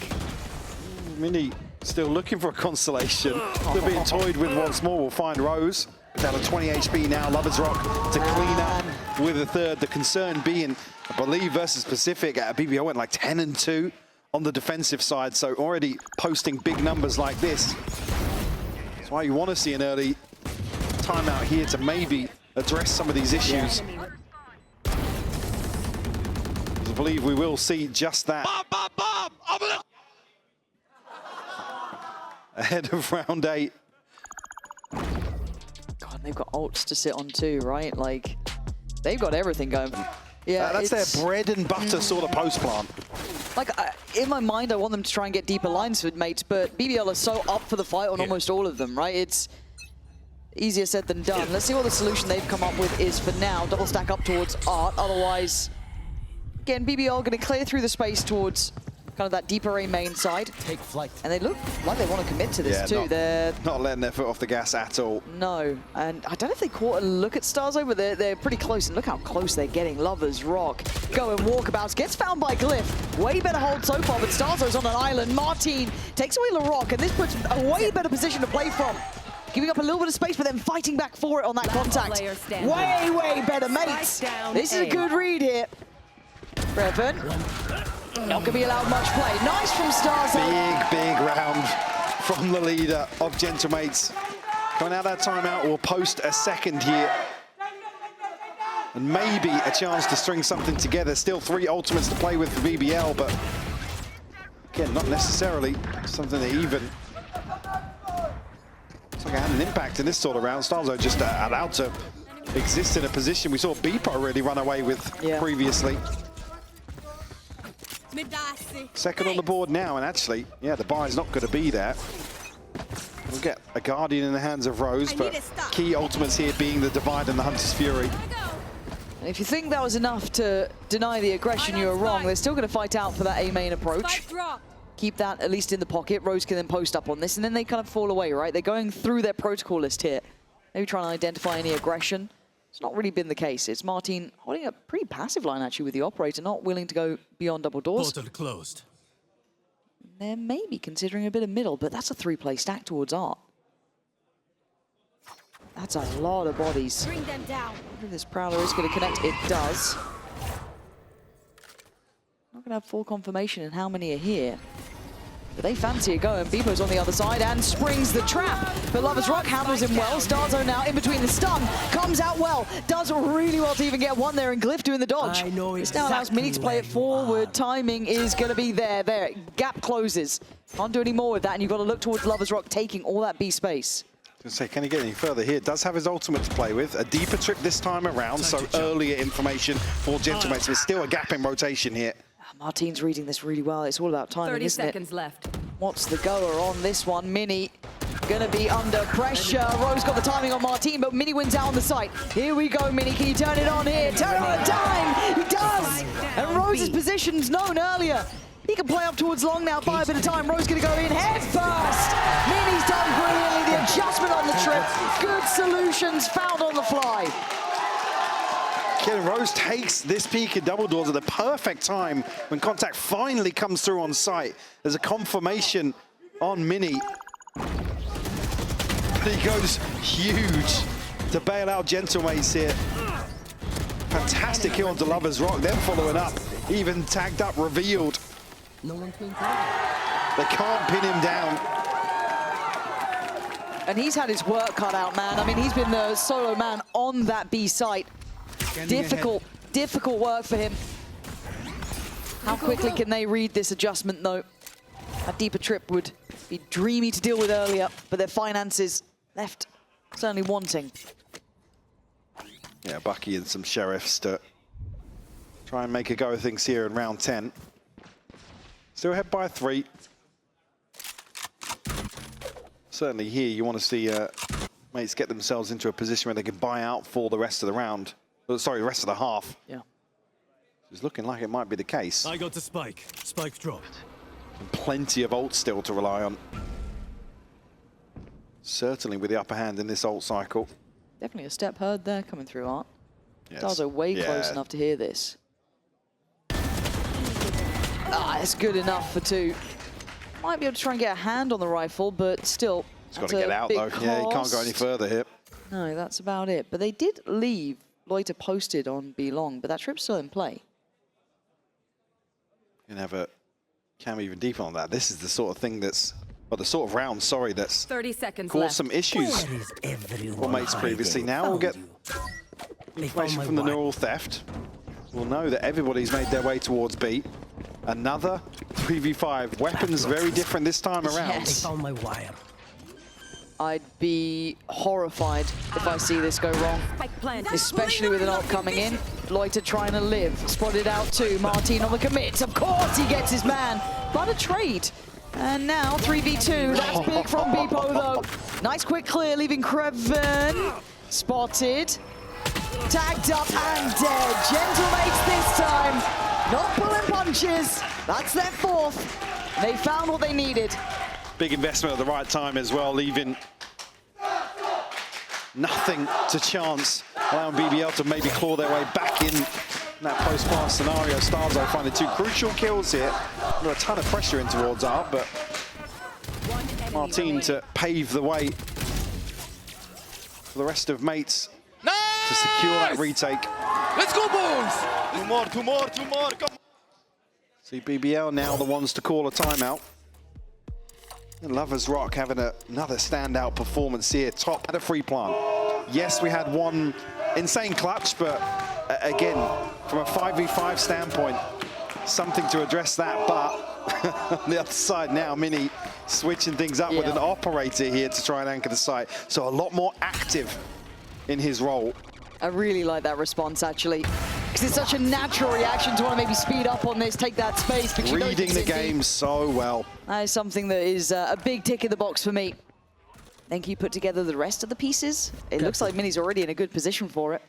Mini still looking for a constellation. They're being toyed with once more. We'll find Rose. Down to 20 HP now. Lovers Rock to clean up with a third. The concern being, I believe, versus Pacific, BBL went like 10-2 on the defensive side. So already posting big numbers like this. That's why you want to see an early timeout here to maybe address some of these issues. I believe we will see just that. Bomb, bomb, bomb! Over the Ahead of round 8. God, they've got ults to sit on too, right? Like, they've got everything going. Yeah, That's their bread and butter sort of post plant. Like, in my mind, I want them to try and get deeper lines with mates, but BBL are so up for the fight on almost all of them, right? It's easier said than done. Let's see what the solution they've come up with is for now. Double stack up towards Art. Otherwise, again, BBL going to clear through the space towards kind of that deeper A main side. Take flight. And they look like they want to commit to this too. They're not letting their foot off the gas at all. No, and I don't know if they caught a look at Starzo, but they're pretty close, and look how close they're getting. Lovers Rock going walkabouts, gets found by Glyph. Way better hold so far, but Starzo's on an island. Martin takes away LaRock, and this puts a way better position to play from. Giving up a little bit of space, but then fighting back for it on that contact. Way better mates. This is a good read here. Revan. Not going to be allowed much play. Nice from Starzo. Big round from the leader of Gentlemates. Coming out of that timeout, we'll post a second here. And maybe a chance to string something together. Still 3 ultimates to play with for BBL, but again, not necessarily something that even. Looks like it had an impact in this sort of round. Starzo just allowed to exist in a position we saw Beepo really run away with previously. Second on the board now, and actually, yeah, the buy's not going to be there. We'll get a Guardian in the hands of Rose, but key ultimates here being the Divide and the Hunter's Fury. And if you think that was enough to deny the aggression, you were wrong. They're still going to fight out for that A main approach. Keep that at least in the pocket. Rose can then post up on this, and then they kind of fall away, right? They're going through their protocol list here. Maybe trying to identify any aggression. It's not really been the case. It's Martin holding a pretty passive line, actually, with the operator, not willing to go beyond double doors. Portal closed. They're maybe considering a bit of middle, but that's a 3-play stack towards Art. That's a lot of bodies. Bring them down. If this Prowler is going to connect, it does. Not going to have full confirmation in how many are here. But they fancy a go, and Beepo's on the other side and springs the trap. But Lovers Rock handles him well. Starzo now in between the stun. Comes out well. Does really well to even get one there, and Glyph doing the dodge. I know this now allows Mini to play it forward. Timing is going to be there. Gap closes. Can't do any more with that, and you've got to look towards Lovers Rock taking all that B space. Say, can he get any further here? Does have his ultimate to play with. A deeper trip this time around, so earlier information for Gentlemates. There's still a gap in rotation here. Martin's reading this really well. It's all about timing, 30 isn't it? seconds left. What's the goer on this one? Mini gonna be under pressure. Rose got the timing on Martin, but Mini wins out on the site. Here we go, Mini. Can you turn it on here? Turn it on time! He does! And Rose's position's known earlier. He can play up towards long now, buy a bit of time. Rose gonna go in head first. Mini's done brilliantly. The adjustment on the trip. Good solutions found on the fly. Again, Rose takes this peak in double doors at the perfect time when contact finally comes through on site. There's a confirmation on Mini. But he goes huge to bail out Gentlemates here. Fantastic kill onto Lovers Rock, then following up, even tagged up, revealed. No one to encounter. They can't pin him down. And he's had his work cut out, man. I mean, he's been the solo man on that B site. Difficult work for him. How quickly can they read this adjustment, though? A deeper trip would be dreamy to deal with earlier, but their finances left certainly wanting. Yeah, Bucky and some sheriffs to try and make a go of things here in round 10. Still ahead by 3. certainly here you want to see mates get themselves into a position where they can buy out for the rest of the round. Oh, sorry, the rest of the half. Yeah. It's looking like it might be the case. I got the spike. Spike dropped. And plenty of ults still to rely on. Certainly with the upper hand in this ult cycle. Definitely a step heard there coming through, Art. Yes. Stars are way close enough to hear this. Ah, it's good enough for two. Might be able to try and get a hand on the rifle, but still. He's got to get out though. Yeah, he can't go any further here. No, that's about it. But they did leave Loiter posted on B long, but that trip's still in play. Can have a cam even deeper on that. This is the sort of thing that's, or the sort of round, sorry, that's 30 seconds caused left. some issues for mates previously. Now we'll get information from the neural theft. We'll know that everybody's made their way towards B. Another 3v5. Weapons very different this time around. Yes. They found my wire. I'd be horrified if I see this go wrong, Spike plant. especially with an ult coming in. Loiter trying to live. Spotted out too. Martin on the commit. Of course he gets his man. But a trade. And now 3v2. That's big from Beepo though. Nice quick clear, leaving Creven. Spotted. Tagged up and dead. Gentlemates this time. Not pulling punches. That's their fourth. They found what they needed. Big investment at the right time as well, leaving nothing to chance, allowing BBL to maybe claw their way back in that post-pass scenario. Starzo finding two crucial kills here. Under a ton of pressure in towards Art, but Martin to pave the way for the rest of mates to secure that retake. Let's go, boys! Two more, come on. See BBL now the ones to call a timeout. And Lovers Rock having another standout performance here, top at a free plant. Yes, we had one insane clutch, but again, from a 5v5 standpoint, something to address that. But on the other side now, Mini switching things up with an operator here to try and anchor the site. So a lot more active in his role. I really like that response, actually, because it's such a natural reaction to want to maybe speed up on this, take that space. But Reading the game so well. That is something that is a big tick in the box for me. Then can you put together the rest of the pieces? It looks like Mini's already in a good position for it.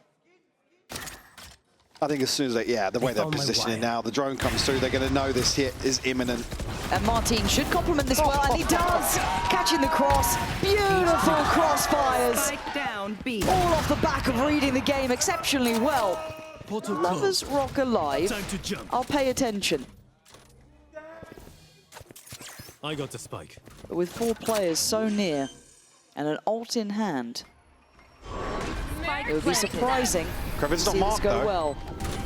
I think as soon as they, the way they're positioning now, the drone comes through, they're going to know this hit is imminent. And Martin should complement this well, and he does. Catching the cross. Beautiful crossfires. Spike down, B. All off the back of reading the game exceptionally well. Portal Lovers closed. Rock alive. Time to jump. I'll pay attention. I got the spike. But with 4 players so near and an ult in hand, Spike it would be planted. surprising Creven's to not see this marked go though. well.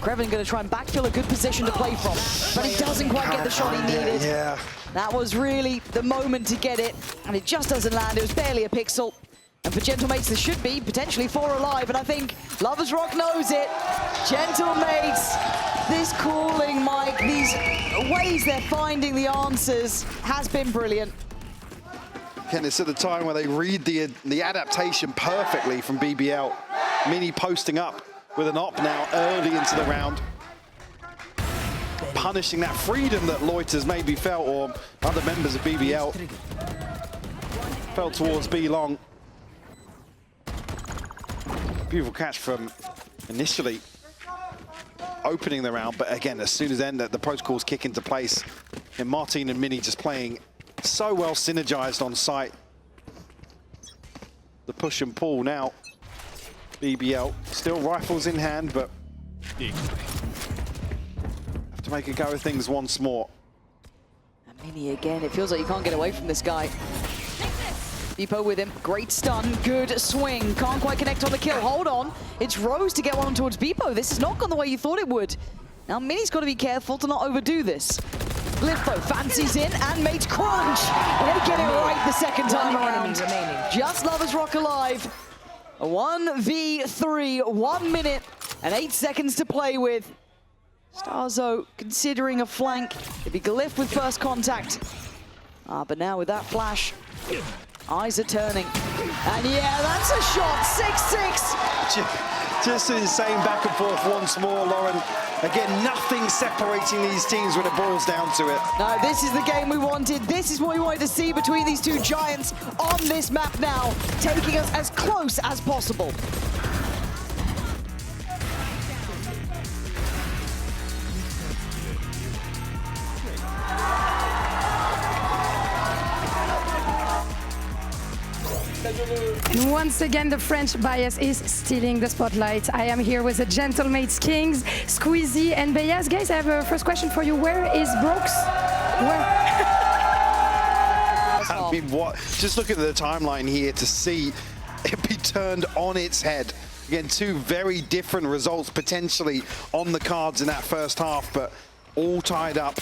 Creven going to try and backfill a good position to play from, but he doesn't quite get the shot he needed. Yeah. That was really the moment to get it, and it just doesn't land. It was barely a pixel. And for Gentlemates, there should be potentially 4 alive, and I think Lovers Rock knows it. Gentlemates, this calling, Mike, these ways they're finding the answers has been brilliant. Again, it's at the time where they read the adaptation perfectly from BBL. Mini posting up with an op now early into the round. Punishing that freedom that Loiter's maybe felt, or other members of BBL felt towards B long. Beautiful catch from initially opening the round, but again, as soon as then the protocols kick into place, and Martin and Mini just playing so well synergized on site. The push and pull now. BBL still rifles in hand, but have to make a go of things once more. And Mini again, it feels like you can't get away from this guy. Beepo with him, great stun, good swing, can't quite connect on the kill, hold on. It's Rose to get one towards Beepo. This has not gone the way you thought it would. Now Mini's got to be careful to not overdo this. Glypho fancies in and makes crunch. And they get it right the second time around. Just Lovers Rock alive. A 1v3, 1 minute and 8 seconds to play with. Starzo considering a flank. It'd be Glyph with first contact. But now with that flash, eyes are turning. And yeah, that's a shot, 6-6. Just an insane back and forth once more, Lauren. Again, nothing separating these teams when it boils down to it. No, this is the game we wanted. This is what we wanted to see between these two giants on this map now, taking us as close as possible. And once again, the French bias is stealing the spotlight. I am here with the Gentlemates Kings, Squeezy and Beyaz. Guys, I have a first question for you. Where is Brooks? I mean, what? Just look at the timeline here to see it be turned on its head. Again, two very different results potentially on the cards in that first half, but all tied up.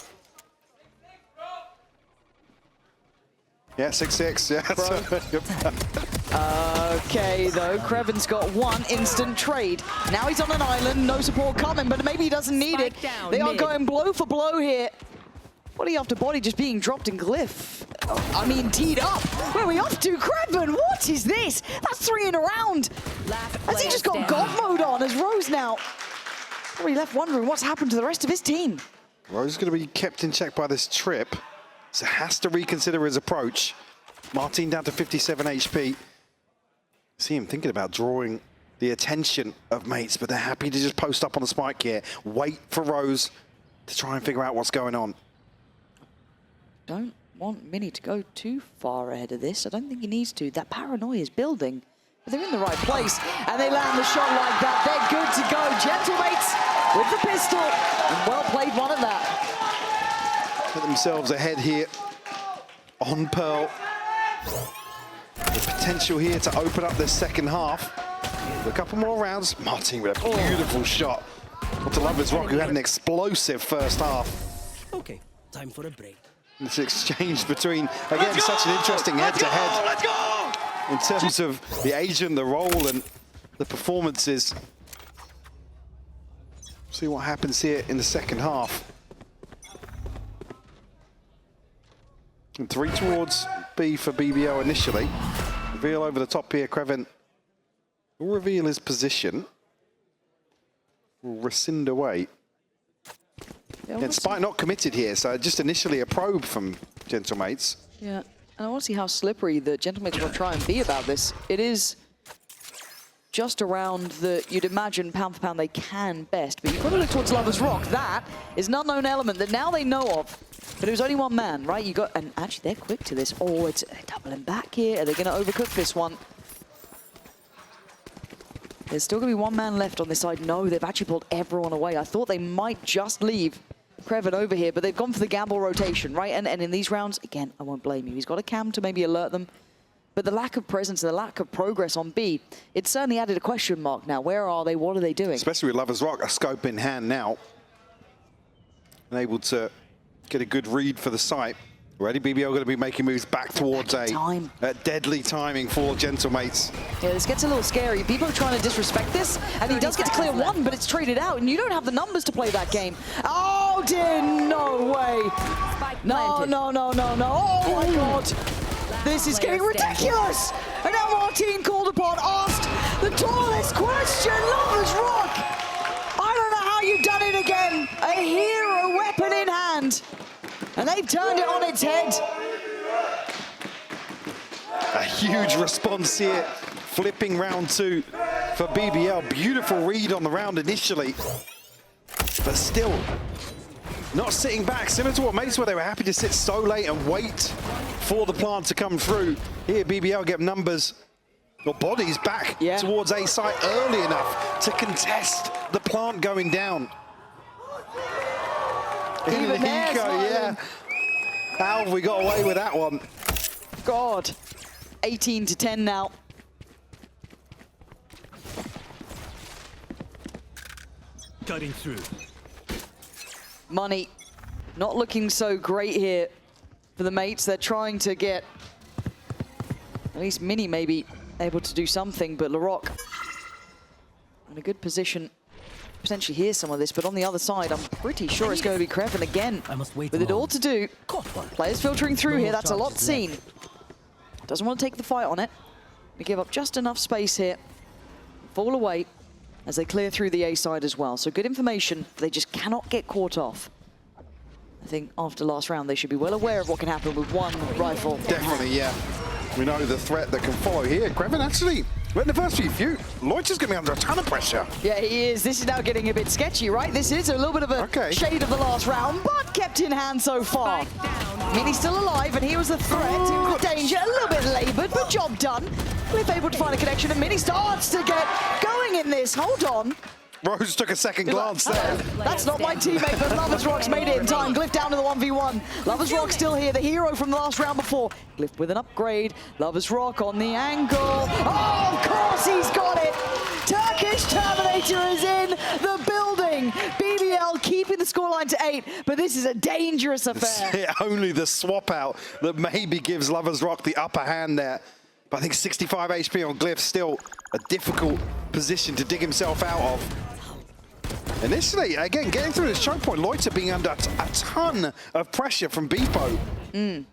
Yeah, 6-6. Yeah. Okay, though, Kreven's got one instant trade. Now he's on an island, no support coming, but maybe he doesn't need it. They are going blow for blow here. Body after body just being dropped in Glyph. I mean, teed up. Where are we off to? Kreven, what is this? That's 3 in a round. Has he just got God mode on as Rose now? Probably left wondering what's happened to the rest of his team. Rose is going to be kept in check by this trip, so has to reconsider his approach. Martin down to 57 HP. See him thinking about drawing the attention of mates, but they're happy to just post up on the spike here. Wait for Rose to try and figure out what's going on. Don't want Mini to go too far ahead of this. I don't think he needs to. That paranoia is building, but they're in the right place, and they land the shot like that. They're good to go. Gentlemates with the pistol, and well played one at that. Get themselves ahead here on Pearl. The potential here to open up this second half. A couple more rounds. Martin with a beautiful shot. What to love is Rock, who had an explosive first half. Okay, time for a break. This exchange between, again, such an interesting head-to-head. Let's go! In terms of the agent, the role, and the performances. See what happens here in the second half. And 3 towards B for BBL initially. Reveal over the top here, Kreven will reveal his position. Will rescind away. And Spike not committed here, so just initially a probe from Gentlemates. Yeah, and I want to see how slippery the Gentlemates will try and be about this. It is just around the, you'd imagine, pound for pound they can best, but you've got to look towards Lover's Rock. That is an unknown element that now they know of, but it was only one man, right? You got, and actually they're quick to this. Oh, it's doubling back here. Are they going to overcook this one? There's still going to be one man left on this side. No, they've actually pulled everyone away. I thought they might just leave Kreven over here, but they've gone for the gamble rotation, right? And in these rounds, again, I won't blame you. He's got a cam to maybe alert them. But the lack of presence, the lack of progress on B, it certainly added a question mark now. Where are they? What are they doing? Especially with Lover's Rock, a scope in hand now. And able to get a good read for the site. Ready, BBL going to be making moves back towards A. Deadly timing for Gentlemates. Yeah, this gets a little scary. People are trying to disrespect this, and he does get to clear one, but it's traded out, and you don't have the numbers to play that game. Oh dear, no way. No, no, no, no, no. Oh my God. This is getting ridiculous. And now Martin called upon, asked the tallest question, Lover's Rock. I don't know how you've done it again. A hero weapon in hand. And they've turned it on its head. A huge response here. Flipping round 2 for BBL. Beautiful read on the round initially. But still, not sitting back. Similar to what mates were, they were happy to sit so late and wait for the plant to come through. Here, BBL get numbers, or bodies back towards A site early enough to contest the plant going down. Even there, yeah. How have we got away with that one? God. 18-10 now. Cutting through. Money not looking so great here for the mates. They're trying to get at least Mini maybe able to do something, but LaRock in a good position. Potentially hear some of this, but on the other side, I'm pretty sure it's going to be Kreven again. I must wait with it all to do. Players filtering through here, that's a lot seen. Doesn't want to take the fight on it. We give up just enough space here. Fall away. as they clear through the A side as well. So good information, they just cannot get caught off. I think after last round, they should be well aware of what can happen with one rifle. Definitely, yeah. We know the threat that can follow here. Kreven actually, in the first few, Lloyd's going to be under a ton of pressure. Yeah, he is. This is now getting a bit sketchy, right? This is a little bit of a shade of the last round, but kept in hand so far. Mini's still alive, and he was the threat. He was the danger. A little bit laboured, but job done. Cliff able to find a connection, and Mini starts to get going in this. Hold on. Rose took a second glance there. That's not my teammate, but Lovers Rock's made it in time. Glyph down to the 1v1. Lovers Rock still here, the hero from the last round before. Glyph with an upgrade. Lovers Rock on the angle. Oh, of course he's got it. Turkish Terminator is in the building. BBL keeping the scoreline to 8, but this is a dangerous affair. Only the swap out that maybe gives Lovers Rock the upper hand there. But I think 65 HP on Glyph, still a difficult position to dig himself out of. Initially, again, getting through this choke point, Loiter being under a ton of pressure from Beepo.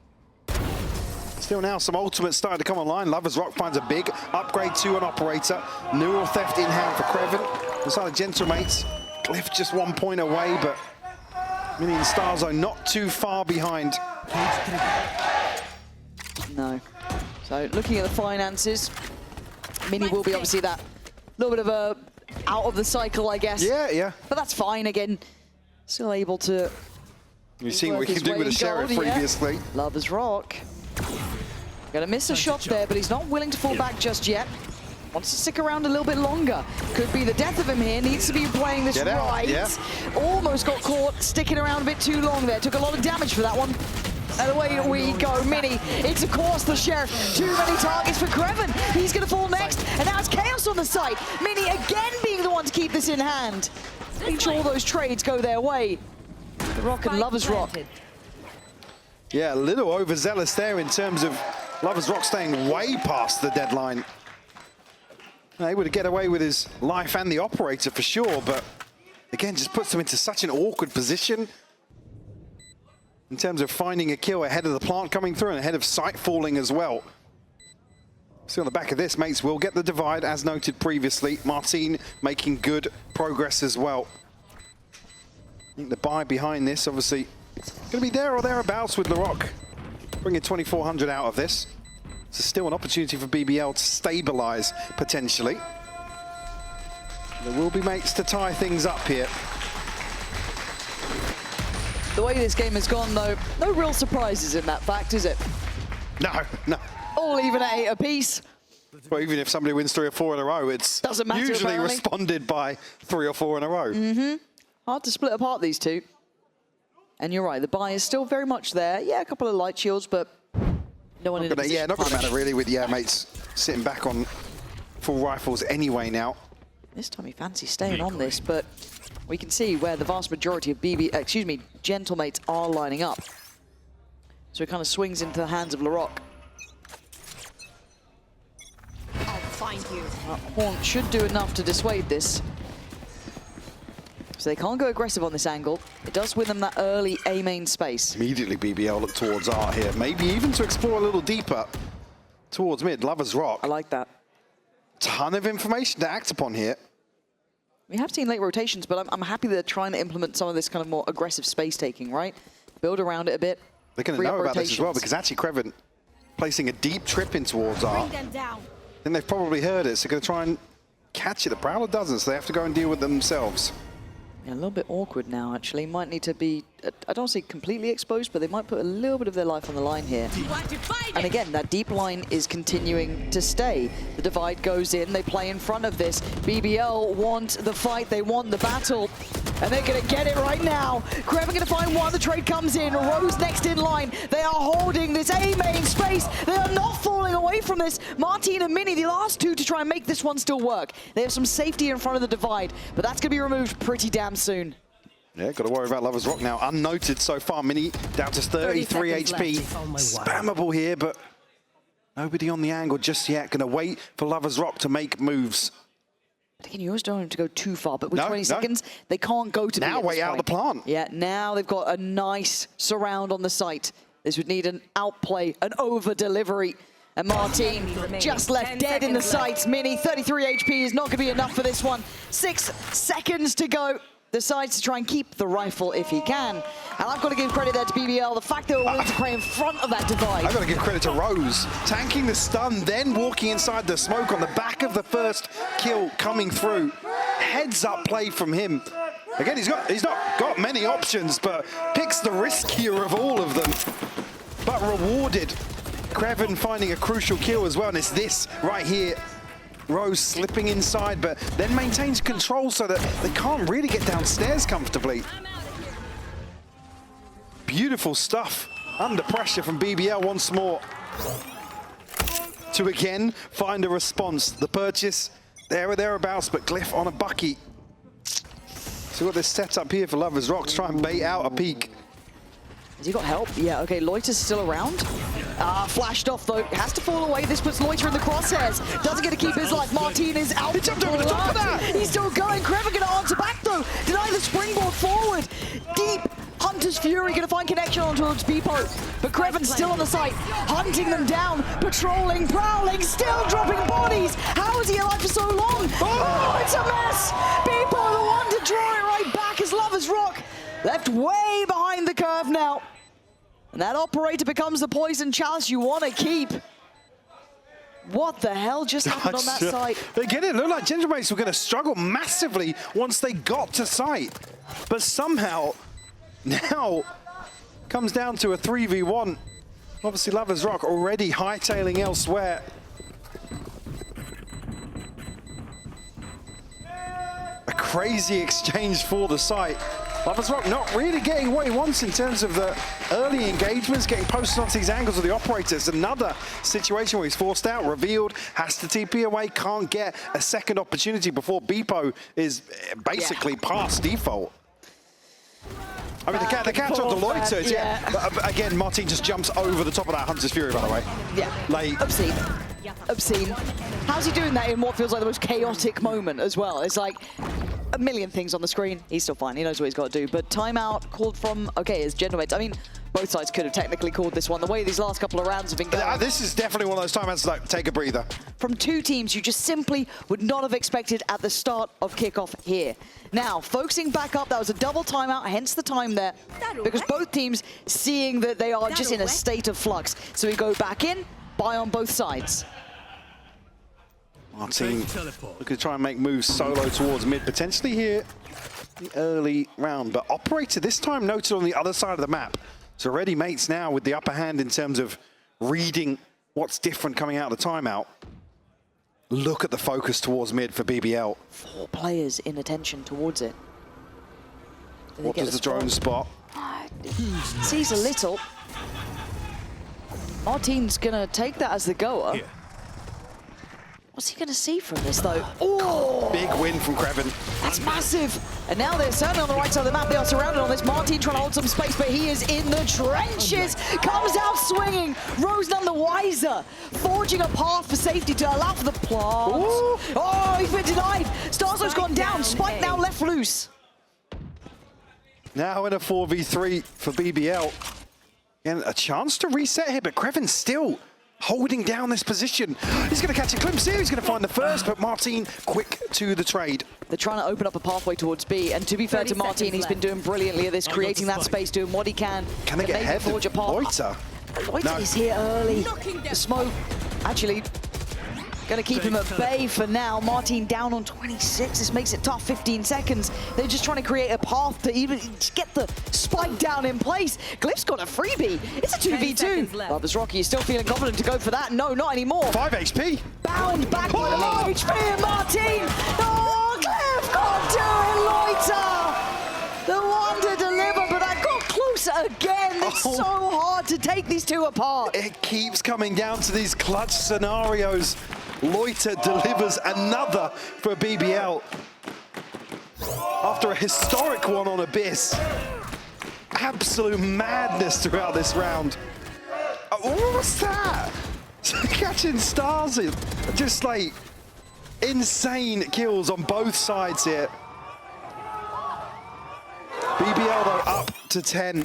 Still now some ultimates starting to come online. Lovers Rock finds a big upgrade to an operator. Neural theft in hand for Kreven. Inside of Gentlemates, Glyph just 1 point away, but Mini and Starzone not too far behind. No. So looking at the finances, Mini will be obviously that little bit of a out of the cycle, I guess. Yeah. But that's fine. Again, still able to. You've seen what he can do with the Sheriff previously. Lovers Rock. Gonna miss a shot there, but he's not willing to fall back just yet. Wants to stick around a little bit longer. Could be the death of him here. Needs to be playing this right. Yeah. Almost got caught sticking around a bit too long there. Took a lot of damage for that one. And away we go, Mini. It's of course the Sheriff. Too many targets for Kreven. He's gonna fall next, and now it's Chaos on the site. Mini again being the one to keep this in hand. Make sure all those trades go their way. The Rock and Lovers Rock. Yeah, a little overzealous there in terms of Lovers Rock staying way past the deadline. Able to get away with his life and the operator for sure, but again, just puts him into such an awkward position in terms of finding a kill ahead of the plant coming through and ahead of site falling as well. See on the back of this, mates will get the divide as noted previously. Martin making good progress as well. I think the buy behind this obviously going to be there or thereabouts with LaRock. Bringing 2,400 out of this. So still an opportunity for BBL to stabilize potentially. There will be mates to tie things up here. The way this game has gone, though, no real surprises in that fact, is it? No. All even at 8 apiece. Well, even if somebody wins 3 or 4 in a row, it's doesn't matter, usually apparently responded by 3 or 4 in a row. Hard to split apart these two. And you're right, the buy is still very much there. Yeah, a couple of light shields, but no one in a position not going to matter really with mates sitting back on full rifles anyway now. This time he fancies staying on this, but we can see where the vast majority of Gentlemates are lining up. So it kind of swings into the hands of LaRock. I'll find you. Haunt should do enough to dissuade this. So they can't go aggressive on this angle. It does win them that early A main space. Immediately BBL look towards Art here. Maybe even to explore a little deeper towards mid. Lovers Rock. I like that. Ton of information to act upon here. We have seen late rotations, but I'm happy they're trying to implement some of this kind of more aggressive space taking, right? Build around it a bit. They're going to know about this as well, because actually Kreven placing a deep trip in towards Art. Bring them down. Then they've probably heard it, so they're going to try and catch it. The Prowler doesn't, so they have to go and deal with it themselves. Yeah, a little bit awkward now, actually. Might need to be, I don't say completely exposed, but they might put a little bit of their life on the line here. And again, that deep line is continuing to stay. The divide goes in, they play in front of this. BBL want the fight, they want the battle, and they're gonna get it right now. Kreven gonna find one, the trade comes in. Rose next in line. They are holding this A main space. They are not falling away from this. Martin and Mini, the last two to try and make this one still work. They have some safety in front of the divide, but that's gonna be removed pretty damn soon. Yeah, got to worry about Lovers Rock now. Unnoted so far. Mini down to 33 HP. Spammable here, but nobody on the angle just yet. Going to wait for Lovers Rock to make moves. But again, you always don't want to go too far, but with 20 seconds, they can't go to now wait out the plant. Yeah, now they've got a nice surround on the site. This would need an outplay, an over-delivery. And Martin just left dead in the sights. Mini, 33 HP is not going to be enough for this one. 6 seconds to go. Decides to try and keep the rifle if he can. And I've got to give credit there to BBL. The fact that we're willing to play in front of that divide. I've got to give credit to Rose. Tanking the stun, then walking inside the smoke on the back of the first kill coming through. Heads up play from him. Again, he's not got many options, but picks the riskier of all of them. But rewarded. Kreven finding a crucial kill as well, and it's this right here. Rose slipping inside, but then maintains control so that they can't really get downstairs comfortably. Beautiful stuff. Under pressure from BBL once more. To again find a response. The purchase, there or thereabouts, but Glyph on a bucky. So what this set up here for Lovers Rock to try and bait out a peek. Has he got help? Yeah, okay, Loiter's still around. Flashed off though, has to fall away. This puts Loiter in the crosshairs. Doesn't get to keep his life. Martin is out. He jumped over the top of that. He's still going. Kreven gonna answer back though. Deny the springboard forward. Deep. Hunter's Fury gonna find connection on towards Beepo. But Kreven's still on the site. Hunting them down. Patrolling, prowling, still dropping bodies. How is he alive for so long? Oh, it's a mess. Beepo, the one to draw it right back as Lovers Rock. Left way behind the curve now. And that operator becomes the poison chalice you want to keep. What the hell just happened on that site? Again, it looked like Gentlemates were going to struggle massively once they got to site. But somehow, now, comes down to a 3v1. Obviously, Lovers Rock already hightailing elsewhere. A crazy exchange for the site. Lovers Rock not really getting what he wants in terms of the early engagements, getting posted onto these angles of the operators. Another situation where he's forced out, revealed, has to TP away, can't get a second opportunity before Beepo is basically past default. I mean, the catch on the Loiters, yeah. But again, Martin just jumps over the top of that Hunter's Fury, by the way. Yeah, like, obscene. Obscene. How's he doing that in what feels like the most chaotic moment as well? It's like a million things on the screen. He's still fine. He knows what he's got to do. But timeout called from, okay, it's Gentlemates. I mean, both sides could have technically called this one. The way these last couple of rounds have been going. This is definitely one of those timeouts like, take a breather. From two teams you just simply would not have expected at the start of kickoff here. Now, focusing back up, that was a double timeout, hence the time there. Because both teams seeing that they are just in a state of flux. So we go back in, buy on both sides. Martin looking to try and make moves solo towards mid, potentially here the early round. But Operator this time noted on the other side of the map. So already mates now with the upper hand in terms of reading what's different coming out of the timeout. Look at the focus towards mid for BBL. 4 players in attention towards it. What does the drone spot? Sees a little. Martin's gonna take that as the goer. Here. What's he gonna see from this though? Oh! Big win from Kreven. That's massive. And now they're certainly on the right side of the map. They are surrounded on this. Martin trying to hold some space, but he is in the trenches. Comes out swinging. Rose none the wiser. Forging a path for safety to allow for the plant. Ooh. Oh, he's been denied. Starzo's gone down. Spike now left loose. Now in a 4v3 for BBL. And a chance to reset here, but Kreven's still holding down this position. He's going to catch a glimpse here. He's going to find the first, but Martin quick to the trade. They're trying to open up a pathway towards B, and to be fair to Martin, he's been doing brilliantly at this, creating that space, doing what he can. Can they get ahead of Loiter? Loiter is here early. The smoke, actually, going to keep him at bay for now. Martin down on 26. This makes it tough, 15 seconds. They're just trying to create a path to even get the spike down in place. Glyph's got a freebie. It's a 2v2. Lovers Rocky is still feeling confident to go for that. No, not anymore. 5 HP. Bound back by the low HP and Martin. Oh, Glyph can't do it, Loiter. The one to deliver, but that got closer again. It's so hard to take these two apart. It keeps coming down to these clutch scenarios. Loiter delivers another for BBL. After a historic one on Abyss. Absolute madness throughout this round. What was that? Catching stars in. Just like insane kills on both sides here. BBL though up to 10.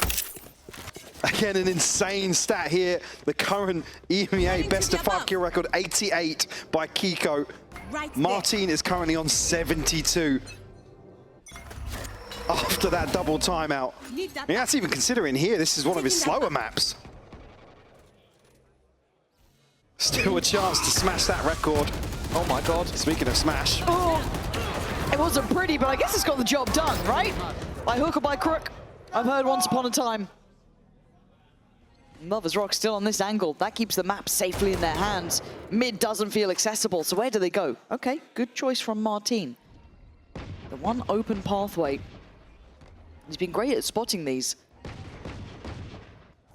Again, an insane stat here. The current EMEA best of 5 kill record, 88 by Kiko. Martin is currently on 72 after that double timeout. I mean, that's even considering here, this is one of his slower maps. Still a chance to smash that record. Oh my God. Speaking of smash. Oh, it wasn't pretty, but I guess it's got the job done, right? By hook or by crook, I've heard once upon a time. Lovers Rock still on this angle. That keeps the map safely in their hands. Mid doesn't feel accessible, so where do they go? Okay, good choice from Martin. The one open pathway. He's been great at spotting these.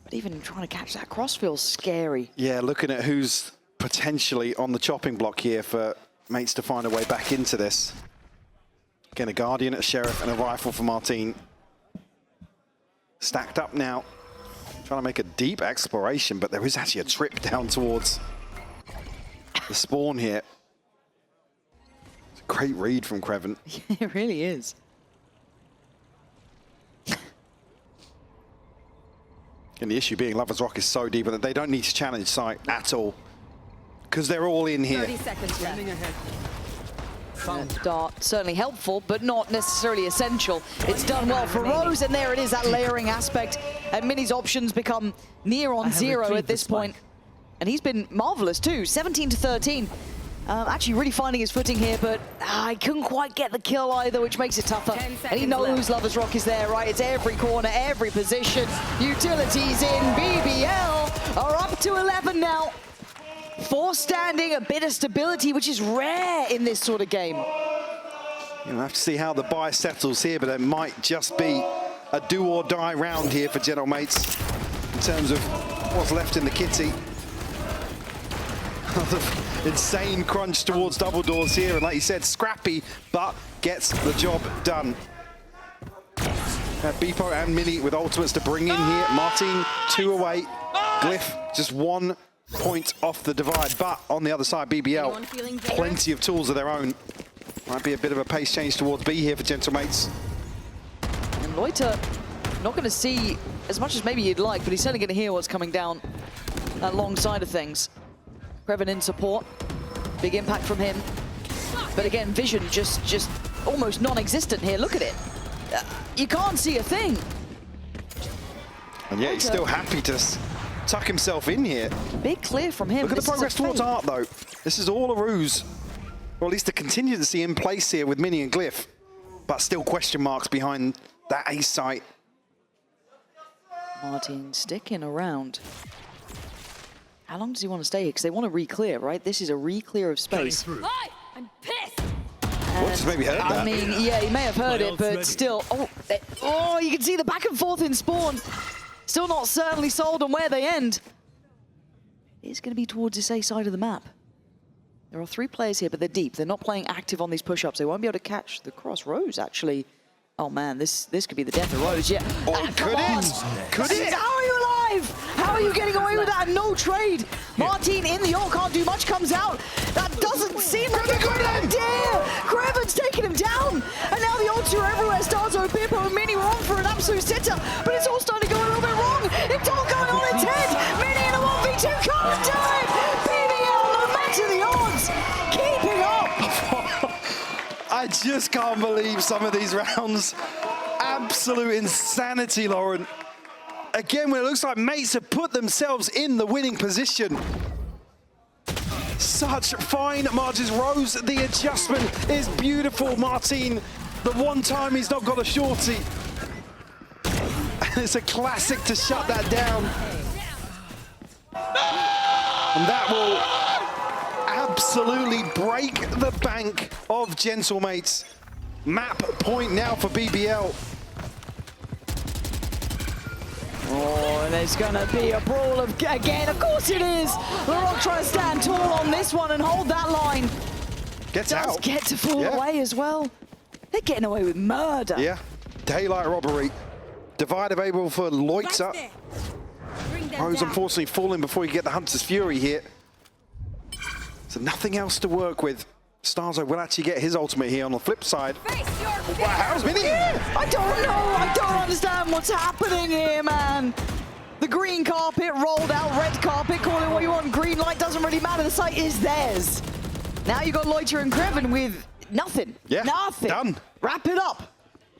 But even trying to catch that cross feels scary. Yeah, looking at who's potentially on the chopping block here for mates to find a way back into this. Again, a Guardian, a Sheriff, and a Rifle for Martin. Stacked up now. Trying to make a deep exploration, but there is actually a trip down towards the spawn here. It's a great read from Creven. It really is. And the issue being Lovers Rock is so deep that they don't need to challenge site at all. Because they're all in here. 30 seconds left. Dart certainly helpful, but not necessarily essential. It's done well for Rose, and there it is, that layering aspect. And Mini's options become near on zero at this point. And he's been marvelous too, 17 to 13. Actually really finding his footing here, but I couldn't quite get the kill either, which makes it tougher. And he knows Lovers Rock is there, right? It's every corner, every position. Utilities in BBL are up to 11 now. 4 standing, a bit of stability, which is rare in this sort of game. You'll have to see how the buy settles here, but it might just be a do or die round here for General Mates in terms of what's left in the kitty. Insane crunch towards double doors here, and like you said, scrappy, but gets the job done. Beepo and Mini with ultimates to bring in here. Martin 2 away. Glyph just 1 point off the divide, but on the other side, BBL, plenty of tools of their own. Might be a bit of a pace change towards B here for Gentle Mates. And Loiter not going to see as much as maybe you'd like, but he's certainly going to hear what's coming down that long side of things. Creven in support, big impact from him. But again, vision just almost non-existent here. Look at it. You can't see a thing. And yet he's still happy to tuck himself in here. Big clear from him. Look at the progress towards Art, though. This is all a ruse. Or at least a contingency in place here with Mini and Glyph. But still question marks behind that ace site. Martin sticking around. How long does he want to stay here? Because they want to re-clear, right? This is a re-clear of space. I'm pissed. What's maybe heard that? I mean, yeah, he may have heard it, but still. Oh, you can see the back and forth in spawn. Still not certainly sold on where they end. It's going to be towards this A side of the map. There are 3 players here, but they're deep. They're not playing active on these push-ups. They won't be able to catch the cross. Rose, actually. Oh, man, this could be the death of Rose, yeah. Oh, could it? Could it? How are you alive? How are you getting away with that? No trade. Martin in the ult, can't do much, comes out. That doesn't seem like a good idea. Creven's taking him down. And now the ults are everywhere. Starzo, Bippo, and Mini were on for an absolute sitter. But it's all starting to go a little bit wrong. It's all going on its head. Mini in a 1v2 can't do it. BBL, no matter the odds, keeping up. I just can't believe some of these rounds. Absolute insanity, Lauren. Again, when it looks like mates have put themselves in the winning position. Such fine margins. Rose, the adjustment is beautiful. Martin, the one time he's not got a shorty. And it's a classic to shut that down. And that will absolutely break the bank of Gentle Mates. Map point now for BBL. Oh, and there's going to be a brawl again. Of course it is. LaRock trying to stand tall on this one and hold that line. Gets Does out. get to fall away as well. They're getting away with murder. Yeah, daylight robbery. Divide available for Loiter. Rose unfortunately falling before you get the Hunter's Fury here. So nothing else to work with. Starzo will actually get his ultimate here on the flip side. Wow, how's Mini? I don't know. I don't understand what's happening here, man. The green carpet rolled out, red carpet, call it what you want. Green light doesn't really matter, the site is theirs. Now you got Loiter and Kreven with nothing. Yeah, nothing. done. Wrap it up.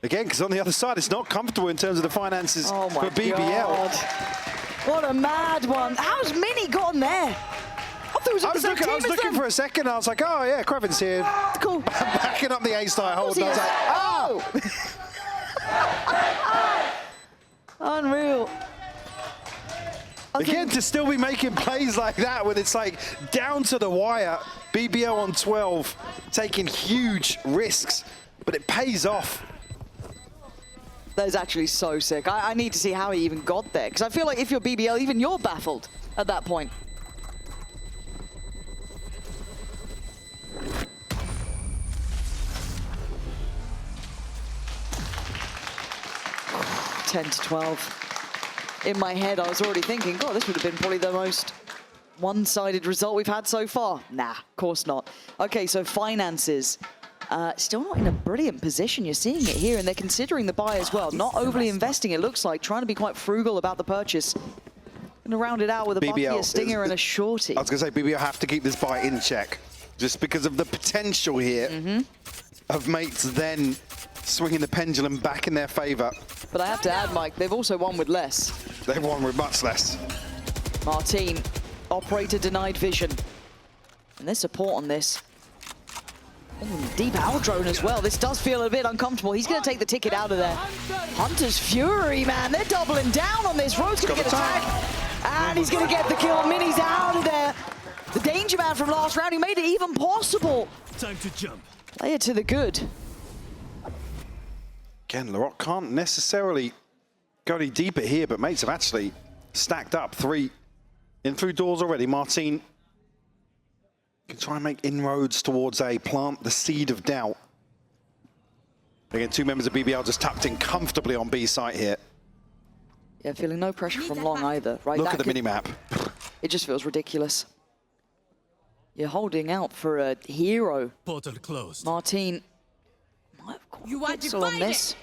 Again, because on the other side, it's not comfortable in terms of the finances Oh my for BBL. God. What a mad one. How's Mini gotten there? I was looking for a second. I was like, oh yeah, Kreven's here. Cool. Backing up the A-star hold. He I was is. like, Oh! Unreal. again, to still be making plays like that when it's like down to the wire. BBL on 12, taking huge risks, but it pays off. That is actually so sick. I need to see how he even got there, because I feel like if you're BBL, even you're baffled at that point. (10 to 12). In my head, I was already thinking, God, this would have been probably the most one-sided result we've had so far. Nah, of course not. Okay, so finances. Still not in a brilliant position. You're seeing it here, and they're considering the buy as well. Not overly investing, it looks like. Trying to be quite frugal about the purchase. Going to round it out with a Bucky, a Stinger, and a Shorty. I was going to say, BBL have to keep this buy in check, just because of the potential here of mates then swinging the pendulum back in their favor. But I have to add, Mike, they've also won with less. They've won with much less. Martin, operator denied vision. And there's support on this. Ooh, deep owl drone as well. This does feel a bit uncomfortable. He's going to take the ticket out of there. Hunter's Fury, man. They're doubling down on this. Rogue's going to get attacked. And he's going to get the kill. Mini's out of there. The danger man from last round, he made it even possible. Time to jump. Play it to the good. Again, Larocque can't necessarily go any deeper here, but mates have actually stacked up 3 in through doors already. Martin can try and make inroads towards A, plant the seed of doubt. Again, 2 members of BBL just tapped in comfortably on B site here. Yeah, feeling no pressure from long either. Right, Look at the mini-map. It just feels ridiculous. You're holding out for a hero. Portal closed. Martin might have caught You are pixel on this.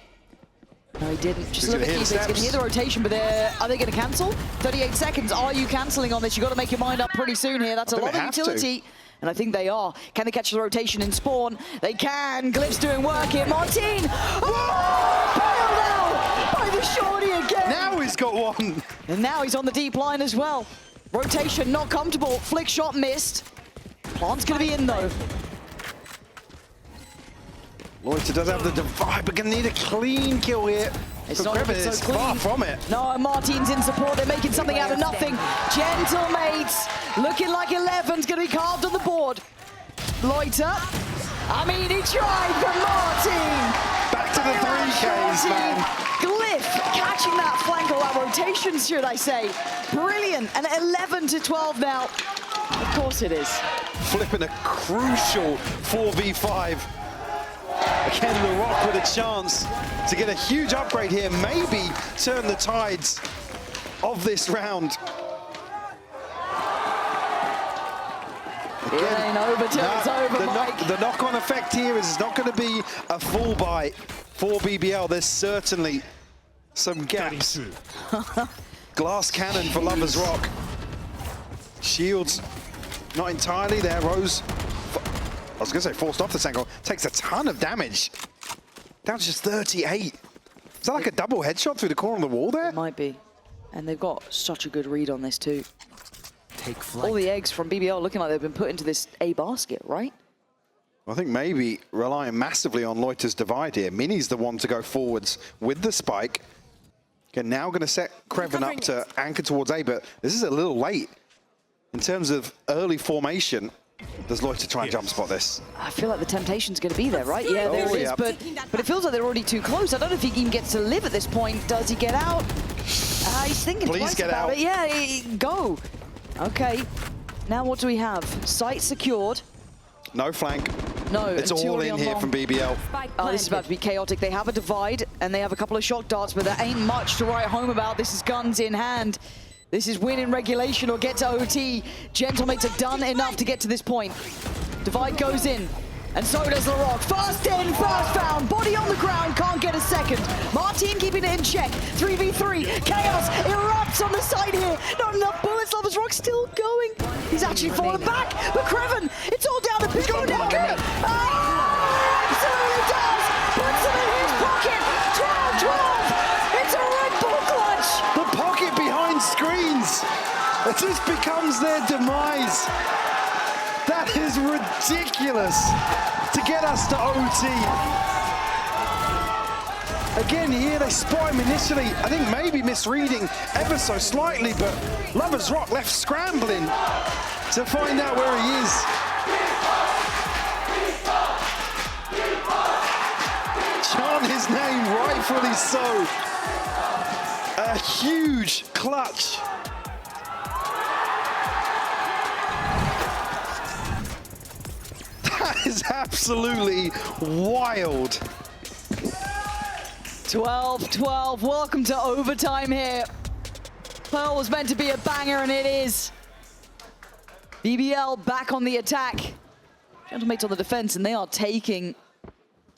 No, he didn't. Just He's look at gonna hear Keith. He's going to hear the rotation, but are they going to cancel? 38 seconds. Are you cancelling on this? You've got to make your mind up pretty soon here. That's a lot of utility. And I think they are. Can they catch the rotation in spawn? They can. Glyph's doing work here. Martin! Oh! Bailed out by the Shorty again. Now he's got one. And now he's on the deep line as well. Rotation not comfortable. Flick shot missed. Plant's going to be in though. Loiter does have the divide, but gonna need a clean kill here. It's not looking so clean. Far from it. No, Martin's in support. They're making something out of nothing. Gentle mates, looking like 11's going to be carved on the board. Loiter. I mean, he tried, but Martin. Back to the 3Ks, man. Glyph catching that flank, or that rotation, should I say. Brilliant. And 11 to 12 now. Of course it is. Flipping a crucial 4v5. Again, Larocque with a chance to get a huge upgrade here, maybe turn the tides of this round. It ain't over till it's over, Mike. The knock-on effect here is it's not going to be a full buy for BBL. There's certainly some gaps. Glass cannon for Lovers Rock. Shields not entirely there. Rose, I was going to say forced off the angle, takes a ton of damage. Down to just 38. Is that like a double headshot through the corner of the wall there? It might be. And they've got such a good read on this too. Take flight. All the eggs from BBL looking like they've been put into this A basket, right? I think maybe relying massively on Loiter's divide here. Mini's the one to go forwards with the spike. Again, now going to set Kreven up to anchor towards A, but this is a little late in terms of early formation. Does Loiter try and jump spot this? I feel like the temptation's going to be there, right? Yeah, there it is, yeah. but it feels like they're already too close. I don't know if he even gets to live at this point. Does he get out? He's thinking twice about it. Yeah, go. Okay, now what do we have? Site secured. No flank. No, it's all in here from BBL. Oh, this is about to be chaotic. They have a divide, and they have a couple of shock darts, but there ain't much to write home about. This is guns in hand. This is win in regulation or get to OT. Gentlemates have done enough to get to this point. Divide goes in, and so does Larocque. First in, first found. Body on the ground, can't get a second. Martin keeping it in check. 3v3, chaos erupts. collapse on the side here. Not enough bullets. Lovers Rock still going. He's actually fallen back. But Creven, it's all down to Pitbull now. Absolutely does. Puts him in his pocket. 12-12. It's a Red Bull clutch. The pocket behind screens. It just becomes their demise. That is ridiculous to get us to OT. Again here, they spot him initially, I think maybe misreading ever so slightly, but Lovers Rock left scrambling to find out where he is. Chant his name, rightfully so. A huge clutch. That is absolutely wild. 12-12, welcome to overtime here. Pearl was meant to be a banger, and it is. BBL back on the attack. Gentlemates on the defense, and they are taking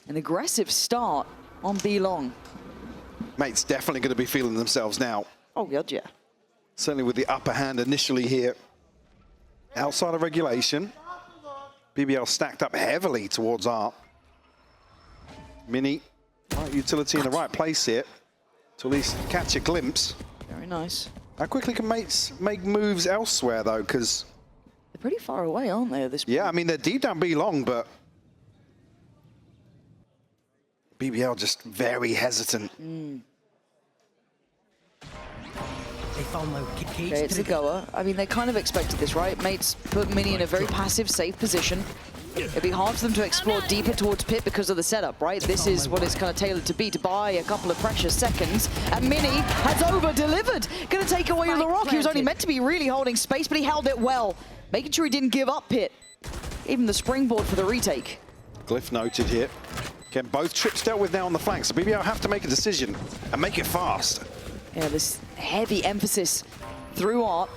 an aggressive start on B Long. Mate's definitely going to be feeling themselves now. Oh, God, yeah. Certainly with the upper hand initially here. Outside of regulation, BBL stacked up heavily towards Art. Mini. Right utility in the right place here to at least catch a glimpse. Very nice. How quickly can mates make moves elsewhere, though? Because they're pretty far away, aren't they, at this point? Yeah, I mean, they're deep down B long, but BBL just very hesitant. They found my cage. Okay, it's the goer. I mean, they kind of expected this, right? Mates put Mini in a very passive, safe position. It'd be hard for them to explore deeper towards Pit because of the setup, right? This is what it's kind of tailored to be, to buy a couple of precious seconds. And Mini has over-delivered. Going to take away LaRock. He was only meant to be really holding space, but he held it well. Making sure he didn't give up Pit. Even the springboard for the retake. Glyph noted here. Again, both trips dealt with now on the flank, so BBL have to make a decision and make it fast. Yeah, this heavy emphasis through Art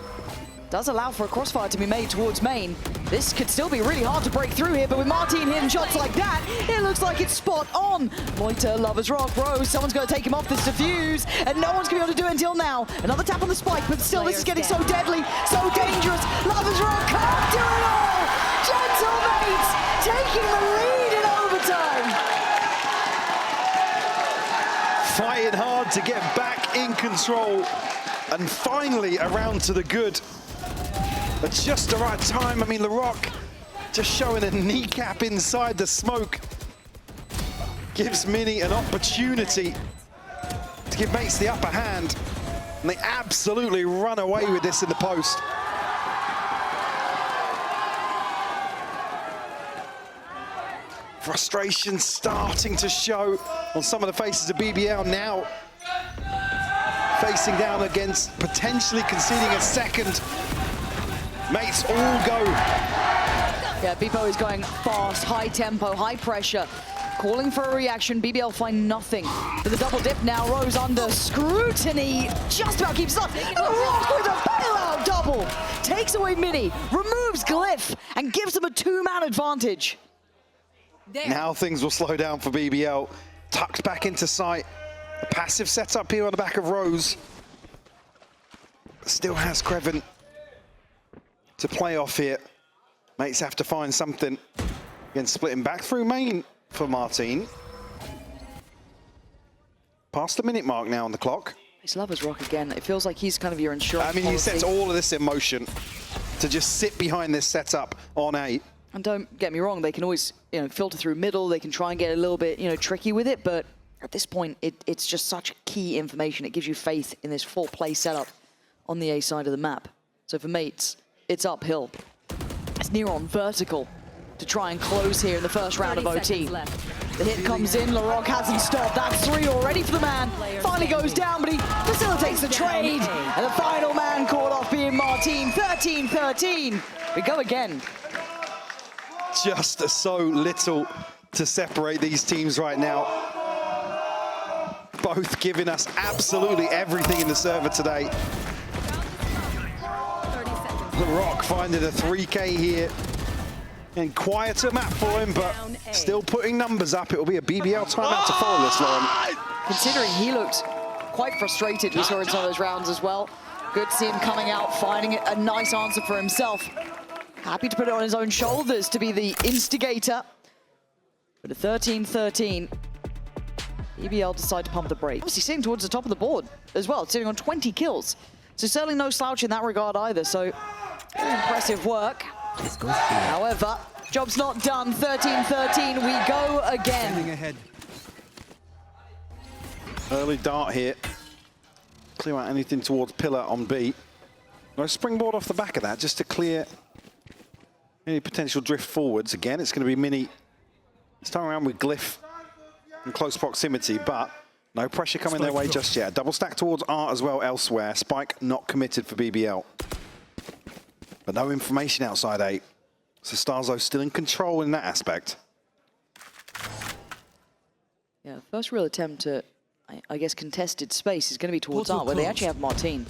does allow for a crossfire to be made towards main. This could still be really hard to break through here, but with Martin hitting shots like that, it looks like it's spot on. Loiter, Lovers Rock, Rose, someone's going to take him off this defuse, and no one's going to be able to do it until now. Another tap on the spike, but still this is getting so deadly, so dangerous. Lovers Rock can't do it all. Gentlemates taking the lead in overtime. Fighting hard to get back in control, and finally around to the good. At just the right time. I mean, LaRock just showing a kneecap inside the smoke. Gives Mini an opportunity to give mates the upper hand. And they absolutely run away with this in the post. Frustration starting to show on some of the faces of BBL now. Facing down against potentially conceding a second. Mates all go. Yeah, Bipo is going fast, high tempo, high pressure. Calling for a reaction, BBL find nothing. With a double dip now, Rose under scrutiny. Just about keeps up. LaRock with a bailout double. Takes away Mini, removes Glyph, and gives them a two-man advantage. Now things will slow down for BBL. Tucked back into sight. A passive setup here on the back of Rose. Still has Creven to play off here. Mates have to find something. Again, splitting back through main for Martin. Past the minute mark now on the clock. It's Lovers Rock again. It feels like he's kind of your insurance I mean, he sets all of this in motion to just sit behind this setup on A. And don't get me wrong, they can always, filter through middle. They can try and get a little bit, tricky with it. But at this point, it's just such key information. It gives you faith in this full play setup on the A side of the map. So for mates, it's uphill. It's Neron vertical to try and close here in the first round of OT. The hit comes in, LaRock hasn't stopped. That's 3 already for the man. Finally goes down, but he facilitates the trade. And the final man caught off being Martin. 13-13. We go again. Just so little to separate these teams right now. Both giving us absolutely everything in the server today. LaRock finding a 3K here. And quieter map for him, but still putting numbers up. It will be a BBL timeout to follow this, Lauren. Considering he looked quite frustrated, we saw in some of those rounds as well. Good to see him coming out, finding a nice answer for himself. Happy to put it on his own shoulders to be the instigator. But at 13-13, BBL decide to pump the brakes. Obviously sitting towards the top of the board as well, sitting on 20 kills. So certainly no slouch in that regard either, so very impressive work. However, job's not done. 13-13, we go again. Standing ahead. Early dart here. Clear out anything towards pillar on B. No springboard off the back of that, just to clear any potential drift forwards. Again, it's going to be Mini starting around with Glyph in close proximity, but no pressure coming their way just yet. Double stack towards Art as well elsewhere. Spike not committed for BBL. But no information outside A. So Starzo still in control in that aspect. Yeah, first real attempt to, I guess, contested space is going to be towards Art, where they actually have Martin.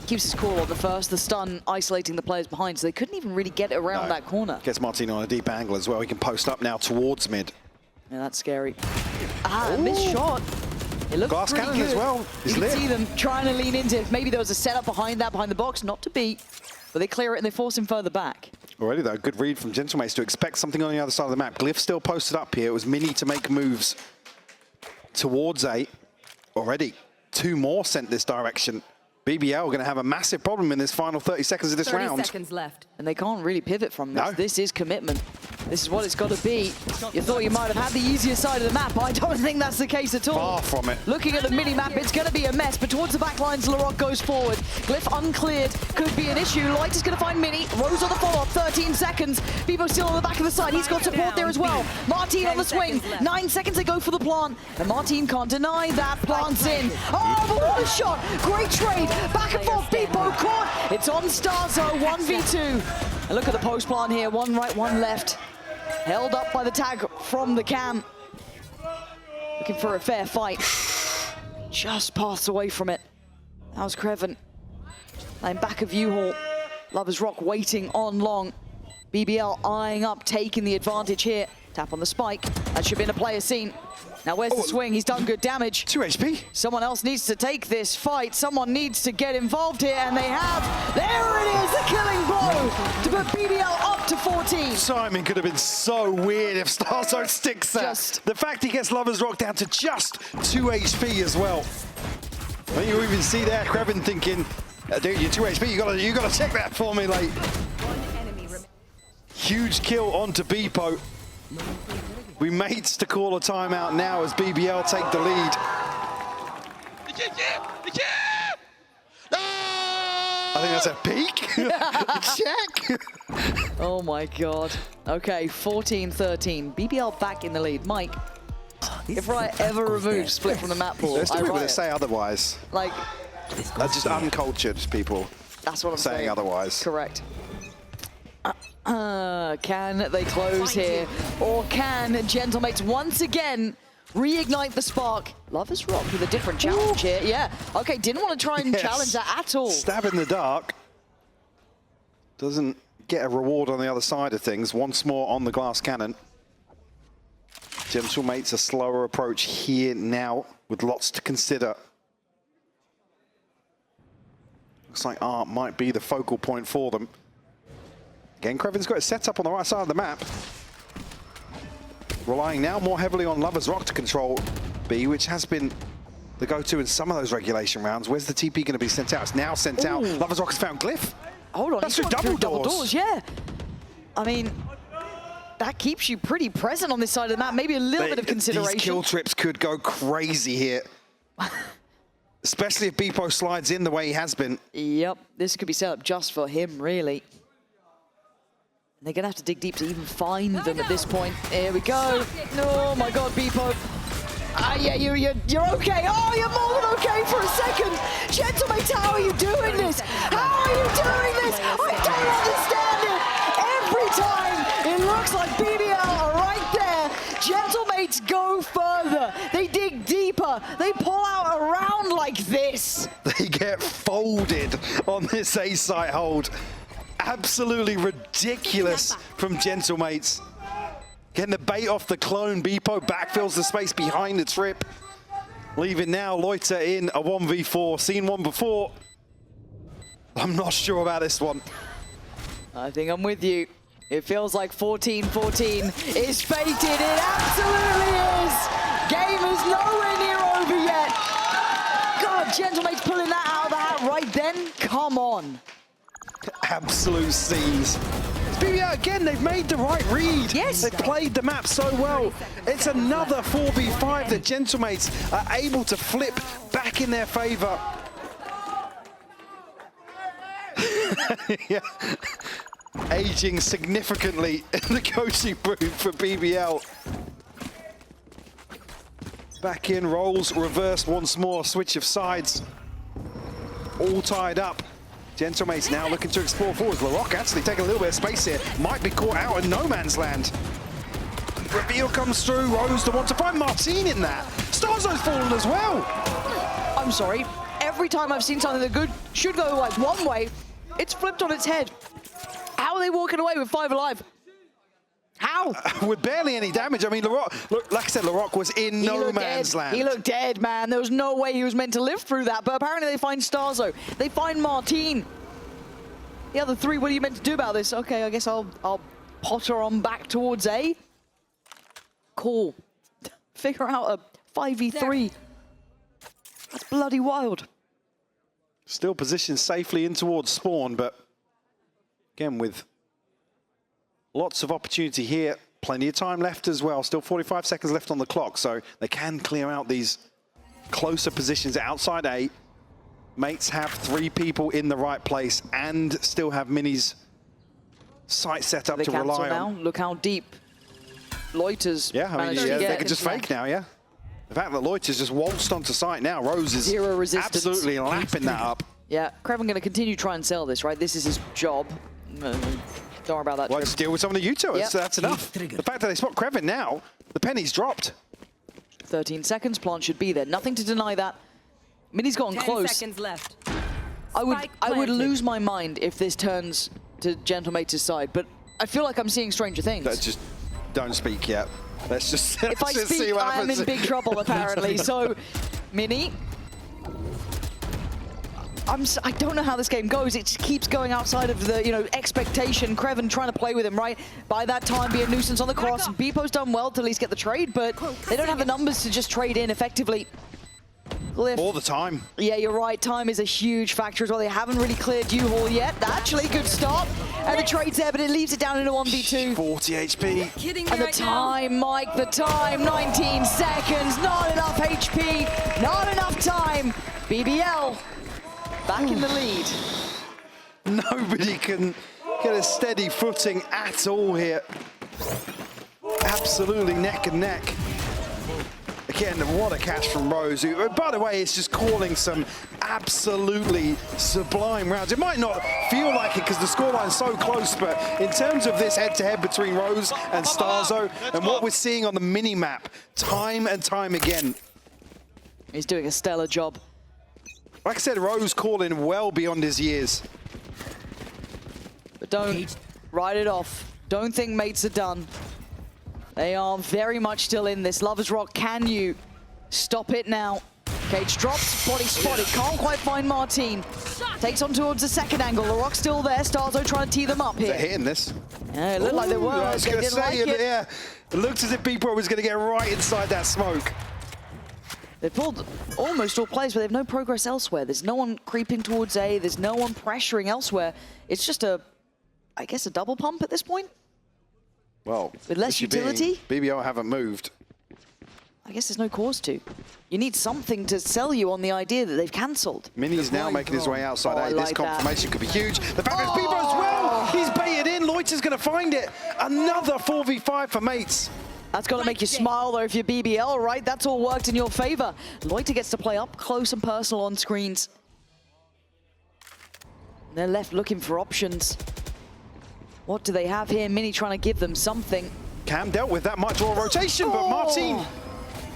Keeps his cool on the first, the stun isolating the players behind, so they couldn't even really get around that corner. Gets Martin on a deep angle as well. He can post up now towards mid. Yeah, that's scary. Missed shot. It looked Glass pretty cannon good. as well. You can see them trying to lean into it. Maybe there was a setup behind that, behind the box, not to beat, but they clear it and they force him further back. Already though, good read from Gentlemates to expect something on the other side of the map. Glyph still posted up here. It was Mini to make moves towards A. Already, 2 more sent this direction. BBL going to have a massive problem in this final 30 seconds of this 30 round. seconds left. And they can't really pivot from this. No. This is commitment. This is what it's got to be. You thought you might have had the easier side of the map. I don't think that's the case at all. Far from it. Looking at the mini-map, it's going to be a mess, but towards the back lines, Larocque goes forward. Glyph uncleared, could be an issue. Light is going to find Mini. Rose on the follow-up, 13 seconds. Bebo still on the back of the side. He's got support there as well. Martin on the swing. 9 seconds to go for the plant. And Martin can't deny that. Plant's in. Oh, but what a shot. Great trade. Back and forth. Bebo caught. It's on Starzo, 1v2. And look at the post plant here. 1 right, 1 left. Held up by the tag from the cam. Looking for a fair fight. Just passed away from it. That was Creven. Laying back of U-Haul. Lovers Rock waiting on long. BBL eyeing up, taking the advantage here. Tap on the spike. That should have been a player seen. Now where's the swing? He's done good damage. 2 HP. Someone else needs to take this fight. Someone needs to get involved here, and they have. There it is, the killing blow to put BBL up to 14. Timing could have been so weird if Starzo sticks that. The fact he gets Lovers Rock down to just 2 HP as well. When you even see there, Creven thinking, dude, you're 2 HP, you gotta check that for me, like. Huge kill onto Beepo. We mates to call a timeout now as BBL take the lead. I think that's a peek. Check. Oh my God. Okay, 14-13. BBL back in the lead. Mike, if I ever remove Split from the map pool, There's still people that riot. say otherwise. Like, That's just uncultured people that's what I'm saying otherwise. Correct. Can they close here? Or can Gentlemates once again reignite the spark? Lovers Rock with a different challenge here. Yeah, okay, didn't want to try and challenge that at all. Stab in the dark. Doesn't get a reward on the other side of things. Once more on the glass cannon. Gentlemates a slower approach here now with lots to consider. Looks like Art might be the focal point for them. Again, Creven's got it set up on the right side of the map. Relying now more heavily on Lovers Rock to control B, which has been the go-to in some of those regulation rounds. Where's the TP going to be sent out? It's now sent out. Lovers Rock has found Glyph. Hold on, That's he's through gone double doors. Yeah. I mean, that keeps you pretty present on this side of the map. Maybe a little bit of consideration. These kill trips could go crazy here. Especially if Beepo slides in the way he has been. Yep, this could be set up just for him, really. And they're going to have to dig deep to even find them at this point. Here we go. Oh my God, Beepo. Yeah, you're okay. Oh, you're more than okay for a second. Gentlemates, how are you doing this? How are you doing this? I don't understand it. Every time it looks like BBL are right there. Gentlemates go further. They dig deeper. They pull out a round like this. They get folded on this A site hold. Absolutely ridiculous from Gentlemates. Getting the bait off the clone. Beepo backfills the space behind the trip. Leaving now Loiter in a 1v4. Seen one before. I'm not sure about this one. I think I'm with you. It feels like 14-14 is fated. It absolutely is. Game is nowhere near over yet. God, Gentlemate's pulling that out of the hat right then. Come on. Absolute scenes. BBL, again, they've made the right read. Yes. They played the map so well. It's another 4v5 that Gentlemates are able to flip back in their favor. Yeah. Aging significantly in the coaching booth for BBL. Back in, roles reversed once more, switch of sides. All tied up. Gentlemates now looking to explore forwards. Larocque actually taking a little bit of space here. Might be caught out in no man's land. Reveal comes through. Rose the one to find Martine in that. Starzo's fallen as well. I'm sorry. Every time I've seen something that good should go like one way, it's flipped on its head. How are they walking away with 5 alive? How? With barely any damage. I mean, Larocque, look, like I said, Larocque was in no man's land. He looked dead, man. There was no way he was meant to live through that. But apparently they find Starzo. They find Martine. The other 3, what are you meant to do about this? Okay, I guess I'll potter on back towards A. Cool. Figure out a 5v3. That's bloody wild. Still positioned safely in towards spawn, but again, with lots of opportunity here. Plenty of time left as well. Still 45 seconds left on the clock, so they can clear out these closer positions outside A. Mates have 3 people in the right place and still have Mini's sight set up to rely on. Now. Look how deep Loiter's Yeah, I mean, they could just fake now, yeah. The fact that Loiter's just waltzed onto site now, Rose is Zero resistance. absolutely lapping that up. Yeah, Kreven going to continue to try and sell this, right? This is his job. Don't worry about that. Well, let's deal with some of the Uto. Yep. That's enough. The fact that they spot Kreven now, the penny's dropped. 13 seconds, Plant should be there. Nothing to deny that. Mini's gotten 10 close. seconds left. I would planted. lose my mind if this turns to Gentlemate's side, but I feel like I'm seeing stranger things. Let's just don't speak yet. Let's just, If I let's just see speak, what I am happens. in big trouble, apparently. So, Mini. I don't know how this game goes. It just keeps going outside of the expectation. Kreven trying to play with him, right? By that time, be a nuisance on the cross. Beepo's done well to at least get the trade, but they don't have the numbers to just trade in effectively. Glyph. All the time. Yeah, you're right. Time is a huge factor as well. They haven't really cleared U-Haul yet. Actually, good stop. And the trade's there, but it leaves it down into 1v2. 40 HP. Kidding me And the right now? time, Mike, the time. 19 seconds. Not enough HP. Not enough time. BBL back in the lead. Nobody can get a steady footing at all here. Absolutely neck and neck. Again, what a catch from Rose, who, by the way, is just calling some absolutely sublime rounds. It might not feel like it because the scoreline's so close, but in terms of this head-to-head between Rose and Starzo and what we're seeing on the mini-map time and time again. He's doing a stellar job. Like I said, Rose calling well beyond his years. But don't write it off. Don't think mates are done. They are very much still in this. Lover's Rock, can you stop it now? Cage drops, body spotted, can't quite find Martine. Takes on towards the second angle. The Rock's still there. Starzo trying to tee them up here. They're hitting this. Yeah, it looked like they were. I was They going to didn't like say, it. yeah, it looked as if Beepo was going to get right inside that smoke. They've pulled almost all plays, but they have no progress elsewhere. There's no one creeping towards A. There's no one pressuring elsewhere. It's just I guess, a double pump at this point. Well, with less utility. BBL haven't moved. I guess there's no cause to. You need something to sell you on the idea that they've cancelled. Mini's now making his way outside. I This like confirmation could be huge. The fact that it's Beepo as well. He's baited in. Loiter's going to find it. Another 4v5 for mates. That's got to make you smile, though, if you're BBL, right? That's all worked in your favor. Loiter gets to play up close and personal on screens. They're left looking for options. What do they have here? Mini trying to give them something. Cam dealt with that much more rotation, but Martine.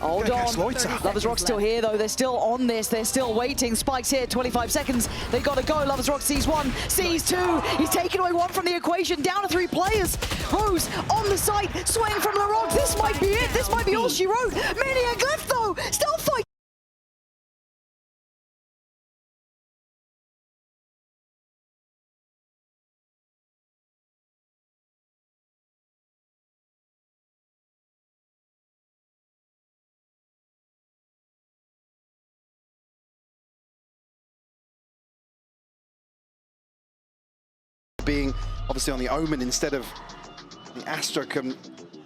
Hold on. Lover's Rock still here, though. They're still on this. They're still waiting. Spike's here, 25 seconds. They got to go. Lover's Rock sees one, sees two. He's taken away one from the equation. Down to 3 players. Rose on the site, swing from Larocque. This might be it. This might be all she wrote. Mini and Glyph, though, still fighting. being obviously on the Omen instead of the Astra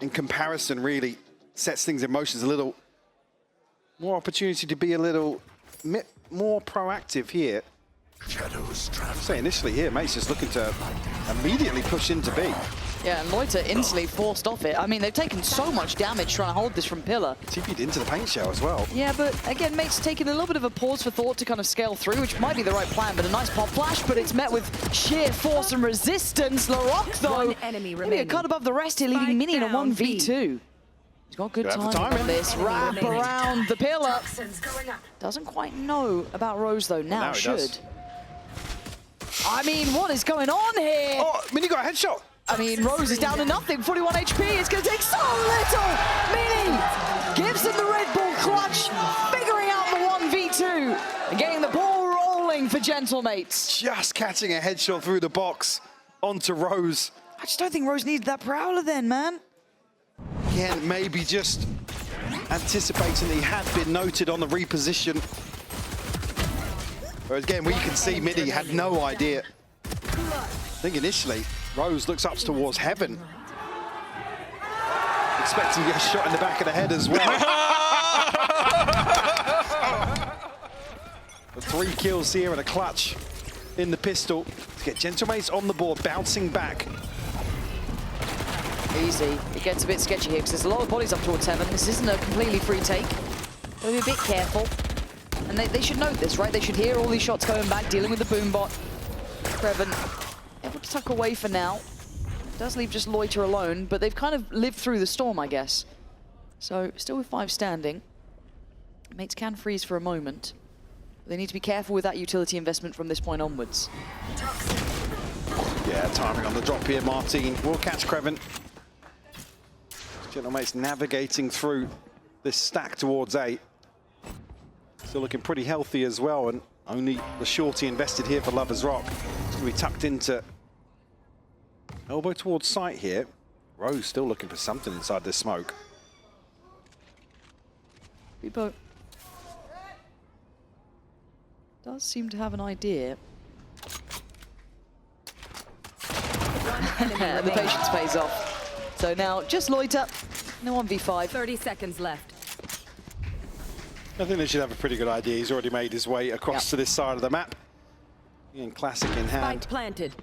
in comparison really sets things in motion. There's a little more opportunity to be a little more proactive here. So initially here, mate's just looking to immediately push into B. Yeah, and Loiter instantly forced off it. I mean, they've taken so much damage trying to hold this from Pillar. TP'd into the paint shell as well. Yeah, but again, mate's taking a little bit of a pause for thought to kind of scale through, which might be the right plan, but a nice pop flash, but it's met with sheer force and resistance. Larocque, though, One enemy maybe a remaining. cut above the rest here, leaving Spike Mini in a down 1v2. He's got good Good timing timing. on this. Wrap remaining. around the Pillar. Doesn't quite know about Rose, though. Now Now he should. does. I mean, what is going on here? Oh, Mini got a headshot. I mean, Rose is down to nothing, 41 HP. It's going to take so little. Mini gives him the Red Bull clutch, figuring out the 1v2 and getting the ball rolling for Gentlemates. Just catching a headshot through the box onto Rose. I just don't think Rose needed that Prowler then, man. Again, maybe just anticipating that he had been noted on the reposition. Whereas again, we can see Mini had no idea. I think initially, Rose looks up towards heaven. Expecting to get a shot in the back of the head as well. The 3 kills here and a clutch in the pistol to get Gentlemates on the board, bouncing back. Easy. It gets a bit sketchy here because there's a lot of bodies up towards heaven. This isn't a completely free take. Gotta be a bit careful. And they should note this, right? They should hear all these shots going back, dealing with the boom bot. Kreven able to tuck away for now. Does leave just Loiter alone, but they've kind of lived through the storm, I guess. So still with 5 standing. Mates can freeze for a moment. They need to be careful with that utility investment from this point onwards. Yeah, timing on the drop here. Martin will catch Kreven. Gentlemates navigating through this stack towards A. Still looking pretty healthy as well, and only the shorty invested here for Lover's Rock. It's going to be tucked into elbow towards sight here. Rose still looking for something inside this smoke. Repo does seem to have an idea. The patience pays off. So now just Loiter, no 1v5. 30 seconds left. I think they should have a pretty good idea. He's already made his way across to this side of the map. Again, classic in hand. Spike planted.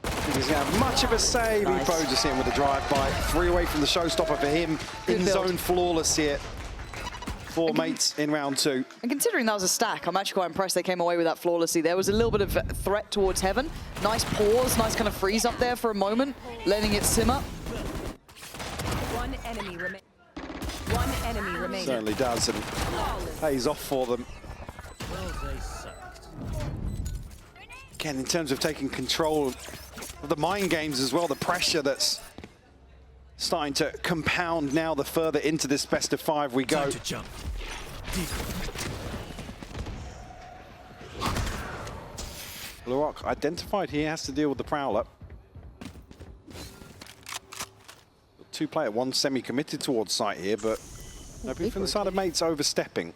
I think he's going to have much of a say. Nice. Repo just in with a drive-by. 3 away from the showstopper for him. Good In build. zone flawless here. 4 mates in round 2. And considering that was a stack, I'm actually quite impressed they came away with that flawlessly. There was a little bit of threat towards heaven. Nice pause, nice kind of freeze up there for a moment, letting it simmer. One enemy remaining. One enemy remaining. Certainly does, and pays off for them. Again, in terms of taking control of the mind games as well, the pressure that's starting to compound now the further into this best of 5 we go. Time to jump. Larocque identified he has to deal with the Prowler. 2-player, 1 semi-committed towards sight here, but maybe from the side of mates overstepping.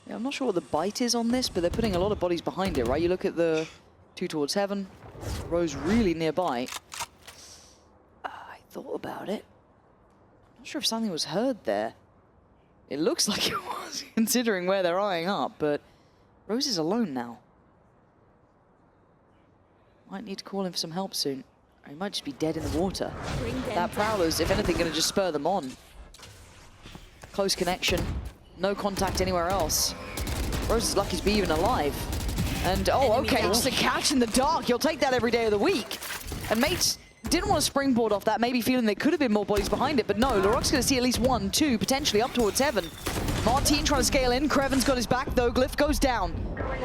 Yeah, I'm not sure what the bite is on this, but they're putting a lot of bodies behind it, right? You look at the 2 towards heaven, Rose really nearby. I thought about it. Not sure if something was heard there. It looks like it was, considering where they're eyeing up, but Rose is alone now. Might need to call in for some help soon. Or he might just be dead in the water. That Prowler's, if anything, going to just spur them on. Close connection. No contact anywhere else. Rose is lucky to be even alive. And, oh, okay, just a catch in the dark. You'll take that every day of the week. And mates didn't want to springboard off that, maybe feeling there could have been more bodies behind it, but no, Larocque's going to see at least 1, 2, potentially up towards heaven. Martin trying to scale in. Kreven's got his back, though. Glyph goes down.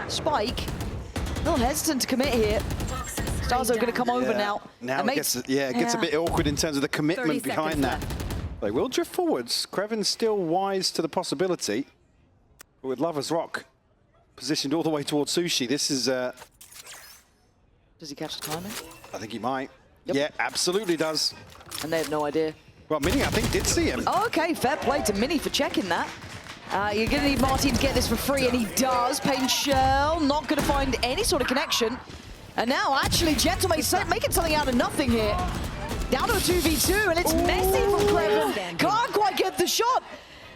Spike, a little hesitant to commit here. Stars are going to come over now. Now And it gets, it gets a bit awkward in terms of the commitment behind that. They will drift forwards. Kreven's still wise to the possibility. But with Lover's Rock positioned all the way towards Sushi, this is... Does he catch the timing? I think he might. Yep. Yeah, absolutely does. And they have no idea. Well, Mini, I think, did see him. Oh, okay, fair play to Mini for checking that. You're going to need Martin to get this for free, and he does. Pain Shell, not going to find any sort of connection. And now, actually, Gentlemates making something out of nothing here. Down to a 2v2, and it's messy from Kreven. Can't quite get the shot.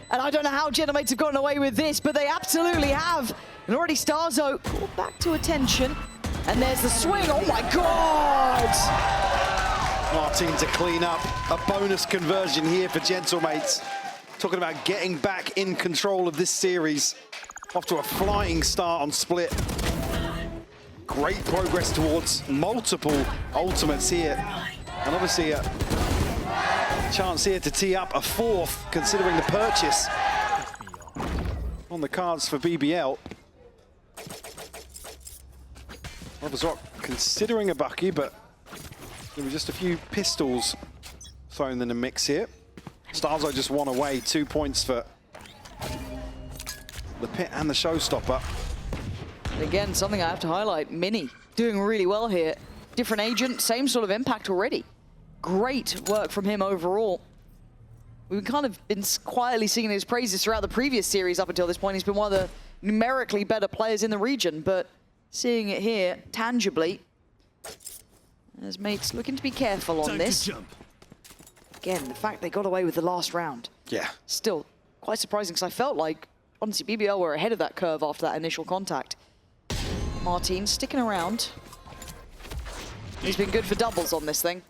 And I don't know how Gentlemates have gotten away with this, but they absolutely have. And already Starzo called back to attention. And there's the swing. Oh my God! Martin to clean up. A bonus conversion here for Gentlemates. Talking about getting back in control of this series. Off to a flying start on Split. Great progress towards multiple ultimates here. And obviously a chance here to tee up a fourth, considering the purchase on the cards for BBL. Lovers Rock considering a Bucky, but there were just a few pistols thrown in the mix here. Starzo just one away, 2 points for the pit and the showstopper. Again, something I have to highlight, Mini doing really well here. Different agent, same sort of impact already. Great work from him overall. We've kind of been quietly singing his praises throughout the previous series up until this point. He's been one of the numerically better players in the region, but seeing it here tangibly, as mates looking to be careful on this. Again, the fact they got away with the last round. Yeah. Still quite surprising, because I felt like, honestly, BBL were ahead of that curve after that initial contact. Martin sticking around. He's been good for doubles on this thing.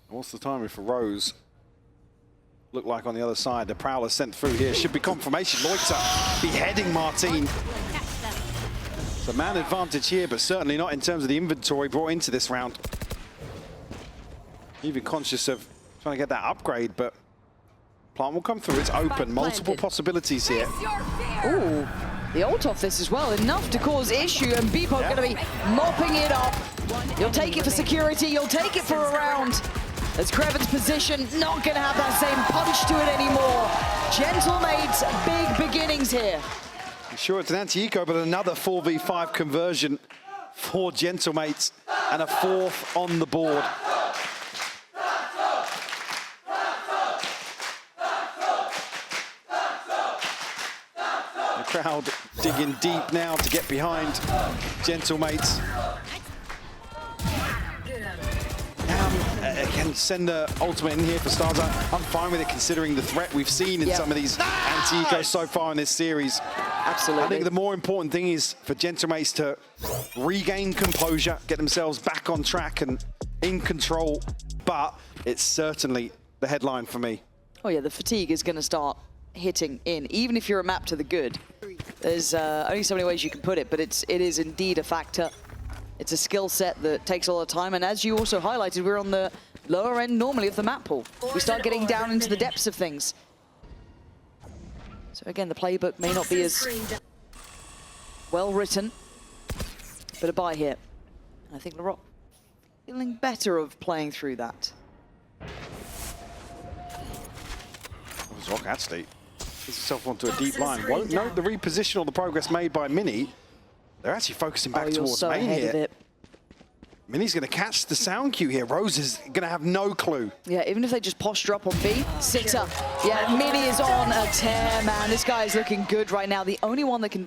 What's the timing for Rose? Look like on the other side. The Prowler sent through here. Should be confirmation. Loiter beheading Martin. It's a man advantage here, but certainly not in terms of the inventory brought into this round. Even conscious of trying to get that upgrade, but plant will come through. It's open. Multiple possibilities here. Ooh, the ult off this as well. Enough to cause issue, and Beepo going to be mopping it up. You'll take it for security. You'll take it for a round. As Kreven's position not going to have that same punch to it anymore. Gentlemates, big beginnings here. Sure, it's an anti-eco, but another 4v5 conversion for Gentlemates, and a fourth on the board. The crowd digging deep now to get behind Gentlemates. Again, send the ultimate in here for Starzo. I'm fine with it, considering the threat we've seen in some of these anti-ecos so far in this series. Absolutely. I think the more important thing is for Gentlemates to regain composure, get themselves back on track and in control, but it's certainly the headline for me. Oh yeah, the fatigue is going to start hitting in, even if you're a map to the good. There's only so many ways you can put it, but it is indeed a factor. It's a skill set that takes a lot of time, and as you also highlighted, we're on the lower end normally of the map pool. We start getting down into the depths of things. So again, the playbook may not be as well written, but a buy here. I think Laroque feeling better of playing through that. Rock actually gets himself onto a deep line. Won't note the reposition or the progress made by Mini. They're actually focusing back towards main here. Mini's going to catch the sound cue here. Rose is going to have no clue. Yeah, even if they just posture up on B, Sitter. Yeah, Mini is on a tear, man. This guy is looking good right now. The only one that can,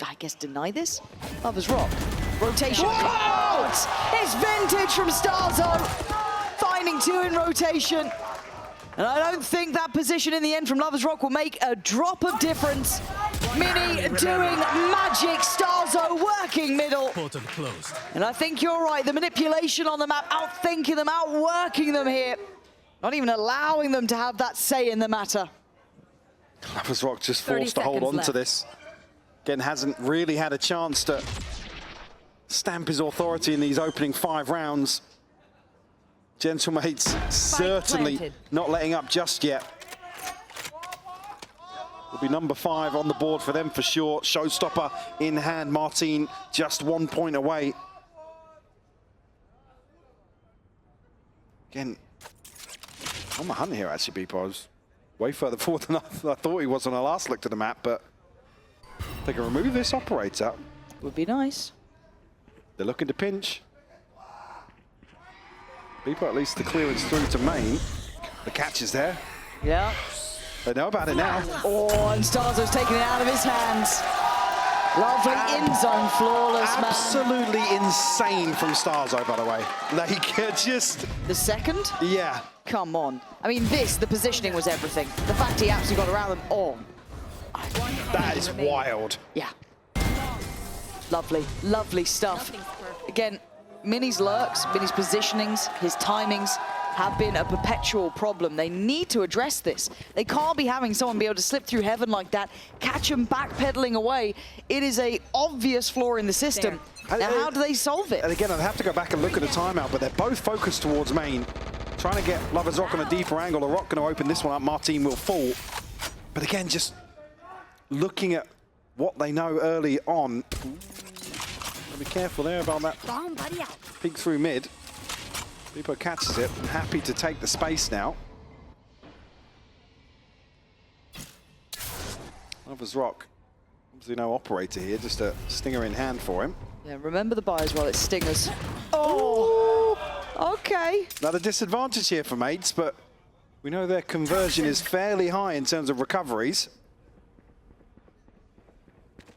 I guess, deny this? Lovers Rock. Rotation. It's vintage from Starzo. Finding two in rotation. And I don't think that position in the end from Lovers Rock will make a drop of difference. Mini doing magic, Starzo working middle. Portal closed. And I think you're right, the manipulation on the map, outthinking them, outworking them here. Not even allowing them to have that say in the matter. Lovers Rock just forced to hold on to this. Again, hasn't really had a chance to stamp his authority in these opening 5 rounds. Gentlemates certainly not letting up just yet. Will be number 5 on the board for them for sure. Showstopper in hand. Martin just 1 point away. Again, on the hunt here actually, Beepo. I was way further forward than I thought he was when I last looked at the map, but they can remove this operator. Would be nice. They're looking to pinch. Beepo at least the clearance through to main. The catch is there. Yeah. They know about it now. Oh, and Starzo's taking it out of his hands. Lovely in-zone, flawless, man. Absolutely insane from Starzo, by the way. Like, just... The second? Yeah. Come on. I mean, the positioning was everything. The fact he actually got around them. Oh. That is wild. Yeah. Lovely, lovely stuff. Again, Mini's lurks, Mini's positionings, his timings have been a perpetual problem. They need to address this. They can't be having someone be able to slip through heaven like that, catch him backpedaling away. It is a obvious flaw in the system. Now, how do they solve it? And again, I'd have to go back and look at the timeout, but they're both focused towards main. Trying to get Lover's Rock on a deeper angle. The Rock going to open this one up. Martin will fall. But again, just looking at what they know early on. Be careful there about that peek through mid. Bipo catches it, happy to take the space now. Lover's Rock, obviously no operator here, just a stinger in hand for him. Yeah, remember the buy as well, it's stingers. Oh, okay. Another disadvantage here for mates, but we know their conversion is fairly high in terms of recoveries.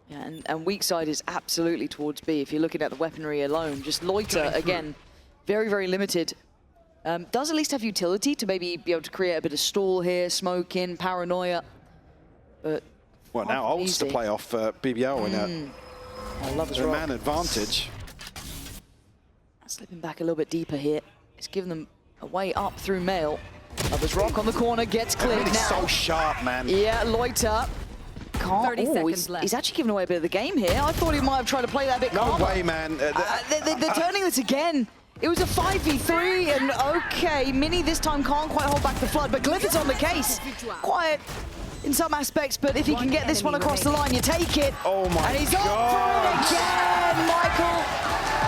Yeah, and weak side is absolutely towards B. If you're looking at the weaponry alone, just Loiter, again, very, very limited. Does at least have utility to maybe be able to create a bit of stall here, smoke in, paranoia. But well, now ults to play off BBL in a man advantage. Slipping back a little bit deeper here. It's giving them a way up through Mail. Lover's Rock on the corner, gets cleared now. So sharp, man. Yeah, Loiter. Can't. 30 seconds left. He's actually giving away a bit of the game here. I thought he might have tried to play that a bit No calmer. way, man. They're turning this again. It was a 5v3, and okay, Mini this time can't quite hold back the flood, but Glyph is on the case. Quiet in some aspects, but if he can get this one across the line, you take it. Oh my And he's God. up for it again, Michael.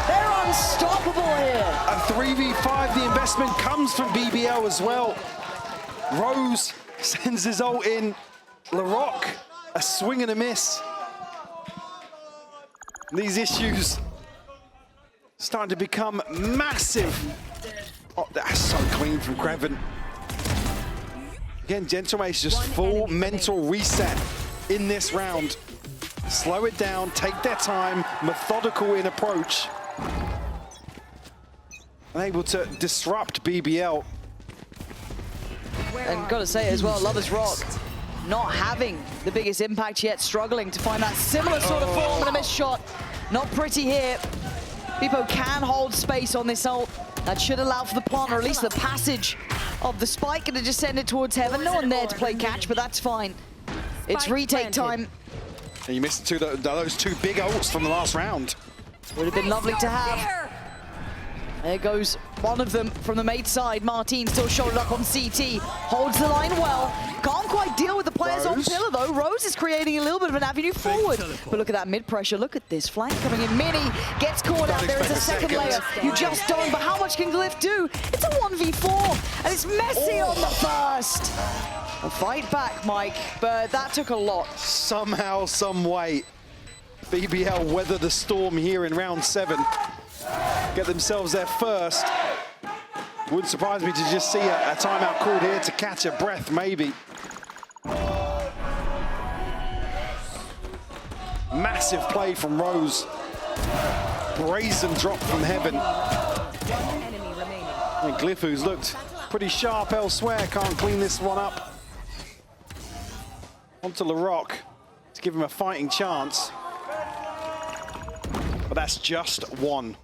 They're unstoppable here. A 3v5, the investment comes from BBL as well. Rose sends his ult in. LaRock, a swing and a miss. These issues starting to become massive. Oh, that's so clean from Kreven. Again, Gentlemate's just full mental reset in this round. Slow it down, take their time, methodical in approach. And able to disrupt BBL. And gotta say as well, Lover's Rock not having the biggest impact yet, struggling to find that similar sort of form and a missed shot. Not pretty here. Bipo can hold space on this ult. That should allow for the plant, or at least the passage of the spike, and to just send it towards heaven. No one there to play catch, but that's fine. It's retake time. And you missed those two big ults from the last round. Would have been lovely to have. There goes one of them from the mate side. Martin still shouldered up on CT. Holds the line well. Can't quite deal with the players on pillar though. Rose is creating a little bit of an avenue forward. But look at that mid pressure. Look at this flank coming in. Mini gets caught out. There is a second layer. You just don't. But how much can Glyph do? It's a 1v4. And it's messy on the first. A fight back, Mike. But that took a lot. Somehow, some way, BBL weather the storm here in round 7. Get themselves there first. Wouldn't surprise me to just see a timeout called here to catch a breath, maybe. Massive play from Rose. Brazen drop from heaven. And Glyph, who's looked pretty sharp elsewhere, can't clean this one up. Onto LaRock to give him a fighting chance. But that's just one.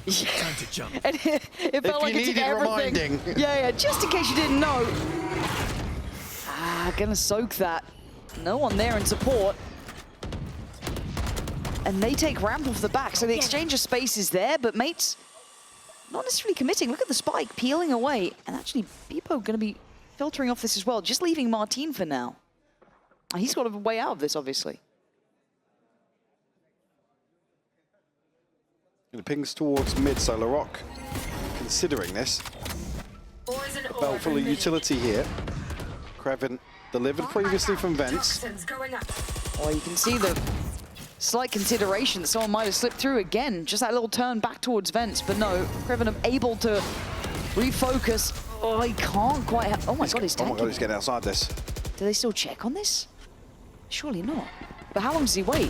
Time to jump. And it felt like it took everything. Reminding. Yeah, just in case you didn't know. Gonna soak that. No one there in support. And they take ramp off the back, so the exchange of space is there, but mates not necessarily committing. Look at the spike peeling away. And actually, Bipo gonna be filtering off this as well, just leaving Martin for now. He's got a way out of this, obviously. And it pings towards mid, so LaRock considering this. A belt full of utility here. Kreven delivered previously from Vents. Oh, you can see the slight consideration that someone might have slipped through again. Just that little turn back towards Vents, but no, Kreven able to refocus. Oh, he can't quite have, oh my God, he's tanking. Oh my God, he's getting outside this. Do they still check on this? Surely not. But how long does he wait?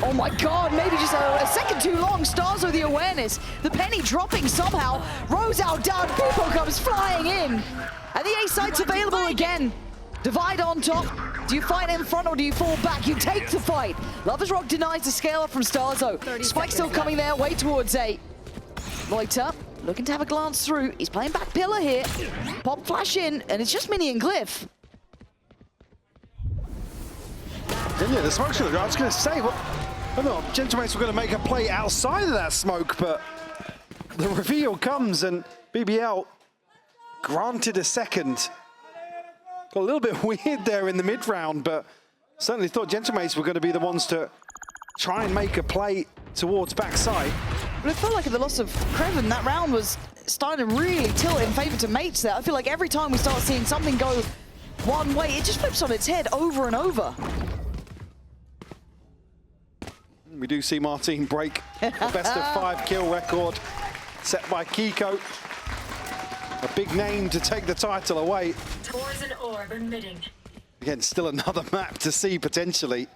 Oh my God, maybe just a second too long. Stars with the awareness. The penny dropping somehow. Rose out down, People comes flying in. And the A site's available again. Divide on top. Do you fight in front or do you fall back? You take the fight. Lovers Rock denies the scale up from Starzo. Spike still coming their way towards A. Loiter looking to have a glance through. He's playing back pillar here. Pop flash in, and it's just Mini and Glyph. Yeah, the smoke's gonna go. I was gonna say, well, I don't know, Gentlemates were gonna make a play outside of that smoke, but the reveal comes and BBL granted a second. Got a little bit weird there in the mid round, but certainly thought Gentlemates were gonna be the ones to try and make a play towards backside. But it felt like at the loss of Kreven, that round was starting to really tilt in favor to Mates there. I feel like every time we start seeing something go one way, it just flips on its head over and over. We do see Martin break the best of 5 kill record set by Kiko. A big name to take the title away. Poison orb emitting. Again, still another map to see potentially.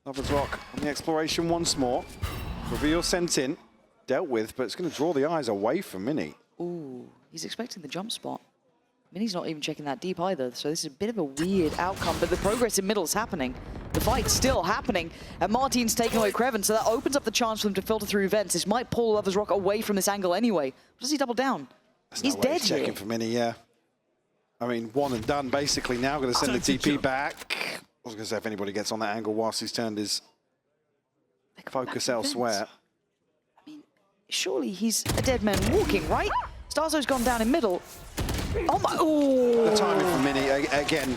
Lovers Rock on the exploration once more. Reveal sent in, dealt with, but it's going to draw the eyes away from Mini. Ooh, he's expecting the jump spot. Mini's not even checking that deep either, so this is a bit of a weird outcome, but the progress in middle is happening. The fight's still happening, and Martin's taking away Kreven, so that opens up the chance for them to filter through vents. This might pull Lovers Rock away from this angle anyway. Does he double down? He's dead here. Checking for Mini, yeah. I mean, one and done basically now. Going to send the TP back. I was going to say if anybody gets on that angle whilst he's turned his focus elsewhere. I mean, surely he's a dead man walking, right? Starzo's gone down in middle. Oh my, ooh. The timing for Mini, again.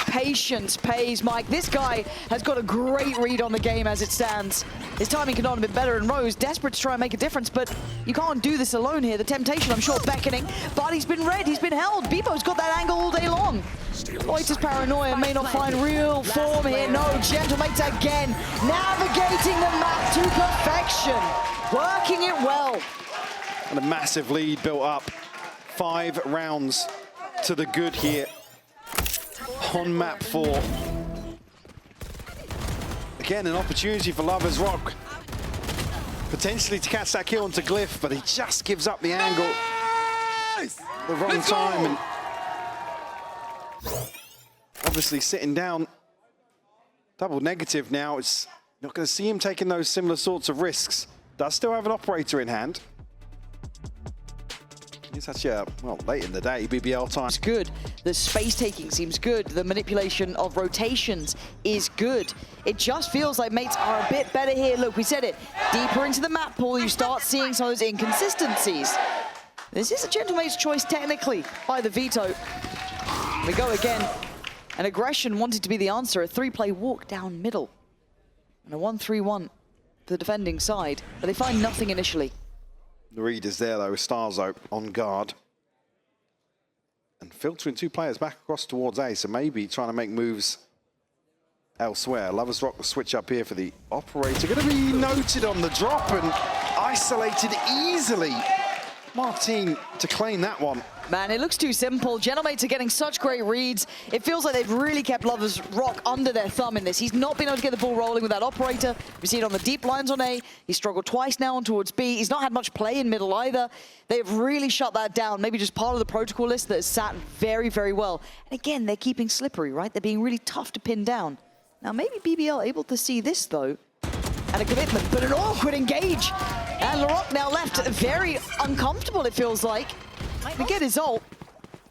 Patience pays, Mike. This guy has got a great read on the game as it stands. His timing could not have been better, and Rose desperate to try and make a difference, but you can't do this alone here. The temptation, I'm sure, beckoning, but he's been read, he's been held. Bebo's got that angle all day long. Loiter's paranoia may not find real form here. No, Gentlemates again, navigating the map to perfection, working it well. And a massive lead built up. 5 rounds to the good here on map 4. Again, an opportunity for Lovers Rock. Potentially to catch that kill onto Glyph, but he just gives up the angle. The wrong time. And obviously sitting down. Double negative now. It's not going to see him taking those similar sorts of risks. Does still have an operator in hand. It's actually, well, late in the day, BBL time. It's good. The space taking seems good. The manipulation of rotations is good. It just feels like Mates are a bit better here. Look, we said it. Deeper into the map pool, you start seeing some of those inconsistencies. This is a Gentlemates choice technically by the veto. We go again. An aggression wanted to be the answer. A 3-play walk down middle. And a 1-3-1 for the defending side. But they find nothing initially. The read is there, though, with Starzo on guard. And filtering 2 players back across towards A, so maybe trying to make moves elsewhere. Lovers Rock will switch up here for the operator. Going to be noted on the drop and isolated easily. Martin to claim that one. Man, it looks too simple. Gentlemates are getting such great reads. It feels like they've really kept Lovers Rock under their thumb in this. He's not been able to get the ball rolling with that operator. We see it on the deep lines on A. He's struggled twice now on towards B. He's not had much play in middle either. They've really shut that down. Maybe just part of the protocol list that has sat very, very well. And again, they're keeping slippery, right? They're being really tough to pin down. Now, maybe BBL able to see this, though, and a commitment, but an awkward engage. And Laroc now left very uncomfortable, it feels like. They get his ult,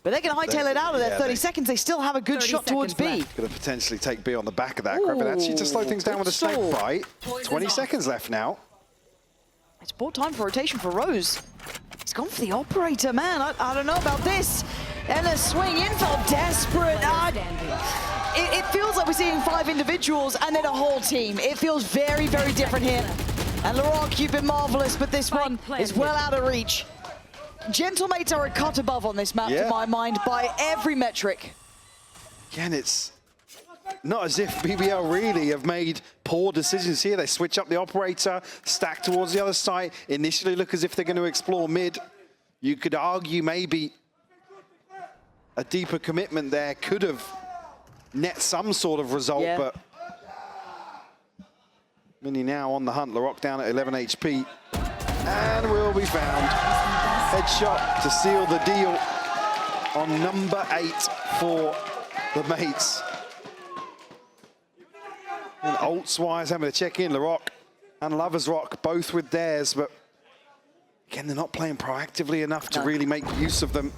but they're going to hightail it out of there. 30 seconds, they still have a good shot towards B. Going to potentially take B on the back of that. Kreven actually to slow things down with a snake bite. 20 seconds left now. It's bought time for rotation for Rose. He's gone for the operator, man. I don't know about this. And a swing in, felt desperate. It feels like we're seeing 5 individuals and then a whole team. It feels very, very different here. And Laroc, you've been marvelous, but this one is well out of reach. Gentlemates are a cut above on this map, to my mind, by every metric. Again, it's not as if BBL really have made poor decisions here. They switch up the operator, stack towards the other side, initially look as if they're going to explore mid. You could argue maybe a deeper commitment there could have net some sort of result, but Mini now on the hunt. Larocque down at 11 HP and will be found. Headshot to seal the deal on number 8 for the mates. And Ults-wise having to check in, Larocque and Lovers Rock both with theirs, but again, they're not playing proactively enough to really make use of them.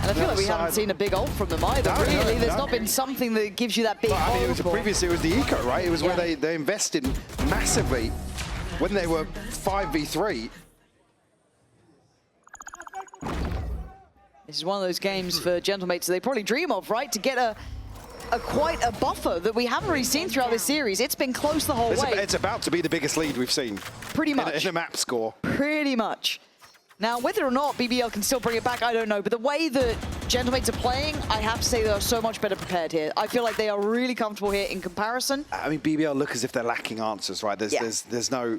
And I feel like we haven't seen a big ult from them either, really. There's not been something that gives you that big I mean, it was ult. previously, it was the eco, right? It was where they invested massively when they were 5v3. This is one of those games for Gentlemates that they probably dream of, right? To get a quite a buffer that we haven't really seen throughout this series. It's been close the whole way. It's about to be the biggest lead we've seen. Pretty much. In a map score. Pretty much. Now, whether or not BBL can still bring it back, I don't know. But the way that Gentlemates are playing, I have to say they are so much better prepared here. I feel like they are really comfortable here in comparison. I mean, BBL look as if they're lacking answers, right? There's no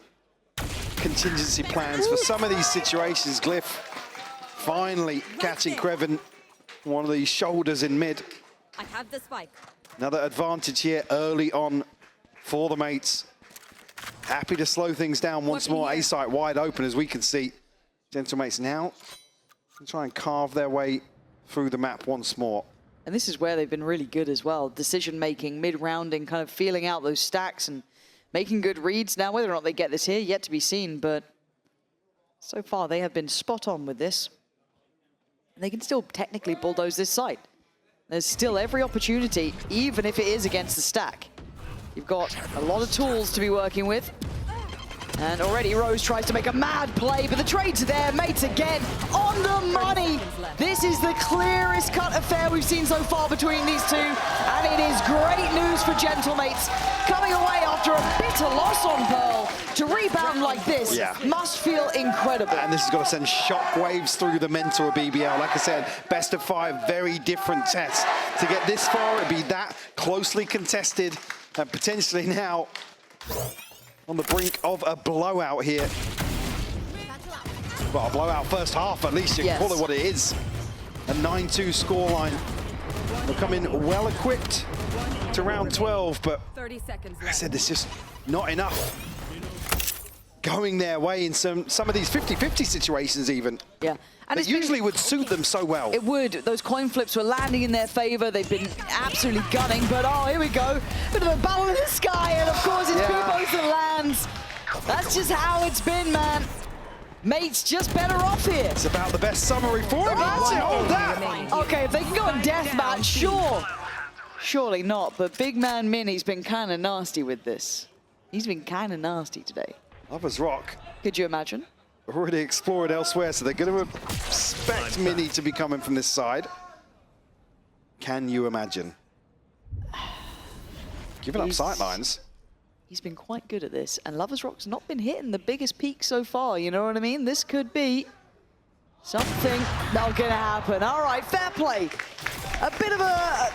contingency plans for some of these situations. Glyph finally catching Kreven, one of these shoulders in mid. I have the spike. Another advantage here early on for the mates. Happy to slow things down once more. A site wide open, as we can see. Gentlemates now try and carve their way through the map once more. And this is where they've been really good as well. Decision-making, mid-rounding, kind of feeling out those stacks and making good reads. Now, whether or not they get this here, yet to be seen, but so far they have been spot on with this. And they can still technically bulldoze this site. There's still every opportunity, even if it is against the stack. You've got a lot of tools to be working with. And already Rose tries to make a mad play, but the trades are there. Mates again on the money. This is the clearest cut affair we've seen so far between these two. And it is great news for Gentlemates. Coming away after a bitter loss on Pearl, to rebound like this must feel incredible. And this has got to send shockwaves through the mental of BBL. Like I said, best of 5, very different tests. To get this far, it'd be that closely contested, and potentially now on the brink of a blowout here. Well, a blowout first half, at least you can call it what it is. A 9-2 scoreline. They'll come in well equipped to round 12, but 30 seconds like I said, there's just not enough going their way in some of these 50-50 situations even. Yeah. And it usually would suit them so well. It would. Those coin flips were landing in their favor. They've been absolutely gunning, but oh, here we go. Bit of a battle in the sky, and of course it's Bubos that lands. That's just how it's been, man. Mates just better off here. It's about the best summary for him. Okay, if they can go in deathmatch, sure. Surely not, but big man Mini's been kind of nasty with this. He's been kind of nasty today. Lovers Rock. Could you imagine? Already explored elsewhere, so they're going to expect Mini to be coming from this side. Can you imagine? Giving up sightlines. He's been quite good at this, and Lovers Rock's not been hitting the biggest peak so far, you know what I mean? This could be something not going to happen. All right, fair play. A bit of a...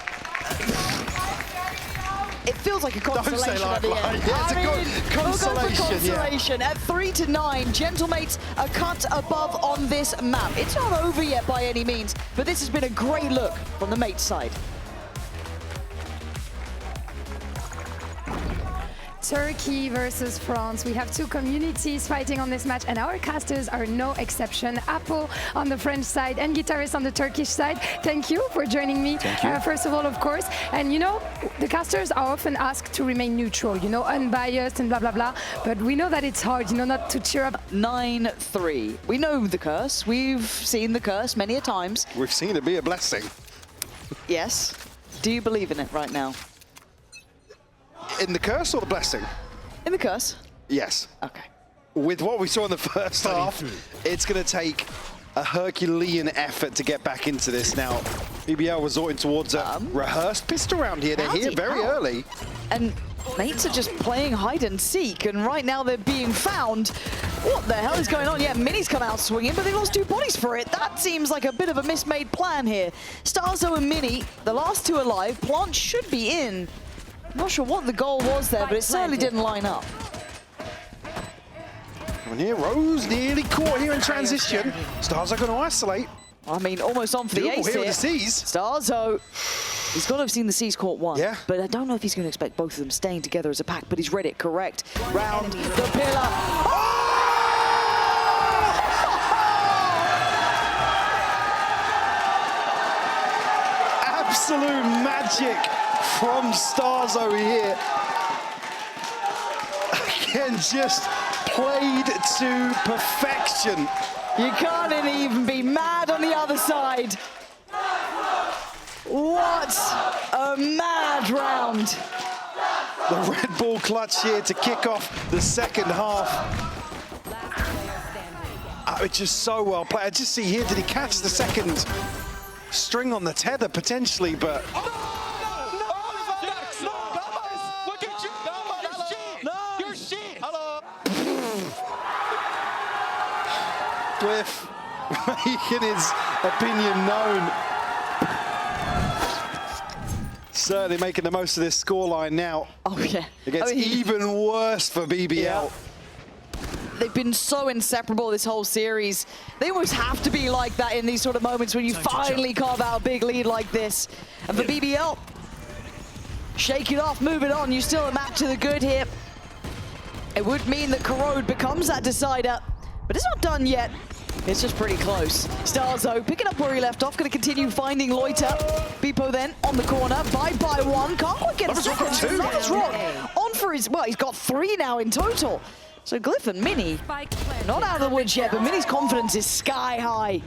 It feels like a consolation at the end. Yeah, it's a consolation, we'll go for consolation. At 3-9, Gentlemates are cut above on this map. It's not over yet by any means, but this has been a great look from the mates side. Turkey versus France. We have two communities fighting on this match, and our casters are no exception. Apo on the French side and Guitarist on the Turkish side. Thank you for joining me. First of all, of course. And you know, the casters are often asked to remain neutral, you know, unbiased and blah, blah, blah. But we know that it's hard, you know, not to cheer up. 9-3. We know the curse. We've seen the curse many a times. We've seen it be a blessing. Yes. Do you believe in it right now? In the curse or the blessing? In the curse. Yes. Okay. With what we saw in the first half, it's going to take a Herculean effort to get back into this now. BBL resorting towards a rehearsed pistol round here. They're here very early. And mates are just playing hide and seek, and right now they're being found. What the hell is going on? Yeah, Mini's come out swinging, but they lost 2 bodies for it. That seems like a bit of a mismade plan here. Starzo and Mini, the last 2 alive. Plant should be in. Not sure what the goal was there, but it certainly didn't line up. And here, Rose nearly caught here in transition. Stars are going to isolate. I mean, almost on for the ace here. here. The C's. Starzo, he's got to have seen the C's caught one. Yeah. But I don't know if he's going to expect both of them staying together as a pack, but he's read it correct. Round the pillar. Absolute magic from Starzo here. Again, just played to perfection. You can't even be mad on the other side. What a mad round. The Red Bull clutch here to kick off the second half. It's just so well played. I just see here, did he catch the second string on the tether potentially, but... Cliff making his opinion known. Certainly making the most of this scoreline now. Oh, yeah. It gets even worse for BBL. Yeah. They've been so inseparable this whole series. They almost have to be like that in these sort of moments when you finally carve out a big lead like this. And for BBL, shake it off, move it on. You still a map to the good here. It would mean that Corrode becomes that decider, but it's not done yet. It's just pretty close. Starzo picking up where he left off, going to continue finding Loiter. Beepo then on the corner, by one. Can't quite get a second. Lover's Rock on for his, well, he's got 3 now in total. So Glyph and Mini, not out of the woods yet, but Mini's confidence is sky high.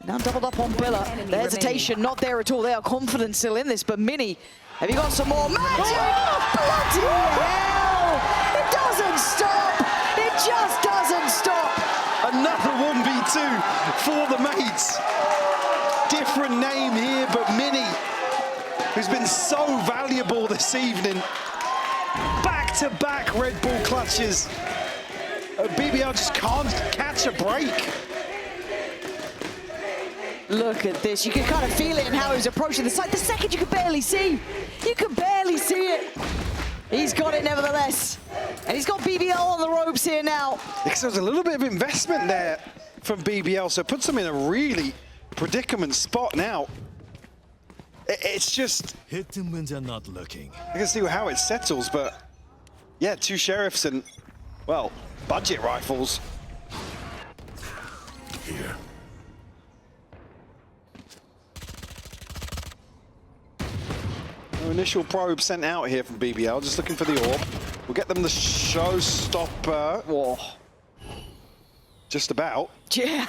Now doubled up on Pillar. The hesitation not there at all. They are confident still in this, but Mini, have you got some more magic? Oh, bloody hell! It doesn't stop! It just doesn't stop! Another 1v2 for the mates. Different name here, but Mini, who's been so valuable this evening. Back-to-back Red Bull clutches. BBL just can't catch a break. Look at this. You can kind of feel it in how he's approaching the side. The second you can barely see. You can barely see it. He's got it nevertheless. And he's got BBL on the ropes here now. Because there's a little bit of investment there from BBL, so it puts them in a really predicament spot now. It's just... Hit them when they're not looking. I can see how it settles, but... Yeah, 2 sheriffs and, well, budget rifles. Here. No initial probe sent out here from BBL, just looking for the orb. We'll get them the showstopper. Whoa. Just about. Yeah,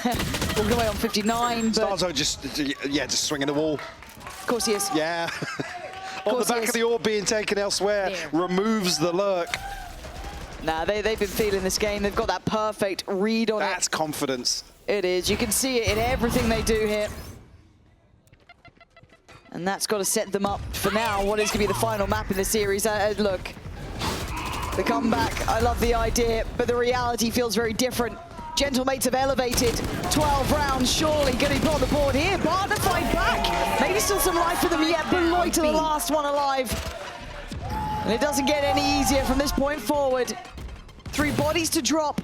walking away on 59, but... Starzo just swinging the wall. Of course he is. Yeah. On the back of the orb being taken elsewhere, removes the lurk. Nah, they've been feeling this game. They've got that perfect read on it. That's confidence. It is. You can see it in everything they do here. And that's got to set them up for now. What is going to be the final map in the series? Look, the comeback, I love the idea, but the reality feels very different. Gentlemates have elevated 12 rounds, surely going to be put on the board here. Partner fight back. Maybe still some life for them yet, but Loiter the last one alive. And it doesn't get any easier from this point forward. 3 bodies to drop.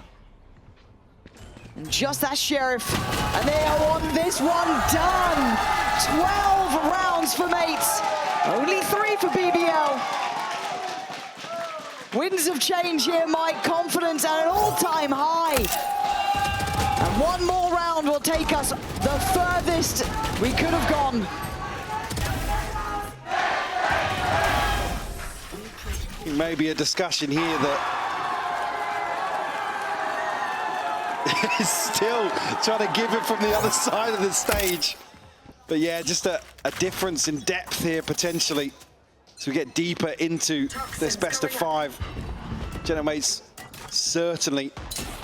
And just that sheriff. And they want this one done. 12 rounds for mates. Only 3 for BBL. Winds of change here, Mike. Confidence at an all-time high. And 1 more round will take us the furthest we could have gone. Maybe a discussion here that is still trying to give it from the other side of the stage. But yeah, just a difference in depth here potentially. So we get deeper into this best of 5. Gentlemates certainly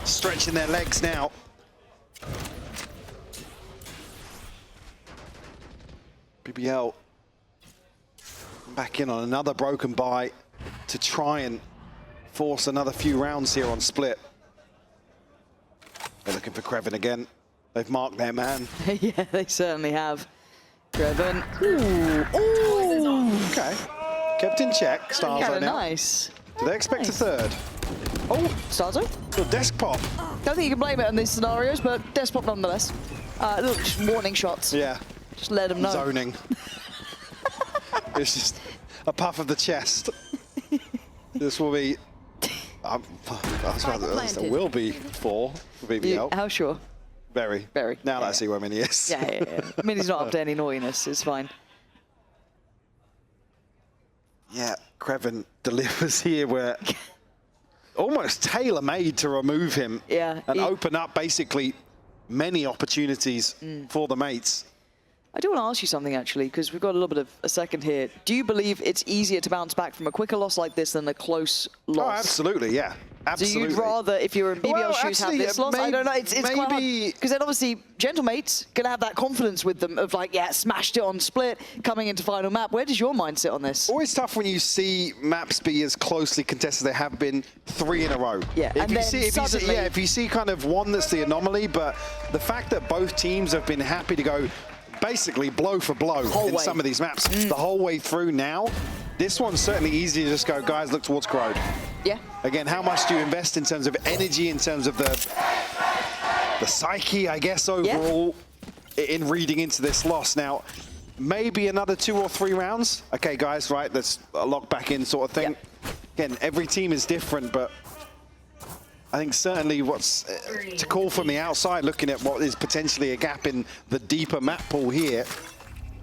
stretching their legs now. BBL back in on another broken buy to try and force another few rounds here on split. They're looking for Krevin again. They've marked their man. Yeah, they certainly have. Krevin. Ooh, ooh. Okay. Kept in check. Starzo now. Nice. Do they expect a third? Oh, Starzo. So desk pop. Don't think you can blame it on these scenarios, but desk pop nonetheless. Little just warning shots. Yeah. Just let them know. Zoning. It's just a puff of the chest. This will be... there will be 4 for BBL. How sure? Very. Very. Now that I see where Mini is. Yeah. Mini's not up to any naughtiness. It's fine. Yeah, Kreven delivers here where almost tailor-made to remove him and open up basically many opportunities for the mates. I do want to ask you something, actually, because we've got a little bit of a second here. Do you believe it's easier to bounce back from a quicker loss like this than a close loss? Oh, absolutely, yeah. Absolutely. So you'd rather, if you're in BBL shoes, have this loss? I don't know. It's quite hard. Because then obviously, Gentlemate's going to have that confidence with them of like, yeah, smashed it on split, coming into final map. Where does your mind sit on this? Always tough when you see maps be as closely contested as they have been 3 in a row. Yeah, if you see kind of one that's the anomaly, but the fact that both teams have been happy to go basically blow for blow in some of these maps the whole way through now, this one's certainly easy to just go, guys, look towards Corrode. Yeah. Again, how much do you invest in terms of energy, in terms of the psyche, I guess, overall, in reading into this loss? Now, maybe another 2 or 3 rounds. Okay, guys, right, let's lock back in sort of thing. Again, every team is different, but I think certainly what's to call from the outside, looking at what is potentially a gap in the deeper map pool here,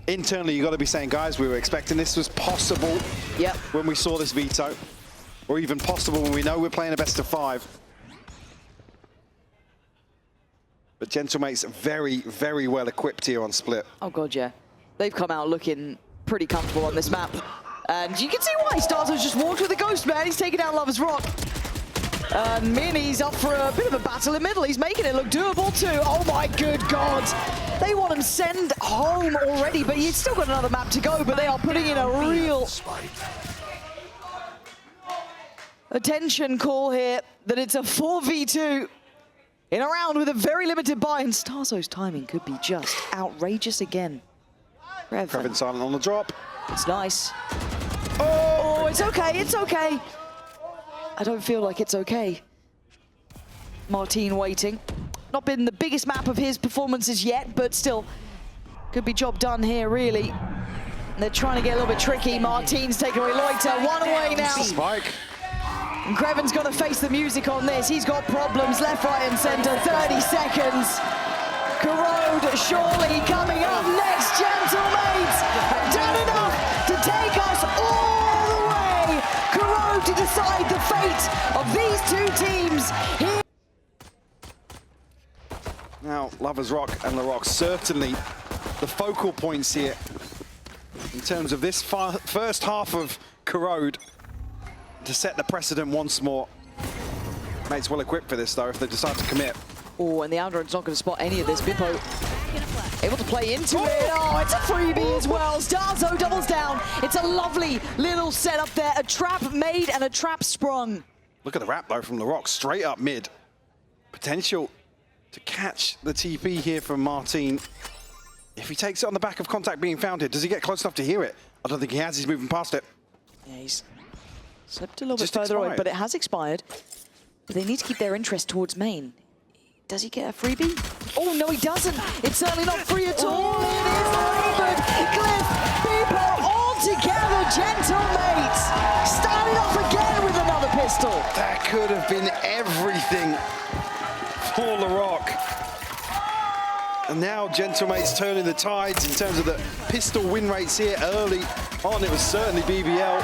internally you've got to be saying, guys, we were expecting this was possible when we saw this veto, or even possible when we know we're playing a best of 5. But Gentlemate's very, very well equipped here on split. Oh god, yeah. They've come out looking pretty comfortable on this map. And you can see why. Starzo's just walked with the Ghost, man. He's taking down Lover's Rock. And Mini's up for a bit of a battle in middle. He's making it look doable too. Oh my good god. They want him send home already, but he's still got another map to go, but they are putting in a real attention call here that it's a 4v2 in a round with a very limited buy, and Starzo's timing could be just outrageous again. Kreven silent on the drop. It's nice. Oh, it's okay, it's okay. I don't feel like it's okay. Martin waiting. Not been the biggest map of his performances yet, but still could be job done here, really. And they're trying to get a little bit tricky. Martin's taking away Loiter. 1 away now. Spike. And Kreven's got to face the music on this. He's got problems left, right, and center. 30 seconds. Corrode surely coming up next. Gentlemates have done enough to take us all the way. Corrode to decide the fate of these 2 teams. Now, Lover's Rock and Larocque certainly the focal points here in terms of this first half of Corrode to set the precedent once more. Mate's well equipped for this though if they decide to commit. Oh, and the Alderon's not going to spot any of this. Bippo able to play into it. Oh, it's a freebie as well. Starzo doubles down. It's a lovely little setup there. A trap made and a trap sprung. Look at the wrap though from Larocque, straight up mid. Potential to catch the TP here from Martin. If he takes it on the back of contact being found here, does he get close enough to hear it? I don't think he has, he's moving past it. Yeah, he's slipped a little bit further away, but it has expired. But they need to keep their interest towards main. Does he get a freebie? Oh, no, he doesn't. It's certainly not free at all. It is Raymond, Cliff, Bippo, all together. Gentlemates starting off again with another pistol. That could have been everything for Larocque. And now Gentlemates turning the tides in terms of the pistol win rates here early on. It was certainly BBL.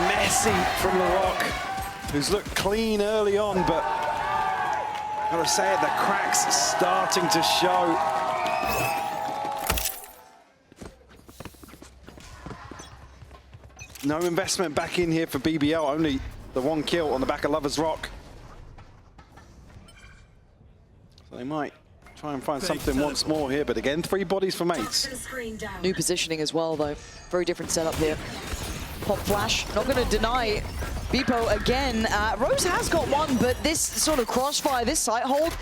Messy from Larocque, who's looked clean early on, but gotta say it, the cracks starting to show. No investment back in here for BBL, only the 1 kill on the back of Lover's Rock. So they might try and find something once more here, but again, 3 bodies for mates. New positioning as well, though. Very different setup here. Pop flash, not going to deny Bippo again. Rose has got 1, but this sort of crossfire, this sight hold,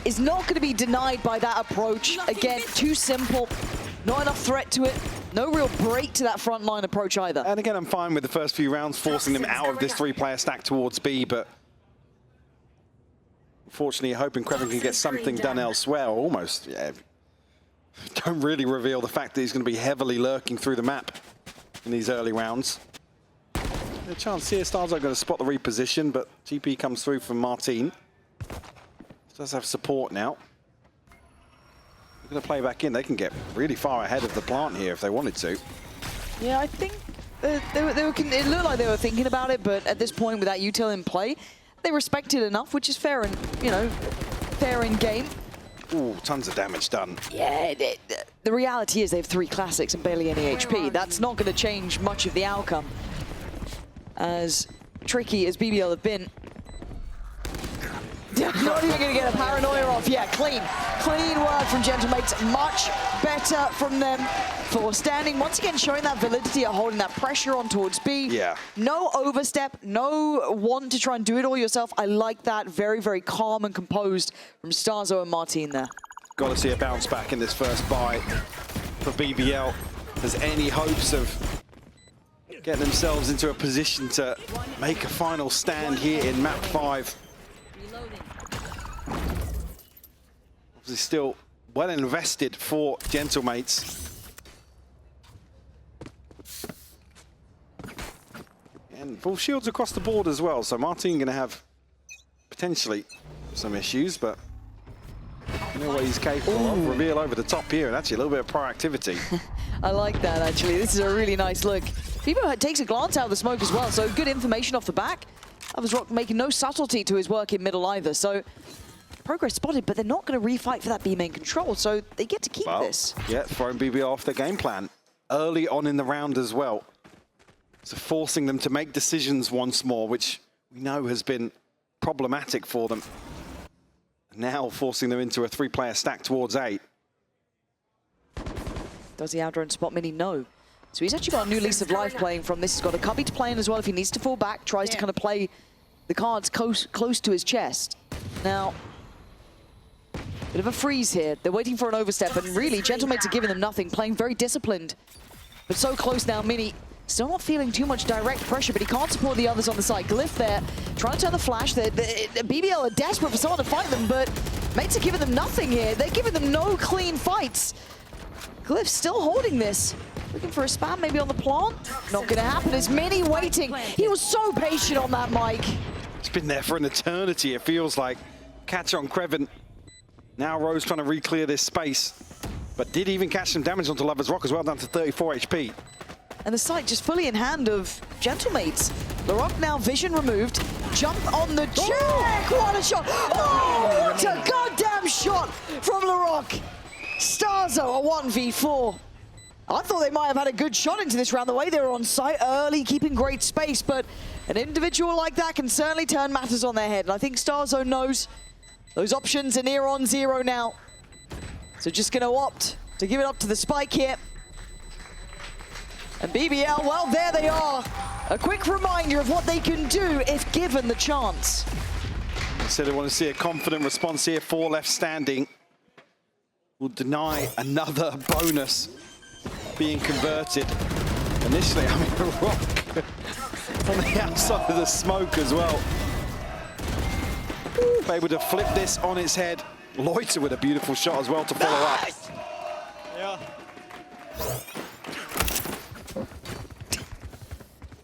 is not going to be denied by that approach. Again, too simple, not enough threat to it. No real break to that front line approach either. And again, I'm fine with the first few rounds, forcing them out of this 3-player stack towards B, but Unfortunately, hoping Kreven can get something done elsewhere. Almost, yeah. Don't really reveal the fact that he's going to be heavily lurking through the map in these early rounds. The chance here, Stars are going to spot the reposition, but GP comes through from Martin. Does have support now. They're going to play back in. They can get really far ahead of the plant here if they wanted to. Yeah, I think it looked like they were thinking about it, but at this point, with that util in play, they respect it enough, which is fair and, you know, fair in game. Ooh, tons of damage done. Yeah, the reality is they have 3 classics and barely any HP. That's not going to change much of the outcome. As tricky as BBL have been, not even going to get a paranoia off. Yeah, clean work from Gentlemates. Much better from them for standing. Once again, showing that validity of holding that pressure on towards B. Yeah. No overstep, no want to try and do it all yourself. I like that. Very, very calm and composed from Starzo and Martin there. Got to see a bounce back in this first buy for BBL. There's any hopes of getting themselves into a position to make a final stand here in map 5. Obviously still well invested for Gentlemates. And full shields across the board as well, so Martin going to have potentially some issues, but you know what he's capable of. Reveal over the top here, and actually a little bit of proactivity. I like that, actually. This is a really nice look. Bebo takes a glance out of the smoke as well, so good information off the back. Rock making no subtlety to his work in middle either, so progress spotted, but they're not going to refight for that B main control, so they get to keep this. Yeah, throwing BBL off their game plan early on in the round as well. So forcing them to make decisions once more, which we know has been problematic for them. Now forcing them into a 3-player stack towards 8. Does the Aldrin spot Mini? No. So he's actually got a new lease of life playing from this. He's got a cubby to play in as well if he needs to fall back. Tries to kind of play the cards close to his chest. Now, bit of a freeze here. They're waiting for an overstep, and really, Gentlemates are giving them nothing, playing very disciplined. But so close now, Mini. Still not feeling too much direct pressure, but he can't support the others on the side. Glyph there, trying to turn the flash. BBL are desperate for someone to fight them, but mates are giving them nothing here. They're giving them no clean fights. Glyph still holding this. Looking for a spam maybe on the plant. Not gonna happen. Is Mini waiting? He was so patient on that mic. It's been there for an eternity, it feels like. Catch on Kreven. Now Rose trying to re-clear this space, but did even catch some damage onto Lover's Rock as well, down to 34 HP. And the site just fully in hand of Gentlemates. Larocque now vision removed. Jump on the check! What a shot! Oh, what a goddamn shot from Larocque! Starzo a 1v4. I thought they might have had a good shot into this round, the way they were on site early, keeping great space, but an individual like that can certainly turn matters on their head. And I think Starzo knows those options are near on 0 now. So just gonna opt to give it up to the spike here. And BBL, well, there they are. A quick reminder of what they can do if given the chance. So they want to see a confident response here. 4 left standing. Will deny another bonus being converted. Initially, I mean, Rock on the outside of the smoke as well. Able to flip this on its head. Loiter with a beautiful shot as well to follow up. Yeah.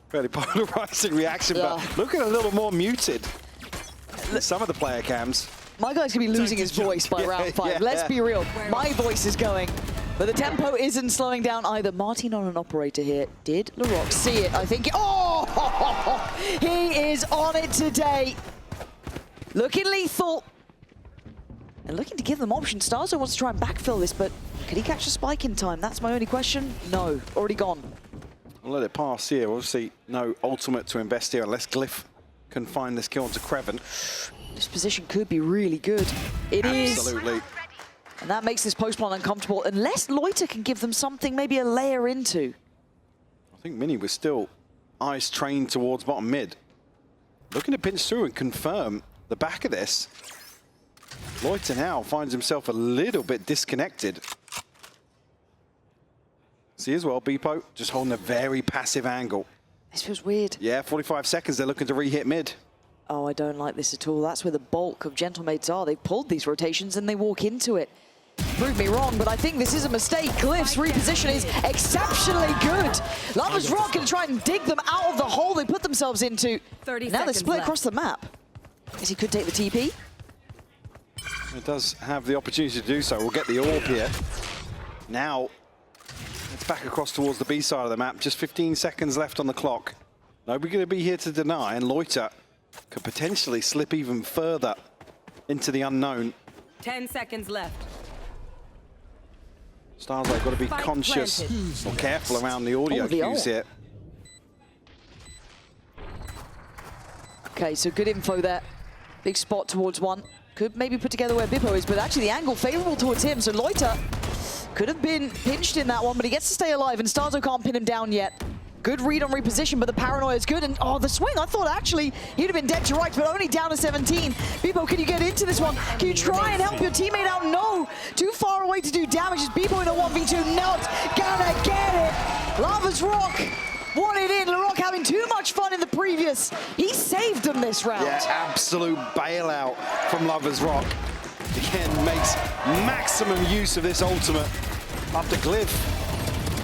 Fairly polarizing reaction, but looking a little more muted than some of the player cams. My guy's gonna be losing his voice by round 5. Let's be real. My voice is going. But the tempo isn't slowing down either. Martin on an operator here. Did Larocque see it? I think. Oh! He is on it today. Looking lethal. And looking to give them options. Starzo wants to try and backfill this, but could he catch the spike in time? That's my only question. No, already gone. I'll let it pass here. Obviously, no ultimate to invest here unless Glyph can find this kill onto Kreven. This position could be really good. It is. Absolutely. And that makes this post plan uncomfortable, unless Loiter can give them something, maybe a layer into. I think Mini was still eyes trained towards bottom mid. Looking to pinch through and confirm the back of this. Loiter now finds himself a little bit disconnected. See as well, Beepo just holding a very passive angle. This feels weird. Yeah, 45 seconds, they're looking to re-hit mid. Oh, I don't like this at all. That's where the bulk of Gentlemates are. They've pulled these rotations and they walk into it. Prove me wrong, but I think this is a mistake. Glyph's reposition is exceptionally good. Lovers Rock can try and dig them out of the hole they put themselves into. 30 now they're seconds split left. across the map. Guess he could take the TP. It does have the opportunity to do so. We'll get the orb here. Now, it's back across towards the B side of the map. Just 15 seconds left on the clock. Nobody going to be here to deny, and Loiter could potentially slip even further into the unknown. 10 seconds left. Stars have got to be Spike conscious planted. or careful around the audio Oh, the cues ult. here. Okay, so good info there. Big spot towards one. Could maybe put together where Bippo is, but actually the angle favorable towards him. So Loiter could have been pinched in that one, but he gets to stay alive, and Starzo can't pin him down yet. Good read on reposition, but the paranoia is good. And oh, the swing, I thought actually he'd have been dead to rights, but only down to 17. Bippo, can you get into this one? Can you try and help your teammate out? No, too far away to do damage. Is Bippo in a 1v2? Not gonna get it. Lovers Rock won it in. LaRock having too much fun in the previous. He saved them this round. Yeah, absolute bailout from Lovers Rock. Again, makes maximum use of this ultimate after Glyph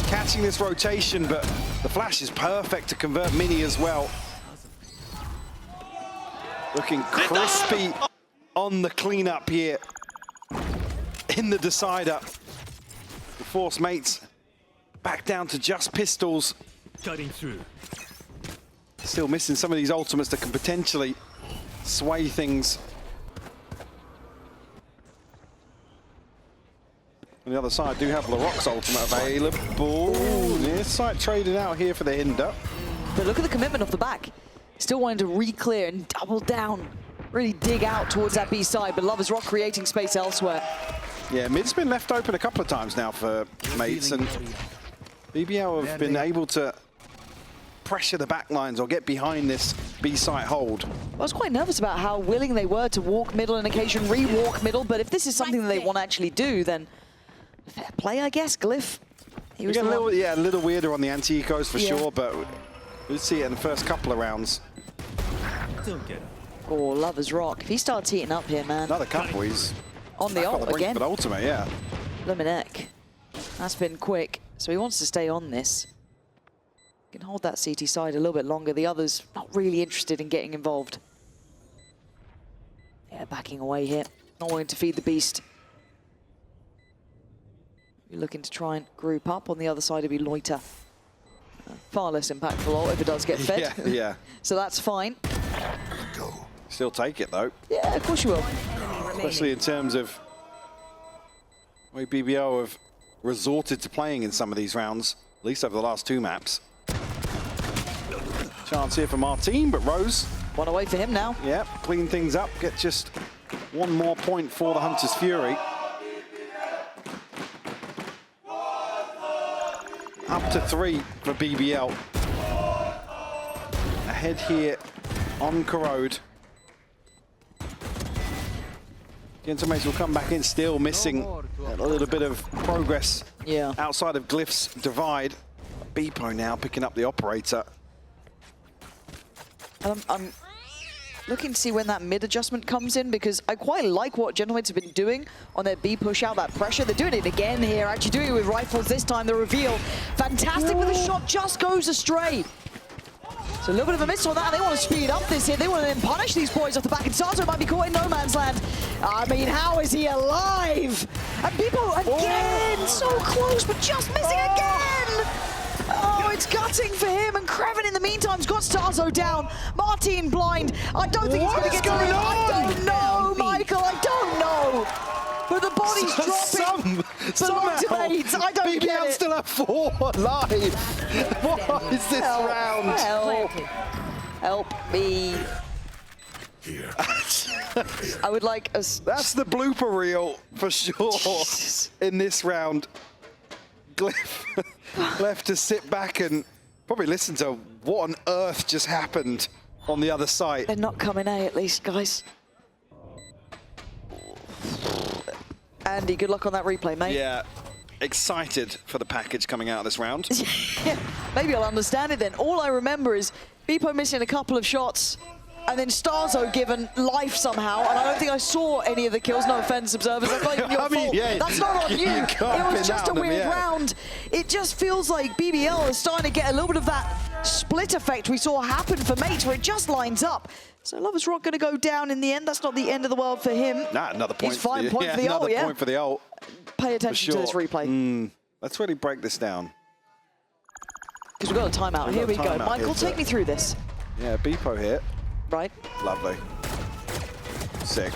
catching this rotation, but the flash is perfect to convert Mini as well. Looking crispy on the cleanup here in the decider. The Force mates back down to just pistols. Cutting through. Still missing some of these ultimates that can potentially sway things. On the other side, do have LaRock's ultimate available. Near side traded out here for the hinder. But look at the commitment off the back. Still wanting to re-clear and double down. Really dig out towards that B side, but Lovers Rock creating space elsewhere. Yeah, mid's been left open a couple of times now for mates, and BBL have been able to pressure the back lines or get behind this B site hold. I was quite nervous about how willing they were to walk middle and occasion re-walk middle, but if this is something that they want to actually do, then fair play, I guess. Glyph, he was a the little, one. yeah, a little weirder on the anti-ecos for Yeah. sure, but we'll see it in the first couple of rounds. Don't get up. Oh, Lovers Rock. If he starts heating up here, man. Another couple, he's On the back on ult the brink again. for the ultimate, yeah. Luminek. That's been quick. So he wants to stay on this. Can hold that CT side a little bit longer. The others not really interested in getting involved. Yeah, backing away here. Not wanting to feed the beast. You're looking to try and group up. On the other side, it'd be Loiter. Far less impactful ult if it does get fed. Yeah, yeah. So that's fine. Still take it, though. Yeah, of course you will. Especially in terms of the way BBL have resorted to playing in some of these rounds, at least over the last two maps. Chance here for Martin, but Rose, One away for him now. yeah, clean things up, get just one more point for the Hunter's Fury. Up to 3 for BBL. Ahead here on Corrode. Gentlemen will come back in, still missing a little bit of progress outside of Glyph's divide. Bippo now picking up the operator. I'm looking to see when that mid adjustment comes in, because I quite like what Gentlemates have been doing on their B push out, that pressure. They're doing it again here, actually doing it with rifles this time, the reveal. Fantastic, but the shot just goes astray. So a little bit of a miss on that. They want to speed up this here. They want to then punish these boys off the back. And Sato might be caught in no man's land. I mean, how is he alive? And Bippo again, so close, but just missing again. Oh, it's gutting for him. And Kreven in the meantime's got Starzo down. Martin blind. I don't think he's going to get going to on? I don't know, Michael. I don't know. But the body's dropping. Ultimates, I don't BBL get it. still at 4 alive. What is this round? Help. Help me. I would like a... That's the blooper reel for sure in this round. Glyph left to sit back and probably listen to what on earth just happened on the other side. They're not coming A at least, guys. Andy, good luck on that replay, mate. Yeah, excited for the package coming out of this round. Maybe I'll understand it then. All I remember is Bippo missing a couple of shots. and then Starzo given life somehow, and I don't think I saw any of the kills. No offense, observers. That's not even your fault. Yeah, that's not on you. It was just a weird yeah. round. It just feels like BBL is starting to get a little bit of that split effect we saw happen for Mates, where it just lines up. So Lover's Rock going to go down in the end. That's not the end of the world for him. Nah, another point. He's fine. Point for the another ult, point for the ult. Pay attention to this replay. Let's really break this down. Because we've got a timeout. Here we go. Michael, take me through this. Yeah, Beepo here. Right. Lovely. Sick.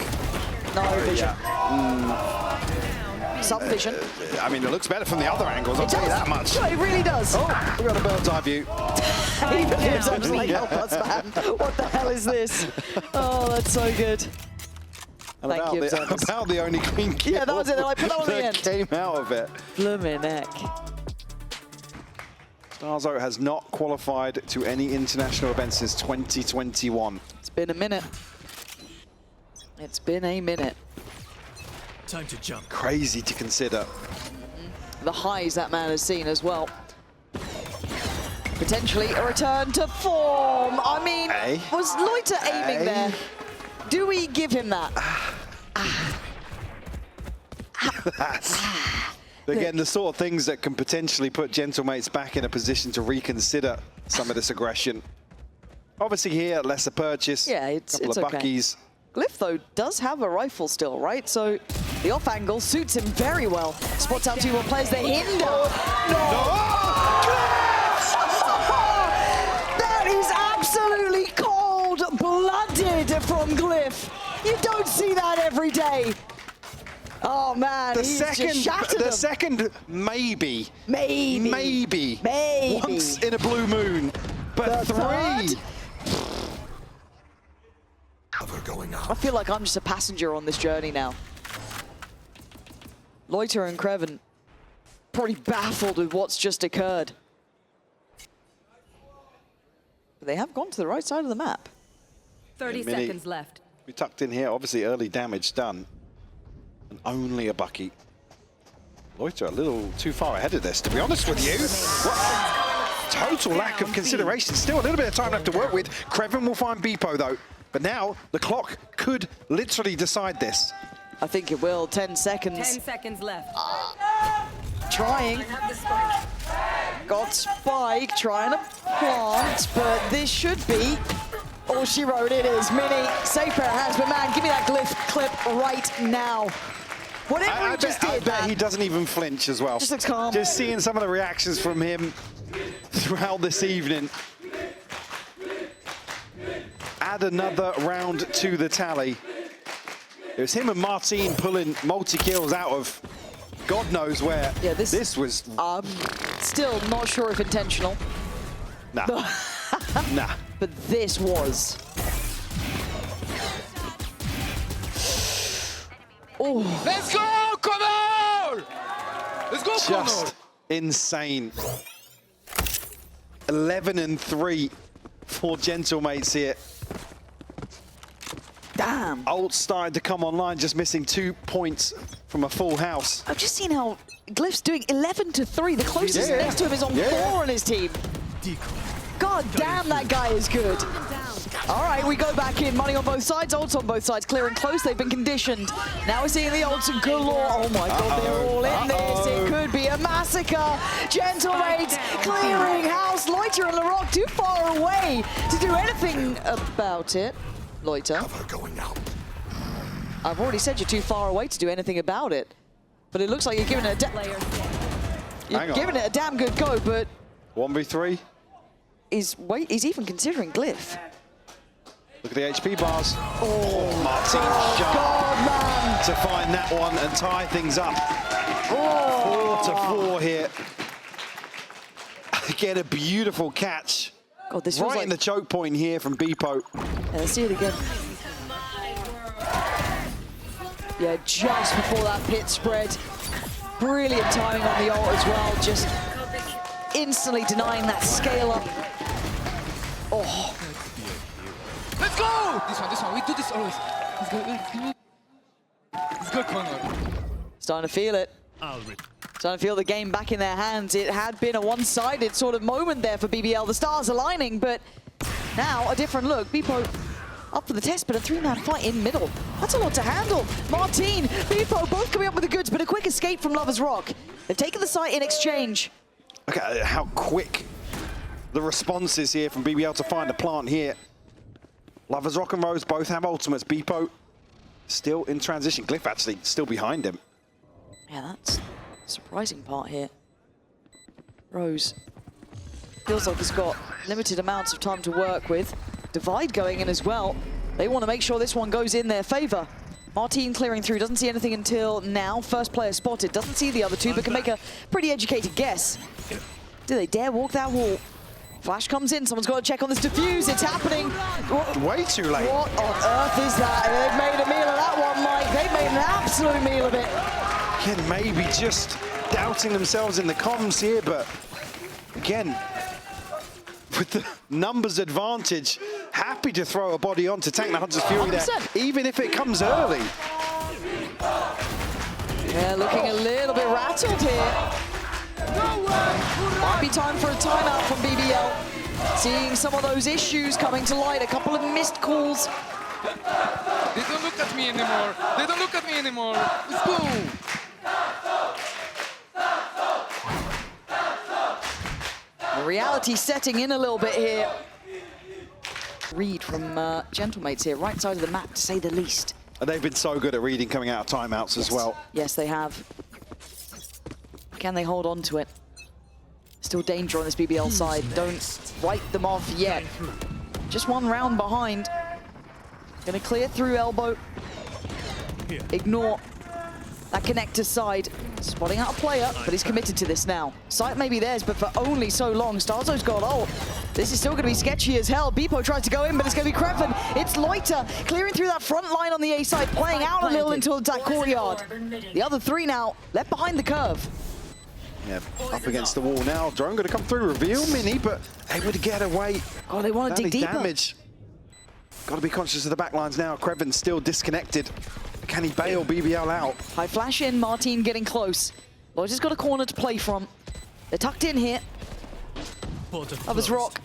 No vision. Yeah. Some vision. I mean, it looks better from the other angles, I'll tell you that much. No, it really does. Oh, we got a bird's eye view. He believes I'm just like, help us, man. What the hell is this? Oh, that's so good. And Thank you, observers. about the only clean kill Yeah, that was it. They're like, put that on the end. Came out of it. Bloomin' heck. Starzo has not qualified to any international events since 2021. It's been a minute. It's been a minute. Time to jump. Crazy to consider. The highs that man has seen as well. Potentially a return to form. I mean, was Loiter aiming there? Do we give him that? Again, the sort of things that can potentially put Gentlemates back in a position to reconsider some of this aggression. Obviously here, lesser purchase. Yeah, it's couple of okay. buckies. Glyph, though, does have a rifle still, right? So the off angle suits him very well. Spots out 2 more players. The hinder. That is absolutely cold-blooded from Glyph. You don't see that every day. Oh, man, The he's just shattered the them. second, maybe. Maybe. Once in a blue moon. But The 3. third? Going up. I feel like I'm just a passenger on this journey now. Loiter and Creven probably baffled with what's just occurred. But they have gone to the right side of the map. 30 Mini. seconds left. We tucked in here, obviously early damage done. And only a bucky. Loiter a little too far ahead of this, to be honest with you. What? Total lack of consideration. Still a little bit of time left to work with. Creven will find Beepo though. But now the clock could literally decide this. I think it will. 10 seconds. 10 seconds left. Trying. Got Spike trying to plant, but this should be all she wrote. It is. Mini, safe pair of hands, but man, give me that Glyph clip right now. Whatever he just did, I bet he doesn't even flinch as well. Just looks calm. Just seeing some of the reactions from him throughout this evening. Add another round to the tally. It was him and Martin pulling multi-kills out of God knows where. Yeah, this was... still not sure if intentional. Nah. Nah. But this was. Oh. Let's go, Connor! Let's go, Connor! Just insane. 11-3 for Gentlemates here. Damn. Ult started to come online, just missing 2 points from a full house. I've just seen how Glyph's doing 11-3. The closest Yeah. next to him is on 4 on his team. God damn, that guy is good. All right, we go back in. Money on both sides, ults on both sides. Clear and close, they've been conditioned. Now we're seeing the ults galore. Oh my God, they're all in this. It could be a massacre. Gentlemates clearing house. Loiter and Larocque too far away to do anything about it. Loiter. Going out. I've already said you're too far away to do anything about it. But it looks like you're giving it a damn good go, but 1v3. he's even considering Glyph. Look at the HP bars. Oh, Martin sharp God, man. to find that one and tie things up. 4-4 here. Again, a beautiful catch. God, this feels Right like... in the choke point here from Beepo. Yeah, let's see it again. Yeah, just before that pit spread. Brilliant timing on the ult as well. Just instantly denying that scale up. Oh. Let's go! This one. We do this always. Let's go. Let's go, Connor. Starting to feel it. Starting to feel the game back in their hands. It had been a one-sided sort of moment there for BBL. The stars aligning, but now a different look. Beepo up for the test, but a 3-man fight in middle. That's a lot to handle. Martin, Beepo, both coming up with the goods, but a quick escape from Lover's Rock. They've taken the site in exchange. Look at how quick the response is here from BBL to find a plant here. Lover's Rock and Rose both have ultimates. Beepo still in transition. Glyph actually still behind him. Yeah, that's the surprising part here. Rose feels like he's got limited amounts of time to work with. Divide going in as well. They want to make sure this one goes in their favor. Martin clearing through, doesn't see anything until now. First player spotted, doesn't see the other two, but can make a pretty educated guess. Do they dare walk that wall? Flash comes in, someone's got to check on this defuse, it's happening. Way too late. What on earth is that? They've made a meal of that one, Mike. They've made an absolute meal of it. Again, maybe just doubting themselves in the comms here, but again, with the numbers advantage, happy to throw a body on to tank the Hunter's Fury there, 100%. even if it comes early. Yeah, looking a little bit rattled here. Might be time for a timeout from BBL. Seeing some of those issues coming to light, a couple of missed calls. They don't look at me anymore. They don't look at me anymore. Let's go. The reality setting in a little bit here. Read from Gentlemates here, right side of the map, to say the least. And they've been so good at reading coming out of timeouts as well. Yes, they have. Can they hold on to it? Still danger on this BBL side. Don't write them off yet. Just one round behind. Gonna clear through elbow. Ignore that connector side. Spotting out a player, but he's committed to this now. Sight may be theirs, but for only so long. Starzo's got ult. This is still going to be sketchy as hell. Beepo tries to go in, but it's going to be Kreven. It's Loiter clearing through that front line on the A side, playing out a little into that courtyard. The other three now left behind the curve. Yeah, up against the wall now. Drone going to come through, reveal Mini, but able to get away. Oh, they want to dig deeper. Damage. Got to be conscious of the backlines now. Kreven's still disconnected. Can he bail BBL out? High flash in, Martin getting close. Loiter's got a corner to play from. They're tucked in here. Lover's Rock.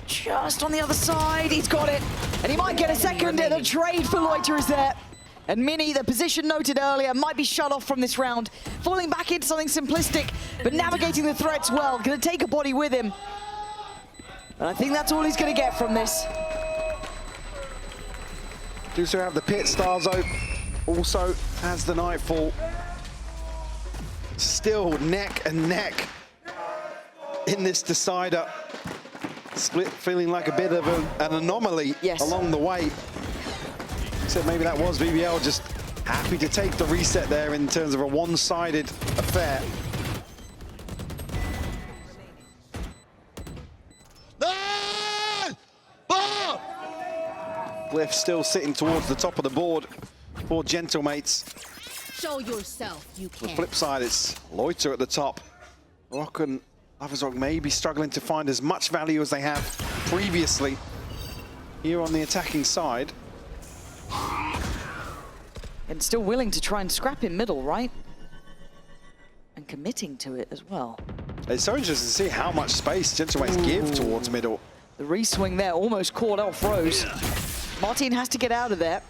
Just on the other side, he's got it. And he might get a second, and a trade for Loiter is there. And Mini, the position noted earlier, might be shut off from this round. Falling back into something simplistic, but navigating the threats well. Gonna take a body with him. And I think that's all he's gonna get from this. Do still have the pit. Starzo also has the Nightfall. Still neck and neck in this decider. Split feeling like a bit of an anomaly along the way. Except maybe that was BBL just happy to take the reset there in terms of a one-sided affair. Glyph still sitting towards the top of the board for Gentlemates. Show yourself, you On the can. flip side, it's Loiter at the top. Rock and Lover's Rock may be struggling to find as much value as they have previously here on the attacking side. And still willing to try and scrap in middle, right? And committing to it as well. It's so interesting to see how much space Gentlemates give towards middle. The re-swing there almost caught off Rose. Martin has to get out of there.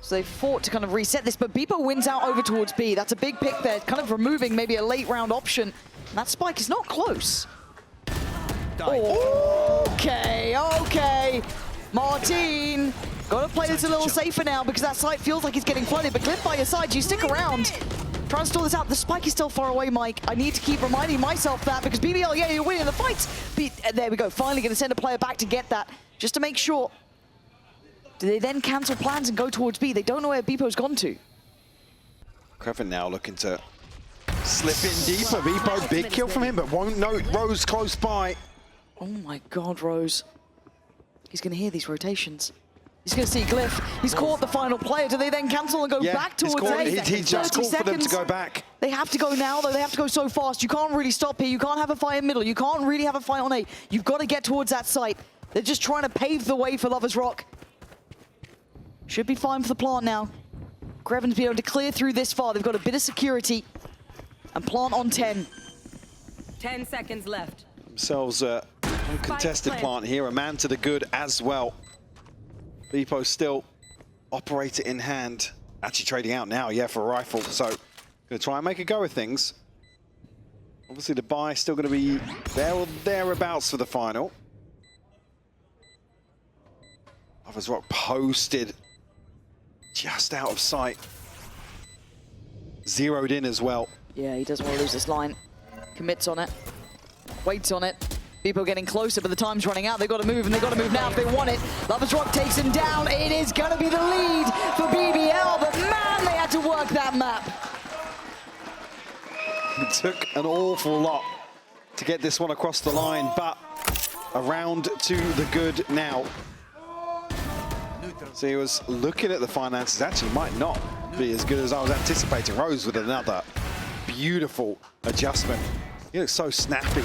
So they fought to kind of reset this, but Beepo wins out over towards B. That's a big pick there, kind of removing maybe a late round option. And that spike is not close. Oh, okay. Martin, gotta play this a little safer now because that site feels like it's getting flooded, but Glyph by your side, you stick around. Try and stall this out. The spike is still far away, Mike. I need to keep reminding myself that because BBL, yeah, you're winning the fights. There we go, finally gonna send a player back to get that, just to make sure. Do they then cancel plans and go towards B? They don't know where Beepo's gone to. Kreven now looking to slip in deeper. Beepo, big kill from him, but won't note Rose close by. Oh my God, Rose. He's gonna hear these rotations. He's gonna see Glyph. He's caught the final player. Do they then cancel and go back towards A? He just called for them to go back. They have to go now, though. They have to go so fast. You can't really stop here. You can't have a fight in middle. You can't really have a fight on A. You've got to get towards that site. They're just trying to pave the way for Lover's Rock. Should be fine for the plant now. Kreven's been able to clear through this far. They've got a bit of security. And plant on 10. 10 seconds left. Themselves a contested plant here. A man to the good as well. Beepo still operate it in hand. Actually trading out now, yeah, for a rifle. So gonna try and make a go of things. Obviously the buy still gonna be there or thereabouts for the final. Lovers Rock posted just out of sight. Zeroed in as well. Yeah, he doesn't want to lose this line. Commits on it. Waits on it. People getting closer, but the time's running out. They've got to move, and they've got to move now if they want it. Lovers Rock takes him down. It is going to be the lead for BBL, but man, they had to work that map. It took an awful lot to get this one across the line, but a round to the good now. So he was looking at the finances, actually might not be as good as I was anticipating. Rose with another beautiful adjustment. He looks so snappy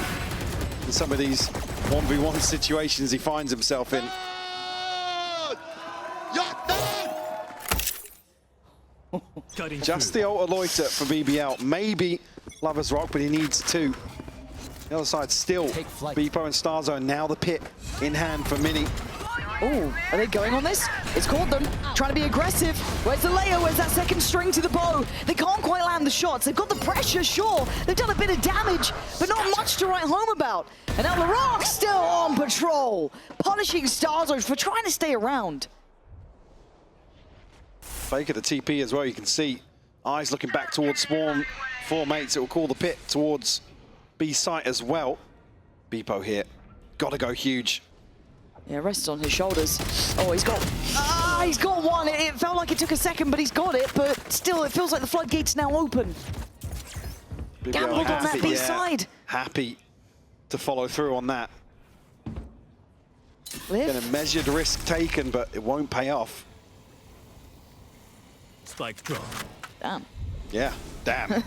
in some of these 1v1 situations he finds himself in. Just the ult loiter for BBL. Maybe Lovers Rock, but he needs two. The other side still Beepo and Starzone. Now the pit in hand for Mini. Oh, are they going on this? It's caught them. Trying to be aggressive. Where's the layer? Where's that second string to the bow? They can't quite land the shots. They've got the pressure, sure. They've done a bit of damage, but not much to write home about. And now the Rock still on patrol, punishing Starzone for trying to stay around. Fake at the TP as well, you can see. Eyes looking back towards spawn. Four mates, it will call the pit towards B site as well. Beepo here, gotta go huge. Yeah, rests on his shoulders. Oh, he's got one. It felt like it took a second, but he's got it. But still, it feels like the floodgate's now open. Gambled on that B side. Happy to follow through on that. Live. Been a measured risk taken, but it won't pay off. Spike drop. Damn. Yeah, damn.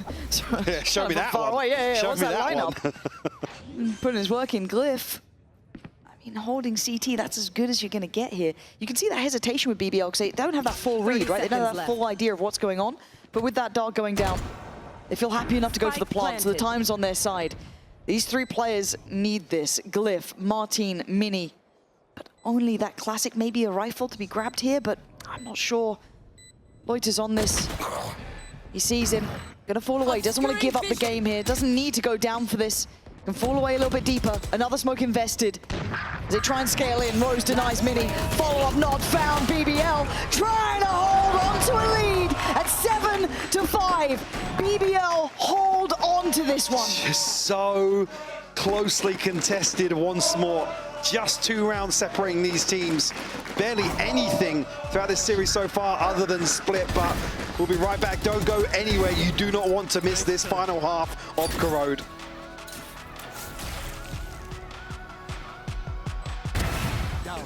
Yeah, show me that one. Away. Yeah, show what's me that that lineup? Putting his work in, Glyph. I mean, holding CT, that's as good as you're going to get here. You can see that hesitation with BBL because they don't have that full read, right? They don't have that full idea of what's going on. But with that dart going down, they feel happy enough to go for the plant, so the time's on their side. These three players need this. Glyph, Martin, Mini. But only that classic, maybe a rifle to be grabbed here, but I'm not sure. Loiter's on this. He sees him. Gonna fall away. Doesn't want to give up the game here. Doesn't need to go down for this. Can fall away a little bit deeper. Another smoke invested. As they try and scale in, Rose denies Mini. Follow-up not found. BBL trying to hold on to a lead at 7-5. BBL hold on to this one. Just so closely contested once more. Just 2 rounds separating these teams. Barely anything throughout this series so far other than split, but we'll be right back. Don't go anywhere. You do not want to miss this final half of Corrode.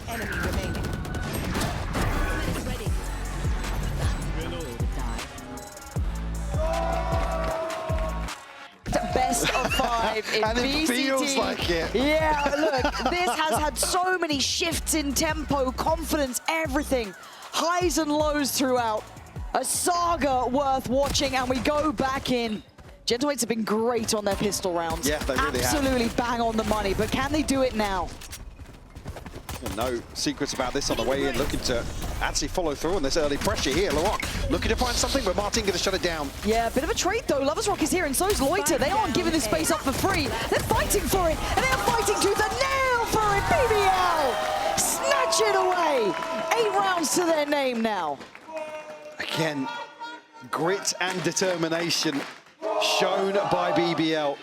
Enemy remaining. Ready. Best of 5 in And it VCT. feels like it. Yeah, look, this has had so many shifts in tempo, confidence, everything. Highs and lows throughout. A saga worth watching, and we go back in. Gentlemates have been great on their pistol rounds. Yeah, they really have. Absolutely bang on the money, but can they do it now? No secrets about this on the way in, looking to actually follow through on this early pressure here. Larocque looking to find something, but Martin going to shut it down. Yeah, a bit of a trade though. Lovers Rock is here and so is Loiter. They aren't giving this space up for free. They're fighting for it, and they're fighting tooth and nail for it. BBL snatch it away. 8 rounds to their name now. Again, grit and determination shown by BBL.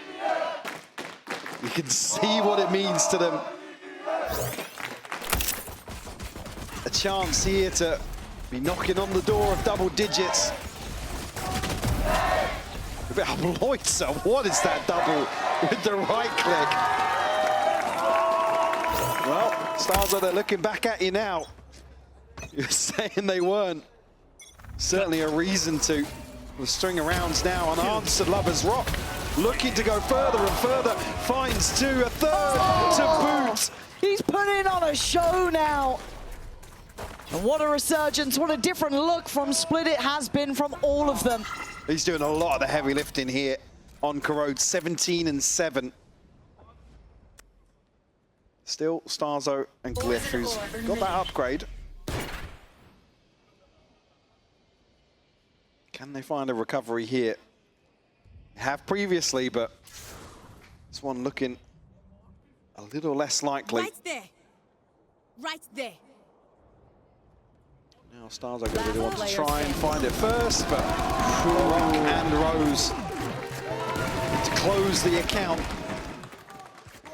You can see what it means to them. A chance here to be knocking on the door of double digits. Loiter, what is that double with the right click? Well, Starzo, they're looking back at you now. You're saying they weren't. Certainly a reason to. The string of rounds now unanswered. Lovers Rock looking to go further and further. Finds 2, a third to boot. He's putting on a show now. And what a resurgence, what a different look from Split it has been from all of them. He's doing a lot of the heavy lifting here on Corrode, 17-7. Still Starzo and Glyph, who's got that upgrade. Can they find a recovery here? Have previously, but this one looking a little less likely. Right there. Right there. Now Stars are going to really want to try and find it first, but Rock and Rose to close the account.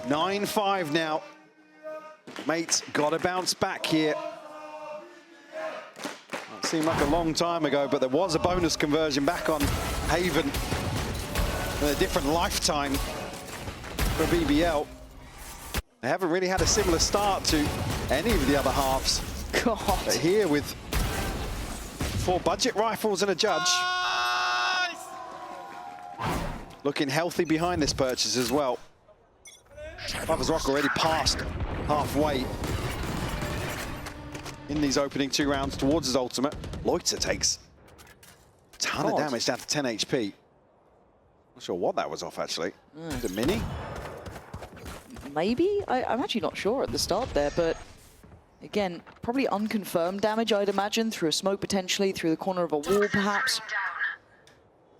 9-5 now. Mates got to bounce back here. It seemed like a long time ago, but there was a bonus conversion back on Haven. In a different lifetime for BBL. They haven't really had a similar start to any of the other halves. God. But here with 4 budget rifles and a judge. Looking healthy behind this purchase as well. Lovers Rock already past halfway in these opening 2 rounds towards his ultimate. Loiter takes a ton of damage down to 10 HP. Not sure what that was off, actually. Is it Mini? Maybe? I'm actually not sure at the start there, but again, probably unconfirmed damage, I'd imagine, through a smoke potentially, through the corner of a wall perhaps.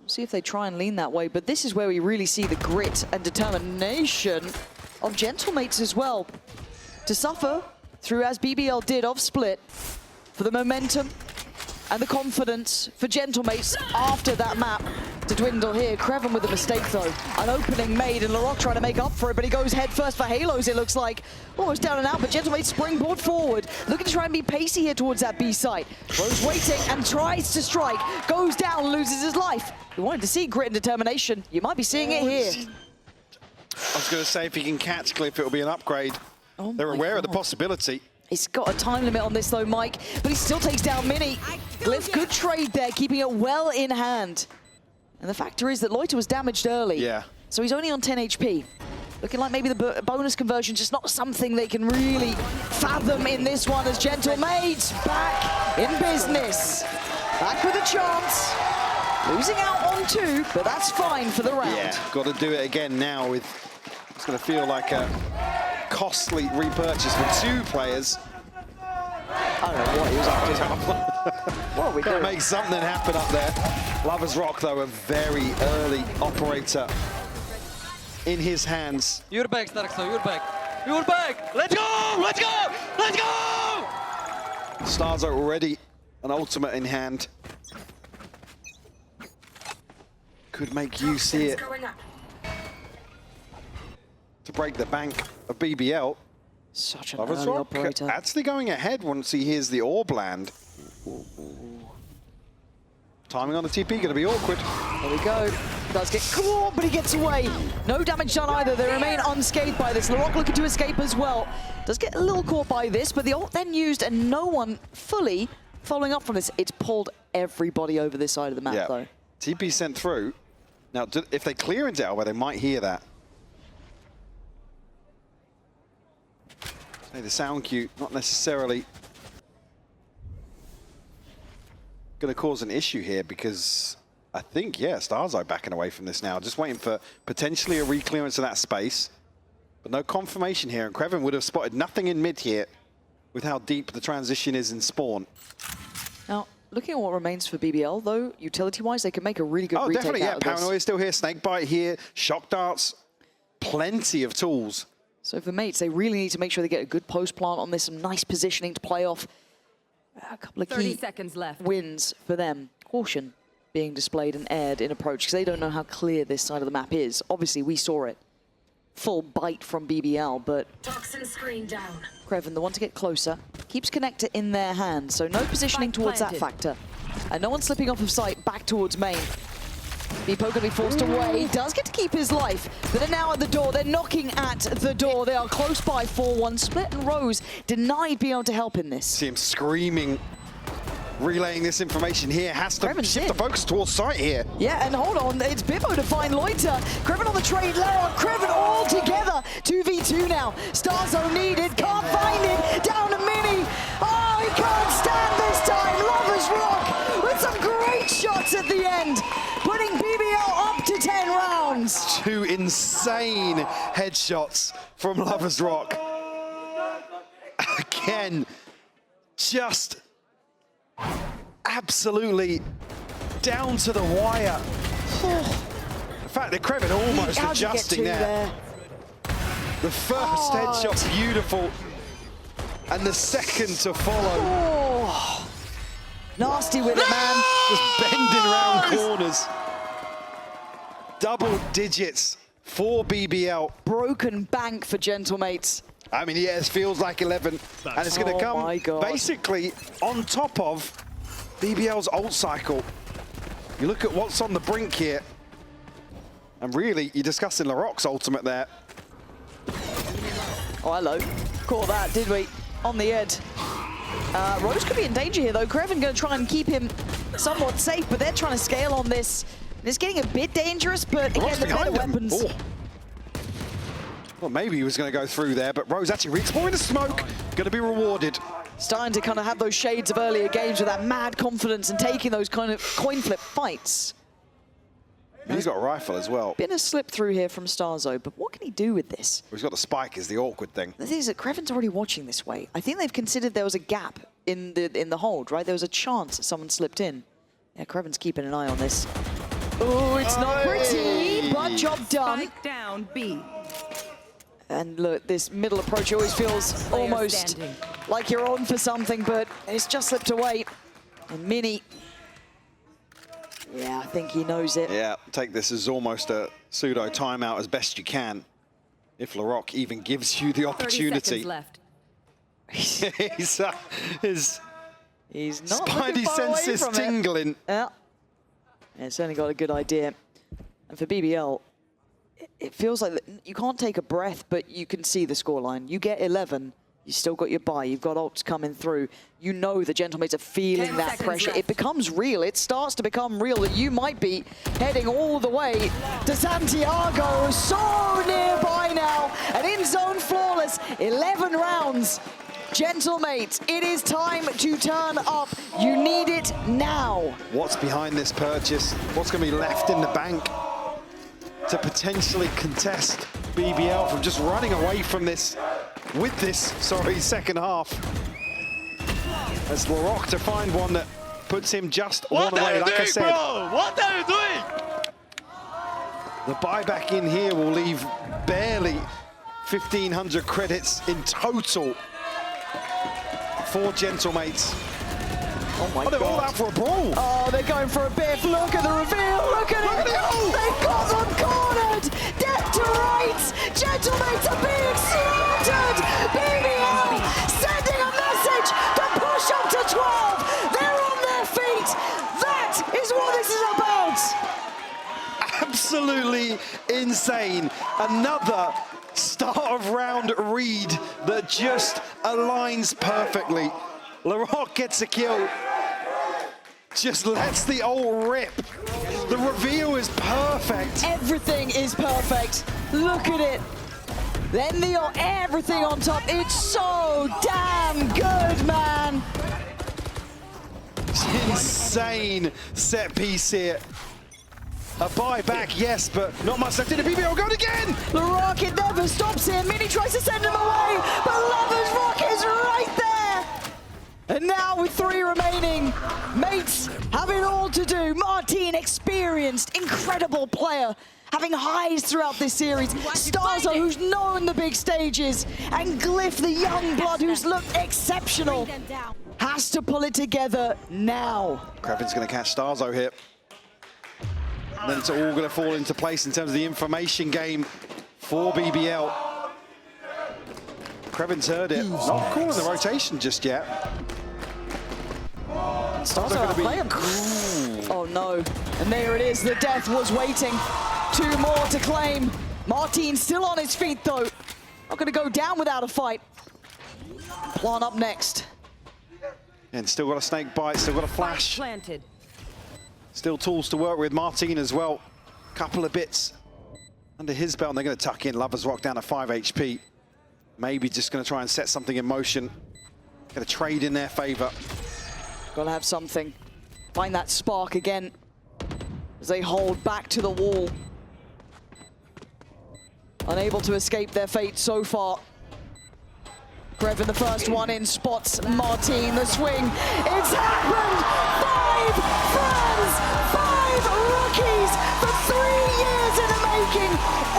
We'll see if they try and lean that way, but this is where we really see the grit and determination of Gentlemates as well. To suffer through, as BBL did off Split, for the momentum and the confidence for Gentlemates after that map to dwindle here. Creven with a mistake though. An opening made and Larocque trying to make up for it, but he goes head first for Halos, it looks like. Almost down and out, but Gentlemates springboard forward. Looking to try and be pacey here towards that B site. Rose waiting and tries to strike. Goes down, loses his life. We wanted to see grit and determination. You might be seeing it here. I was going to say, if he can catch Cliff, it'll be an upgrade. Oh They're aware of the possibility. He's got a time limit on this though, Mike, but he still takes down Mini. Glyph, good trade there, keeping it well in hand. And the factor is that Loiter was damaged early. Yeah. So he's only on 10 HP. Looking like maybe the bonus conversion just not something they can really fathom in this one, as Gentlemates back in business. Back with a chance. Losing out on 2, but that's fine for the round. Yeah, got to do it again now with, it's going to feel like a costly repurchase for 2 players. I don't know what he was up to. What are we doing? Make something happen up there. Lovers Rock, though, a very early operator in his hands. You're back, Starkso, you're back. You're back! Let's go! Let's go! Let's go! Stars are already an ultimate in hand. Could make use here to break the bank of BBL. Such an Lovers early Rock operator. actually going ahead once he hears the orb land. Timing on the TP going to be awkward. There we go. Does get caught, but he gets away. No damage done either. They remain unscathed by this. Larocque looking to escape as well. Does get a little caught by this, but the ult then used and no one fully following up from this. It's pulled everybody over this side of the map though. TP sent through. Now, if they clear into Elbow, they might hear that. Say the sound cue, not necessarily going to cause an issue here, because I think, Stars are backing away from this now. Just waiting for potentially a re-clearance of that space. But no confirmation here, and Creven would have spotted nothing in mid here with how deep the transition is in spawn. Now, looking at what remains for BBL, though, utility-wise, they can make a really good retake definitely, out of this. Paranoia is still here, Snakebite here, Shock Darts, plenty of tools. So for Mates, they really need to make sure they get a good post plant on this, some nice positioning to play off. A couple of 30 key seconds left. wins for them. Caution being displayed and aired in approach, because they don't know how clear this side of the map is. Obviously, we saw it. Full bite from BBL, but Toxin screen down. Creven, the one to get closer, keeps Connector in their hands, so no positioning towards that factor. And no one slipping off of sight back towards main. Beepo going to be forced away. He does get to keep his life, but they're now at the door. They're knocking at the door. They are close by 4-1. Split and Rose denied being able to help in this. See him screaming, relaying this information here. Has to shift the focus towards sight here. Yeah, and hold on, it's Bibbo to find Loiter. Creven on the trade, Lara, Creven all together. 2v2 now. Starzo needed, can't find it. Down to Mini. Oh, he can't stand this time. Lovers Rock with some great shots at the end, putting BBL up to 10 rounds. 2 insane headshots from Lovers Rock. Again, just absolutely down to the wire. In fact, the Kreven almost How'd you get adjusting two there. The first headshot, beautiful. And the second to follow. Oh, nasty with it, man. Just bending around corners. Double digits for BBL. Broken bank for Gentlemates. I mean, yeah, it feels like 11. And it's going to come my God. basically on top of BBL's ult cycle. You look at what's on the brink here. And really, you're discussing Larocque's ultimate there. Oh, hello. Caught that, did we? On the edge. Rose could be in danger here, though. Kreven going to try and keep him somewhat safe, but they're trying to scale on this. It's getting a bit dangerous, but again, the better weapons. Oh. Well, maybe he was going to go through there, but Rose actually re-exploring the smoke. Going to be rewarded. Starting to kind of have those shades of earlier games with that mad confidence and taking those kind of coin flip fights. He's got a rifle as well. Been a slip through here from Starzo, but what can he do with this? He's got the spike is the awkward thing. The thing is that Kreven's already watching this way. I think they've considered there was a gap in the hold, right? There was a chance that someone slipped in. Yeah, Kreven's keeping an eye on this. Oh, it's not pretty, but job done. Spike down, B. And look, this middle approach always feels almost like you're on for something, but it's just slipped away. And Mini, yeah, I think he knows it. Yeah, take this as almost a pseudo timeout as best you can. If Larocque even gives you the opportunity. 30 seconds left. He's not Spidey looking far away senses from it. tingling. Yeah, certainly got a good idea. And for BBL, it feels like you can't take a breath, but you can see the scoreline. You get 11, you still got your buy, you've got ults coming through. You know the Gentlemates are feeling 10 that seconds pressure. left. It becomes real. It starts to become real that you might be heading all the way to Santiago. So nearby now, and in zone flawless, 11 rounds. Gentlemates, it is time to turn up. You need it now. What's behind this purchase? What's going to be left in the bank to potentially contest BBL from just running away from this, with this, second half? As Larocque to find one that puts him just one away, like I said. Bro? What are you doing? The buyback in here will leave barely 1,500 credits in total for Gentlemates. Oh my They're all God. out for a brawl. Oh, they're going for a biff. Look at the reveal. Look at it. They've got them cornered. Death to rights. Gentlemates are being slaughtered. BBL sending a message to push up to 12. They're on their feet. That is what this is about. Absolutely insane. Another start of round read that just aligns perfectly. Larocque gets a kill. Just lets the ult rip. The reveal is perfect. Everything is perfect. Look at it. Then everything on top. It's so damn good, man. Insane set piece here. A buyback, yes, but not much left in the BBL. Going again! Larocque, it never stops him. Mini tries to send him away, but Lover's Rock is right there. And now with 3 remaining, mates have it all to do. Martin, experienced, incredible player, having highs throughout this series. Starzo, who's known the big stages, and Glyph, the young blood, who's looked exceptional, has to pull it together now. Kreven's going to catch Starzo here. And then it's all going to fall into place in terms of the information game for BBL. Kreven's heard it. Not calling the rotation just yet. Starzo out of play him. Oh no. And there it is. The death was waiting. 2 more to claim. Martin still on his feet though. Not going to go down without a fight. Plan up next. And still got a snake bite, still got a flash. Planted. Still tools to work with. Martin as well. Couple of bits under his belt, and they're going to tuck in Lover's Rock down to 5 HP. Maybe just going to try and set something in motion. Going to trade in their favor. Got to have something. Find that spark again as they hold back to the wall. Unable to escape their fate so far. Kreven, the first one in, spots Martin, the swing. It's happened! 5 friends! looking